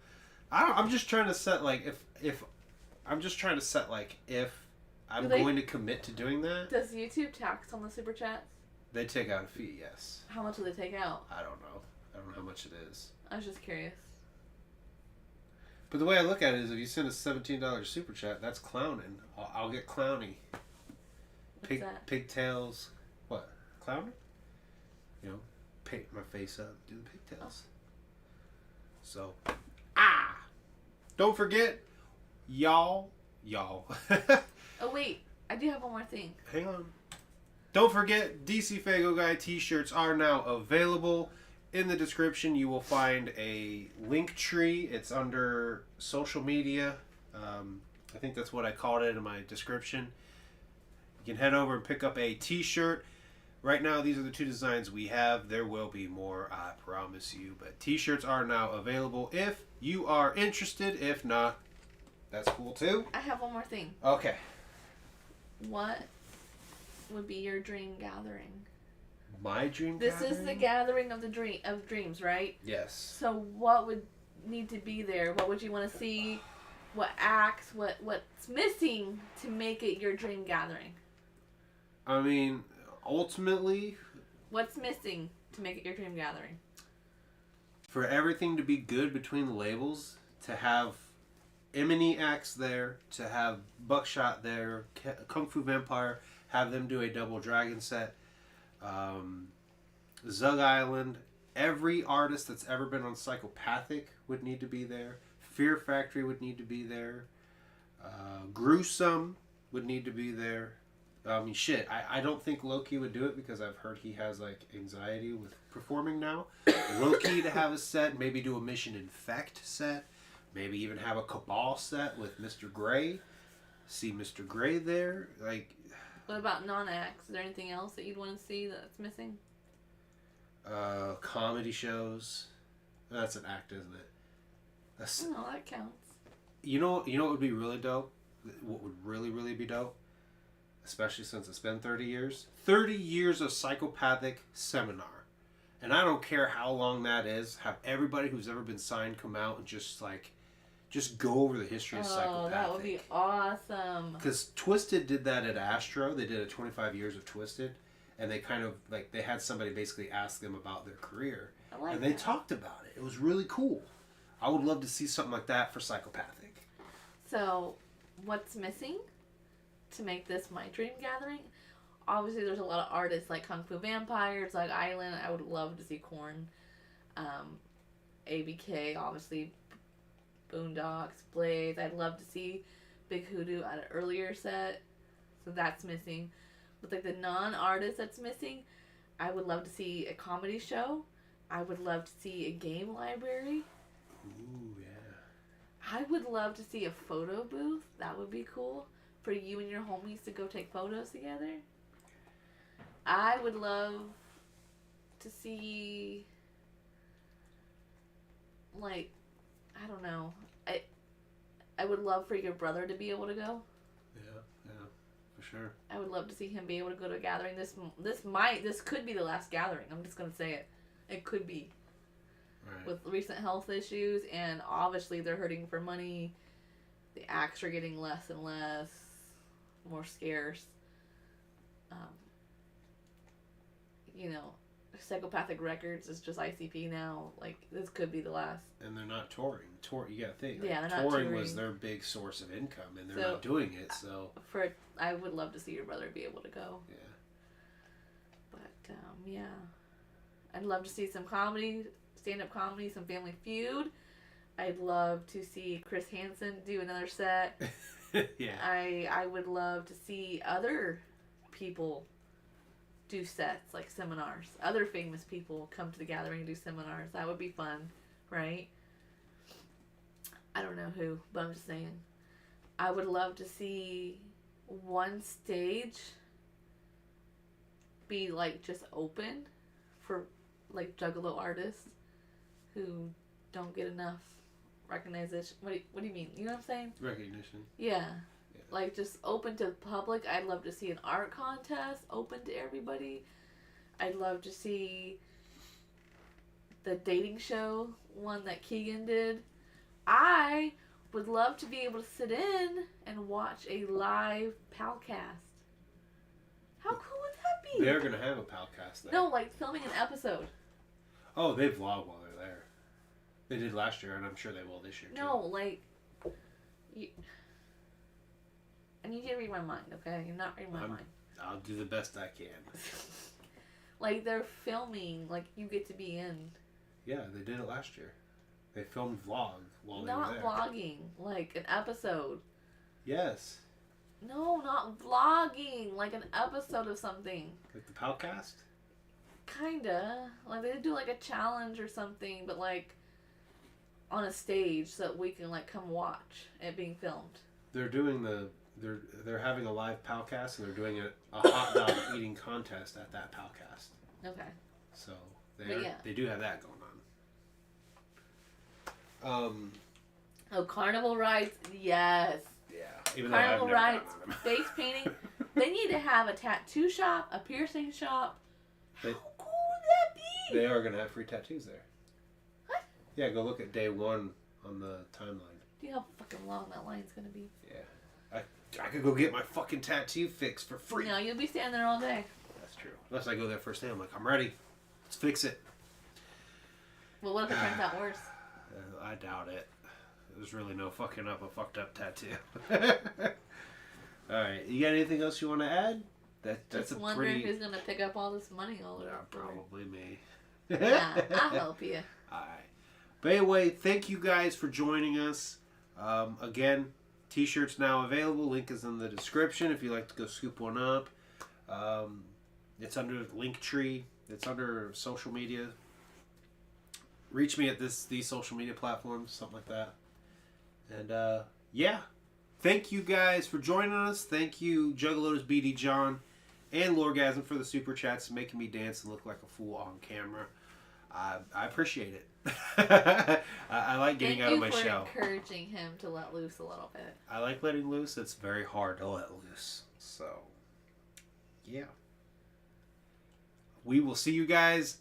[SPEAKER 2] I'm just trying to set if I'm going to commit to doing that.
[SPEAKER 3] Does YouTube tax on the super chats?
[SPEAKER 2] They take out a fee, yes.
[SPEAKER 3] How much do they take out?
[SPEAKER 2] I don't know. I don't know how much it is.
[SPEAKER 3] I was just curious.
[SPEAKER 2] But the way I look at it is if you send a $17 super chat, that's clowning. I'll get clowny.
[SPEAKER 3] What's that?
[SPEAKER 2] Pigtails. What? Clowning? You know, paint my face up, do the pigtails. So, don't forget, y'all.
[SPEAKER 3] Oh wait, I do have one more thing.
[SPEAKER 2] Hang on. Don't forget, DCFAYGOGUY t-shirts are now available. In the description, you will find a link tree. It's under social media. I think that's what I called it in my description. You can head over and pick up a t-shirt. Right now, these are the two designs we have. There will be more, I promise you. But t-shirts are now available if you are interested. If not, that's cool too.
[SPEAKER 3] I have one more thing.
[SPEAKER 2] Okay.
[SPEAKER 3] What would be your dream gathering?
[SPEAKER 2] My dream
[SPEAKER 3] This
[SPEAKER 2] gathering?
[SPEAKER 3] is the gathering of the dreams, right?
[SPEAKER 2] Yes.
[SPEAKER 3] So what would need to be there? What would you want to see? What acts? What's missing to make it your dream gathering?
[SPEAKER 2] I mean, ultimately,
[SPEAKER 3] What's missing to make it your dream gathering?
[SPEAKER 2] for everything to be good between the labels, to have M&E acts there, to have Buckshot there, Kung Fu Vampire, have them do a double dragon set, Zug Island, every artist that's ever been on Psychopathic would need to be there, Fear Factory would need to be there, Gruesome would need to be there. I mean, shit, I don't think Loki would do it because I've heard he has, like, anxiety with performing now. Loki to have a set, maybe do a Mission Infect set, maybe even have a Cabal set with Mr. Grey. See Mr. Grey there. Like,
[SPEAKER 3] What about non-acts? Is there anything else that you'd want to see that's missing?
[SPEAKER 2] comedy shows. That's an act, isn't it? That's,
[SPEAKER 3] No, that counts.
[SPEAKER 2] you know what would be really dope? What would really be dope? Especially since it's been 30 years. 30 years of Psychopathic seminar. And I don't care how long that is. Have everybody who's ever been signed come out and just go over the history of Psychopathic.
[SPEAKER 3] Oh, that would be awesome.
[SPEAKER 2] Because Twisted did that at Astro. They did a 25 years of Twisted. And they kind of, like, they had somebody basically ask them about their career.
[SPEAKER 3] I like
[SPEAKER 2] and they
[SPEAKER 3] that.
[SPEAKER 2] talked about it. It was really cool. I would love to see something like that for Psychopathic.
[SPEAKER 3] So, what's missing to make this my dream gathering? Obviously, there's a lot of artists like Kung Fu Vampires, like Island. I would love to see Korn. ABK, obviously. Boondocks, Blaze. I'd love to see Big Hoodoo at an earlier set. So that's missing. But like the non-artist that's missing, I would love to see a comedy show. I would love to see a game library.
[SPEAKER 2] Ooh, yeah.
[SPEAKER 3] I would love to see a photo booth. That would be cool for you and your homies to go take photos together. I would love to see, like, I don't know. I would love for your brother to be able to go.
[SPEAKER 2] Yeah, for sure.
[SPEAKER 3] I would love to see him be able to go to a gathering. This could be the last gathering. I'm just gonna say it. It could be.
[SPEAKER 2] Right.
[SPEAKER 3] With recent health issues, and obviously they're hurting for money. The acts are getting less and less, more scarce. Psychopathic Records is just ICP now. Like, this could be the last.
[SPEAKER 2] And they're not touring. You gotta think.
[SPEAKER 3] Yeah, they're not
[SPEAKER 2] touring was
[SPEAKER 3] touring.
[SPEAKER 2] their big source of income, and they're
[SPEAKER 3] So,
[SPEAKER 2] not doing it. So
[SPEAKER 3] I would love to see your brother be able to go.
[SPEAKER 2] yeah.
[SPEAKER 3] But yeah, I'd love to see some comedy, stand-up comedy, some Family Feud. I'd love to see Chris Hansen do another set.
[SPEAKER 2] Yeah.
[SPEAKER 3] I would love to see other people do sets, like seminars. Other famous people come to the gathering and do seminars. That would be fun, right? I don't know who, but I'm just saying. I would love to see one stage be, like, just open for, like, Juggalo artists who don't get enough recognition. What do you mean? You know what I'm saying?
[SPEAKER 2] Recognition.
[SPEAKER 3] Yeah. Like, just open to the public. I'd love to see an art contest open to everybody. I'd love to see the dating show one that Keegan did. I would love to be able to sit in and watch a live Palcast. How cool would that be?
[SPEAKER 2] They're gonna have a Palcast there.
[SPEAKER 3] No, like filming an episode.
[SPEAKER 2] Oh, they vlog while they're there. They did last year, and I'm sure they will this year too.
[SPEAKER 3] No, like, I need you to read my mind, okay? You're not reading my mind.
[SPEAKER 2] I'll do the best I can.
[SPEAKER 3] Like, they're filming, like, you get to be in.
[SPEAKER 2] Yeah, they did it last year. They filmed vlog while they were
[SPEAKER 3] Not
[SPEAKER 2] there.
[SPEAKER 3] vlogging, like an episode.
[SPEAKER 2] Yes.
[SPEAKER 3] No, not vlogging, like an episode of something.
[SPEAKER 2] Like the Palcast?
[SPEAKER 3] Kinda. Like, they do, like, a challenge or something, but, like, on a stage so that we can, like, come watch it being filmed.
[SPEAKER 2] They're doing the they're having a live podcast and they're doing a hot dog eating contest at that podcast.
[SPEAKER 3] Okay.
[SPEAKER 2] So
[SPEAKER 3] Yeah.
[SPEAKER 2] they do have that going on.
[SPEAKER 3] Oh, carnival rides, yes.
[SPEAKER 2] Yeah. Even though I've
[SPEAKER 3] Carnival
[SPEAKER 2] never
[SPEAKER 3] rides,
[SPEAKER 2] gone on them.
[SPEAKER 3] face painting. They need to have a tattoo shop, a piercing shop.
[SPEAKER 2] They-
[SPEAKER 3] How cool would that be?
[SPEAKER 2] They are gonna have free tattoos there.
[SPEAKER 3] What?
[SPEAKER 2] Yeah, go look at day 1 on the timeline.
[SPEAKER 3] Do you know how fucking long that line's gonna be?
[SPEAKER 2] Yeah. I could go get my fucking tattoo fixed for free.
[SPEAKER 3] No, you'll be standing there all day.
[SPEAKER 2] That's true. Unless I go there first day, I'm like, I'm ready. Let's fix it.
[SPEAKER 3] Well, what if it turns out worse?
[SPEAKER 2] I doubt it. There's really no fucking up a fucked up tattoo. Alright, you got anything else you want to add? That's
[SPEAKER 3] Just
[SPEAKER 2] a
[SPEAKER 3] wondering
[SPEAKER 2] pretty...
[SPEAKER 3] who's gonna pick up all this money all over.
[SPEAKER 2] Yeah, probably me.
[SPEAKER 3] Yeah, I'll help you.
[SPEAKER 2] Alright. But anyway, thank you guys for joining us. Again, t-shirts now available. Link is in the description if you'd like to go scoop one up. It's under Linktree. It's under social media. Reach me at these social media platforms, something like that. And yeah, thank you guys for joining us. Thank you, Juggalo's BD John and Lorgasm for the super chats and making me dance and look like a fool on camera. I appreciate it. I like getting out of my shell.
[SPEAKER 3] Thank you for encouraging him to let loose a little bit.
[SPEAKER 2] I like letting loose. It's very hard to let loose. So, yeah. We will see you guys